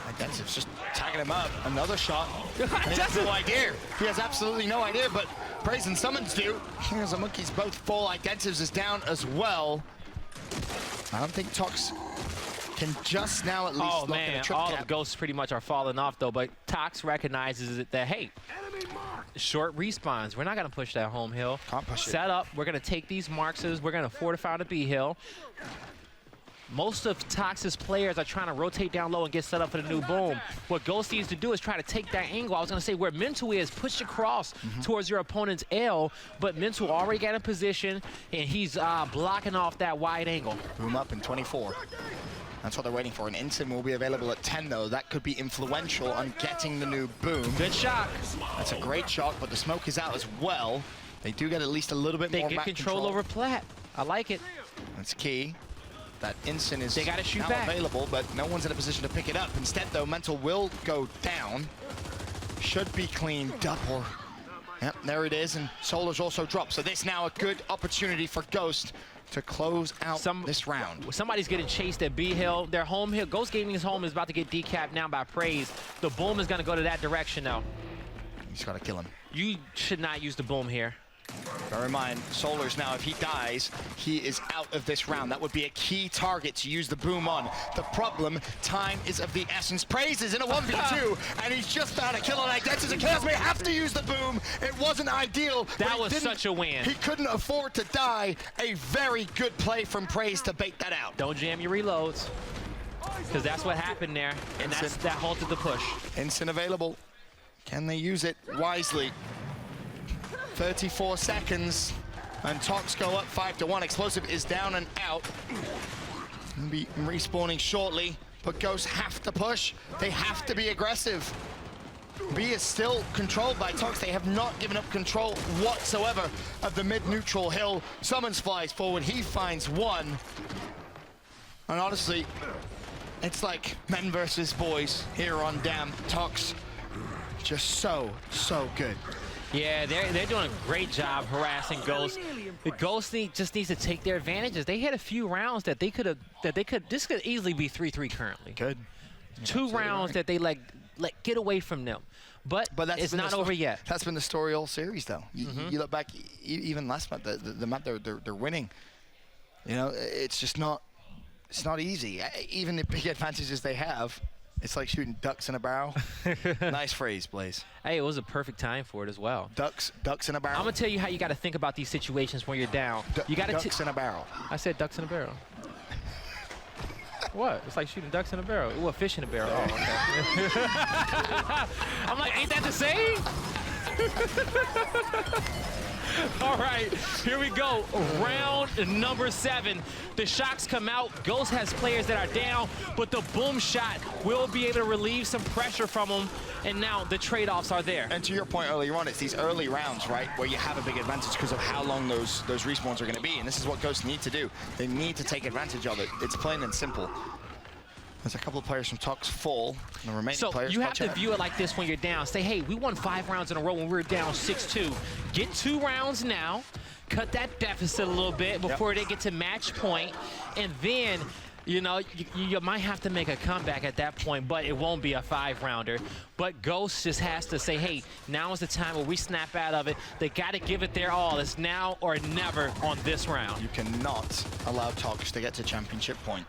Identive's just tagging him up. Another shot. He has no idea. He has absolutely no idea, but Praise and Summons do. Here's the Monkeys both full. Identives is down as well. I don't think Tox can just now at least lock in a trip all cap. of Ghosts pretty much are falling off though, but Tox recognizes that, hey, short respawns. We're not going to push that home hill. Can't push it. Set up. We're going to take these Marxes. We're going to fortify the B hill. Most of Tox's players are trying to rotate down low and get set up for the new boom. What Ghost needs to do is try to take that angle. I was going to say where Mental is, push across towards your opponent's L, but Mental already got in position, and he's blocking off that wide angle. Boom up in 24. That's what they're waiting for. An Instant will be available at 10, though. That could be influential on getting the new boom. Good shot. That's a great shot, but the smoke is out as well. They do get at least a little bit more map map control over plat. I like it. That's key. That Instant is they gotta shoot now back. available, but no one's in a position to pick it up. Instead, though, Mental will go down. Should be cleaned up, or... Yep, there it is, and Solar's also dropped. So this now a good opportunity for Ghost to close out this round. Somebody's getting chased at B Hill. Their home hill, Ghost Gaming's home is about to get decapped now by Praise. The boom is gonna go to that direction now. You just gotta kill him. You should not use the boom here. Bear in mind, Solar's now, if he dies, he is out of this round. That would be a key target to use the boom on. The problem, time is of the essence. Praise is in a 1v2, and he's just found a kill on Identity. Chaos may have to use the boom. It wasn't ideal. That was such a win. He couldn't afford to die. A very good play from Praise to bait that out. Don't jam your reloads, because that's what happened there, and that halted the push. Instant available. Can they use it wisely? 34 seconds, and Tox go up 5-1. Explosive is down and out. He'll be respawning shortly, but Ghosts have to push. They have to be aggressive. B is still controlled by Tox. They have not given up control whatsoever of the mid-neutral hill. Summons flies forward. He finds one. And honestly, it's like men versus boys here on Dam. Tox just so good. Yeah, they're doing a great job harassing Ghost. The Ghost just needs to take their advantages. They had a few rounds that they could this could easily be 3-3 currently. Good. Two rounds that they let get away from them. But it's not over yet. That's been the story all series, though. You look back, even last month, the map they're winning. You know, it's just not easy. Even the big advantages they have, it's like shooting ducks in a barrel. Nice phrase, Blaze. Hey, it was a perfect time for it as well. Ducks in a barrel. I'm gonna tell you how you got to think about these situations when you're down. You got ducks in a barrel. I said ducks in a barrel. What? It's like shooting ducks in a barrel. Ooh, a fish in a barrel. Oh, okay. I'm like, ain't that the same? All right, here we go. Round number 7. The shots come out. Ghost has players that are down, but the boom shot will be able to relieve some pressure from them. And now the trade-offs are there. And to your point earlier on, it's these early rounds, right, where you have a big advantage because of how long those respawns are going to be. And this is what Ghosts need to do. They need to take advantage of it. It's plain and simple. There's a couple of players from Tox fall, and the remaining players... So you have to view it like this when you're down. Say, hey, we won 5 rounds in a row when we were down 6-2. Get 2 rounds now, cut that deficit a little bit before they get to match point, and then, you know, you might have to make a comeback at that point, but it won't be a 5-rounder. But Ghost just has to say, hey, now is the time where we snap out of it. They got to give it their all. It's now or never on this round. You cannot allow Tox to get to championship point.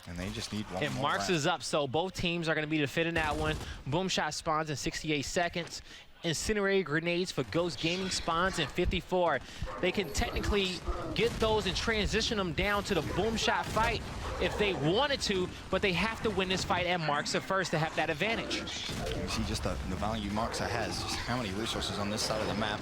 And they just need one and more Marks round. is up, so both teams are going to be defending that one. Boom shot spawns in 68 seconds. Incinerator grenades for Ghost Gaming spawns in 54. They can technically get those and transition them down to the boom shot fight if they wanted to, but they have to win this fight at Marksa first to have that advantage. You see just the value Marksa has, just how many resources on this side of the map.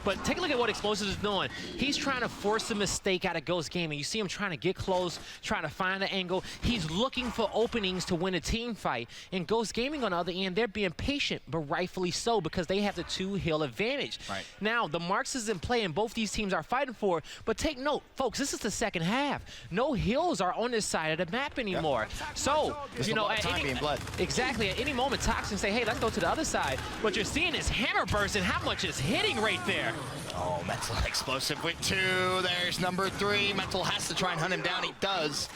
But take a look at what Explosive is doing. He's trying to force a mistake out of Ghost Gaming. You see him trying to get close, trying to find an angle. He's looking for openings to win a team fight. And Ghost Gaming on the other end, they're being patient, but rightfully so, because they have the 2-hill advantage. Right. Now, the Marks is in play, and both these teams are fighting for it. But take note, folks, this is the second half. No hills are on this side of the map anymore. So, There's you know, at time being bled. Exactly. At any moment, Tox can say, hey, let's go to the other side. What you're seeing is hammer burst and how much is hitting right there. Oh, Mental Explosive with 2. There's number 3. Mental has to try and hunt him down. He does.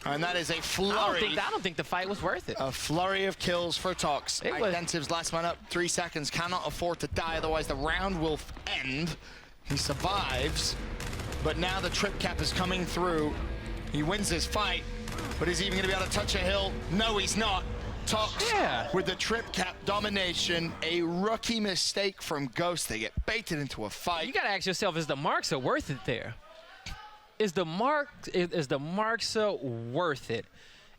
And that is a flurry. I don't think the fight was worth it. A flurry of kills for Tox. Identive's last man up, 3 seconds. Cannot afford to die, otherwise the round will end. He survives. But now the trip cap is coming through. He wins this fight. But is he even going to be able to touch a hill? No, he's not. Tox with the trip cap domination. A rookie mistake from Ghost. They get baited into a fight. You got to ask yourself, is the Marksa worth it there? Is the Marksa worth it?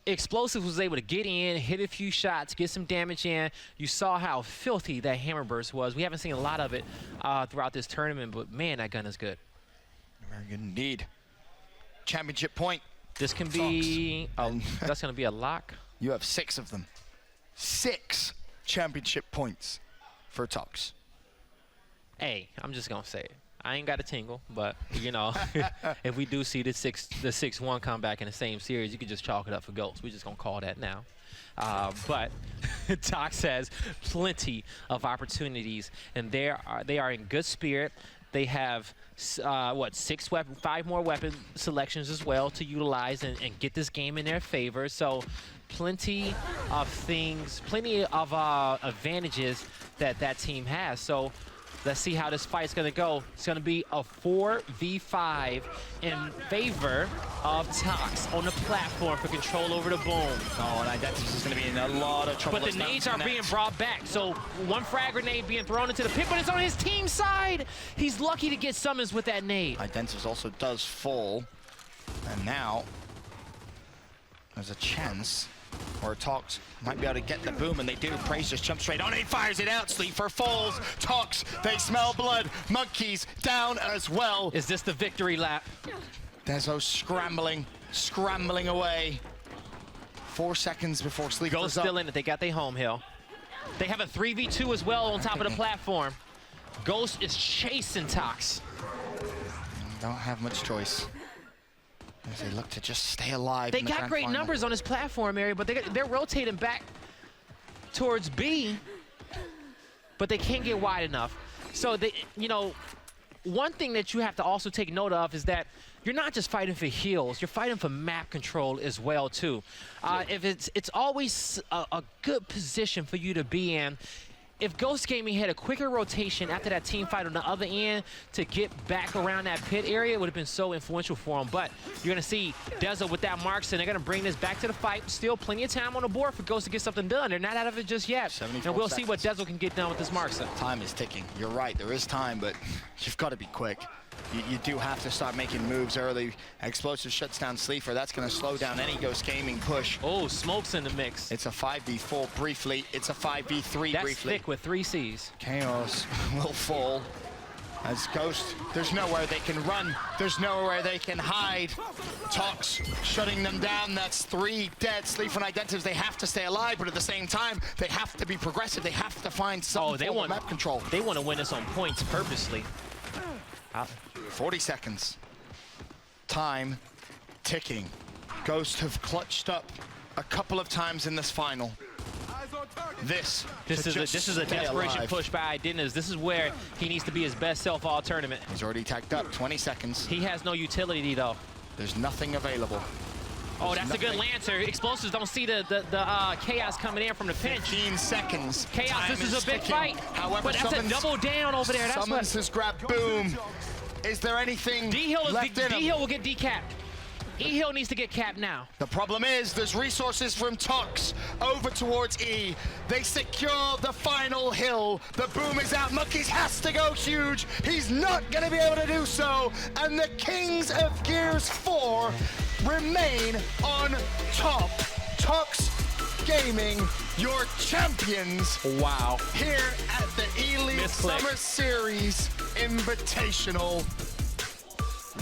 Explosive was able to get in, hit a few shots, get some damage in. You saw how filthy that hammer burst was. We haven't seen a lot of it throughout this tournament, but man, that gun is good. Very good indeed. Championship point This can be, that's going to be a lock. You have 6 of them. 6 championship points for Tox. Hey, I'm just going to say it. I ain't got a tingle, but, you know, if we do see the 6-1 comeback in the same series, you can just chalk it up for Ghost. We're just going to call that now. But Tox has plenty of opportunities, and they are in good spirit. They have, 5 more weapon selections as well to utilize and get this game in their favor. So plenty of things, plenty of advantages that team has. So let's see how this fight's going to go. It's going to be a 4v5 in favor of Tox on the platform for control over the boom. Oh, and Identity is going to be in a lot of trouble. But the nades are being brought back. So one frag grenade being thrown into the pit, but it's on his team side. He's lucky to get summons with that nade. Identity also does fall. And now there's a chance or Tox might be able to get the boom, and they do. Praise just jumps straight on it, fires it out. Sleeper falls. Tox, they smell blood. Monkeys down as well. Is this the victory lap? Dezo scrambling away. 4 seconds before Sleeper Ghost still in it. They got their home hill. They have a 3v2 as well on top of the platform. Ghost is chasing Tox. Don't have much choice as they look to just stay alive. They got great numbers on this platform area, but they're rotating back towards B, but they can't get wide enough. So they, you know, one thing that you have to also take note of is that you're not just fighting for heals, you're fighting for map control as well too. If it's always a good position for you to be in. If Ghost Gaming had a quicker rotation after that team fight on the other end to get back around that pit area, it would have been so influential for them. But you're going to see Dezo with that marks, and they're going to bring this back to the fight. Still plenty of time on the board for Ghost to get something done. They're not out of it just yet. And we'll see what Dezo can get done with this marks. Time is ticking. You're right, there is time, but you've got to be quick. You do have to start making moves early. Explosive shuts down Sleeper. That's going to slow down any Ghost Gaming push. Oh, Smoke's in the mix. It's a 5v4 briefly. It's a 5v3 briefly. That's thick with 3 Cs. Chaos will fall as Ghost. There's nowhere they can run. There's nowhere they can hide. Tox shutting them down. That's 3 dead. Sleeper and Identities, they have to stay alive, but at the same time, they have to be progressive. They have to find some form of map control. They want to win this on points purposely. 40 seconds. Time ticking. Ghost have clutched up a couple of times in this final. This is a desperation push by Identities. This is where he needs to be his best self all tournament. He's already tagged up. 20 seconds. He has no utility though. There's nothing available. Oh, that's a good Lancer. Explosives don't see the Chaos coming in from the pinch. 15 seconds. Chaos, this is a big fight. However, but that's a double down over there. That's Summons has grabbed Boom. Is there anything left in him? D-Hill will get decapped. E-Hill needs to get capped now. The problem is there's resources from Tox over towards E. They secure the final hill. The boom is out. Monkeys has to go huge. He's not going to be able to do so. And the Kings of Gears 4 remain on top. Tox Gaming, your champions. Wow. Here at the ELEAGUE Summer Series Invitational.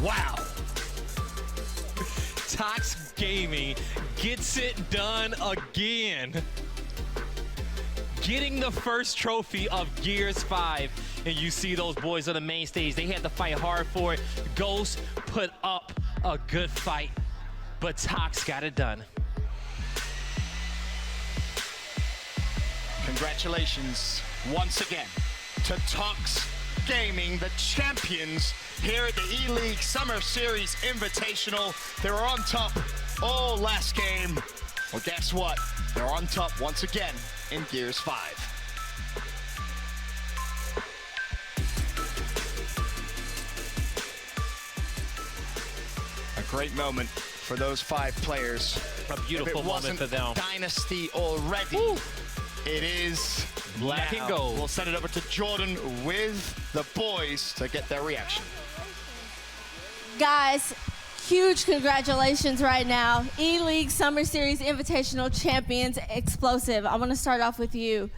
Wow. Tox Gaming gets it done again. Getting the first trophy of Gears 5. And you see those boys on the main stage. They had to fight hard for it. Ghost put up a good fight, but Tox got it done. Congratulations once again to Tox Gaming, the champions here at the ELEAGUE Summer Series Invitational. They were on top all last game. Well, guess what? They're on top once again in Gears 5. A great moment for those 5 players. A beautiful moment for them. Dynasty already. It is black and gold. We'll send it over to Jordan with the boys to get their reaction. Guys, huge congratulations right now. ELEAGUE Summer Series Invitational Champions Explosive. I want to start off with you.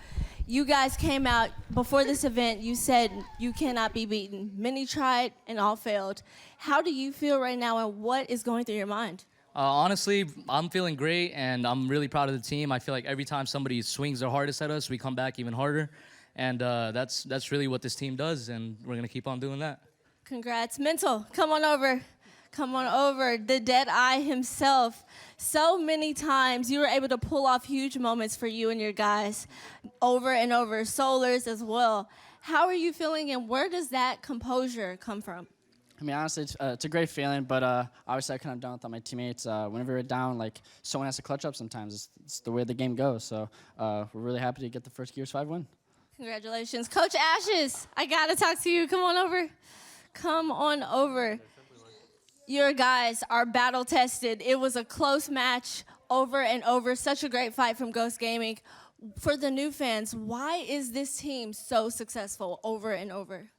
You guys came out before this event. You said you cannot be beaten. Many tried and all failed. How do you feel right now, and what is going through your mind? Honestly, I'm feeling great, and I'm really proud of the team. I feel like every time somebody swings their hardest at us, we come back even harder. And that's really what this team does, and we're going to keep on doing that. Congrats. Mental, come on over. Come on over. The Deadeye himself. So many times you were able to pull off huge moments for you and your guys over and over. Solars as well. How are you feeling, and where does that composure come from? I mean, honestly, it's a great feeling, but obviously I couldn't have done it without my teammates. Whenever we're down, like, someone has to clutch up sometimes. It's the way the game goes. So we're really happy to get the first Gears 5 win. Congratulations. Coach Ashes, I got to talk to you. Come on over. Come on over. Your guys are battle-tested. It was a close match over and over. Such a great fight from Ghost Gaming. For the new fans, why is this team so successful over and over?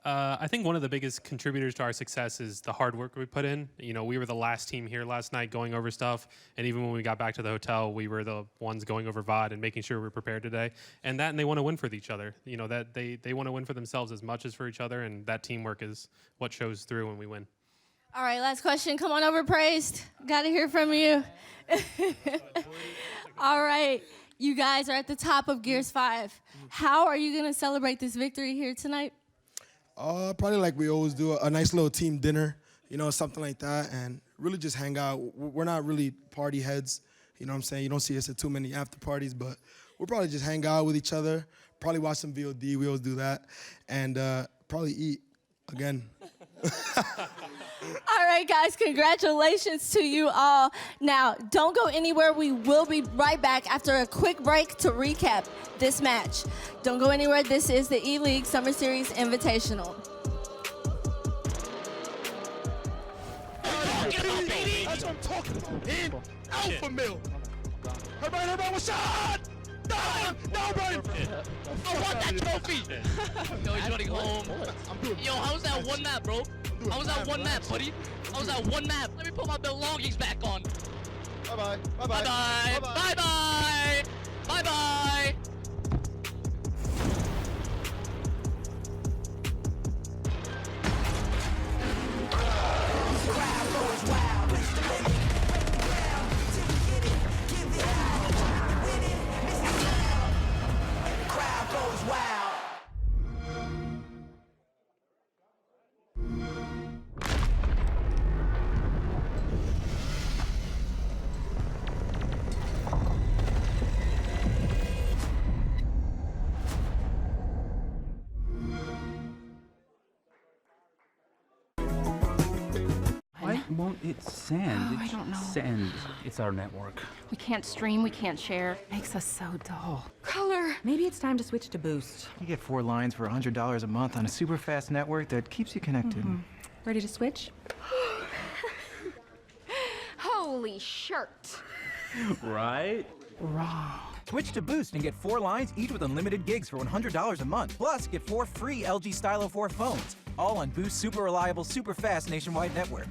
I think one of the biggest contributors to our success is the hard work we put in. You know, we were the last team here last night going over stuff, and even when we got back to the hotel, we were the ones going over VOD and making sure we were prepared today. And they want to win for each other. You know, that they want to win for themselves as much as for each other, and that teamwork is what shows through when we win. All right, last question. Come on over, Praised. Got to hear from you. All right, you guys are at the top of Gears 5. How are you going to celebrate this victory here tonight? Probably like we always do, a nice little team dinner, you know, something like that, and really just hang out. We're not really party heads, you know what I'm saying? You don't see us at too many after parties, but we'll probably just hang out with each other, probably watch some VOD, we always do that, and probably eat again. All right, guys, congratulations to you all. Now, don't go anywhere. We will be right back after a quick break to recap this match. Don't go anywhere. This is the ELEAGUE Summer Series Invitational. That's what I'm talking about. In alpha mill. Everybody, one shot! No, Brian! I want that trophy! Yo, he's running home. Yo, how's that one map, bro? How was that one map, buddy? How was that one map? Let me put my belongings back on. Bye-bye. Bye-bye. Bye-bye. Bye-bye. Bye-bye. Why won't it send? I don't know. Send. It's our network. We can't stream, we can't share. Makes us so dull. Color! Maybe it's time to switch to Boost. You get 4 lines for $100 a month on a super fast network that keeps you connected. Ready to switch? Holy shirt! Right? Wrong. Switch to Boost and get 4 lines, each with unlimited gigs for $100 a month. Plus, get 4 free LG Stylo 4 phones. All on Boost super reliable, super fast nationwide network.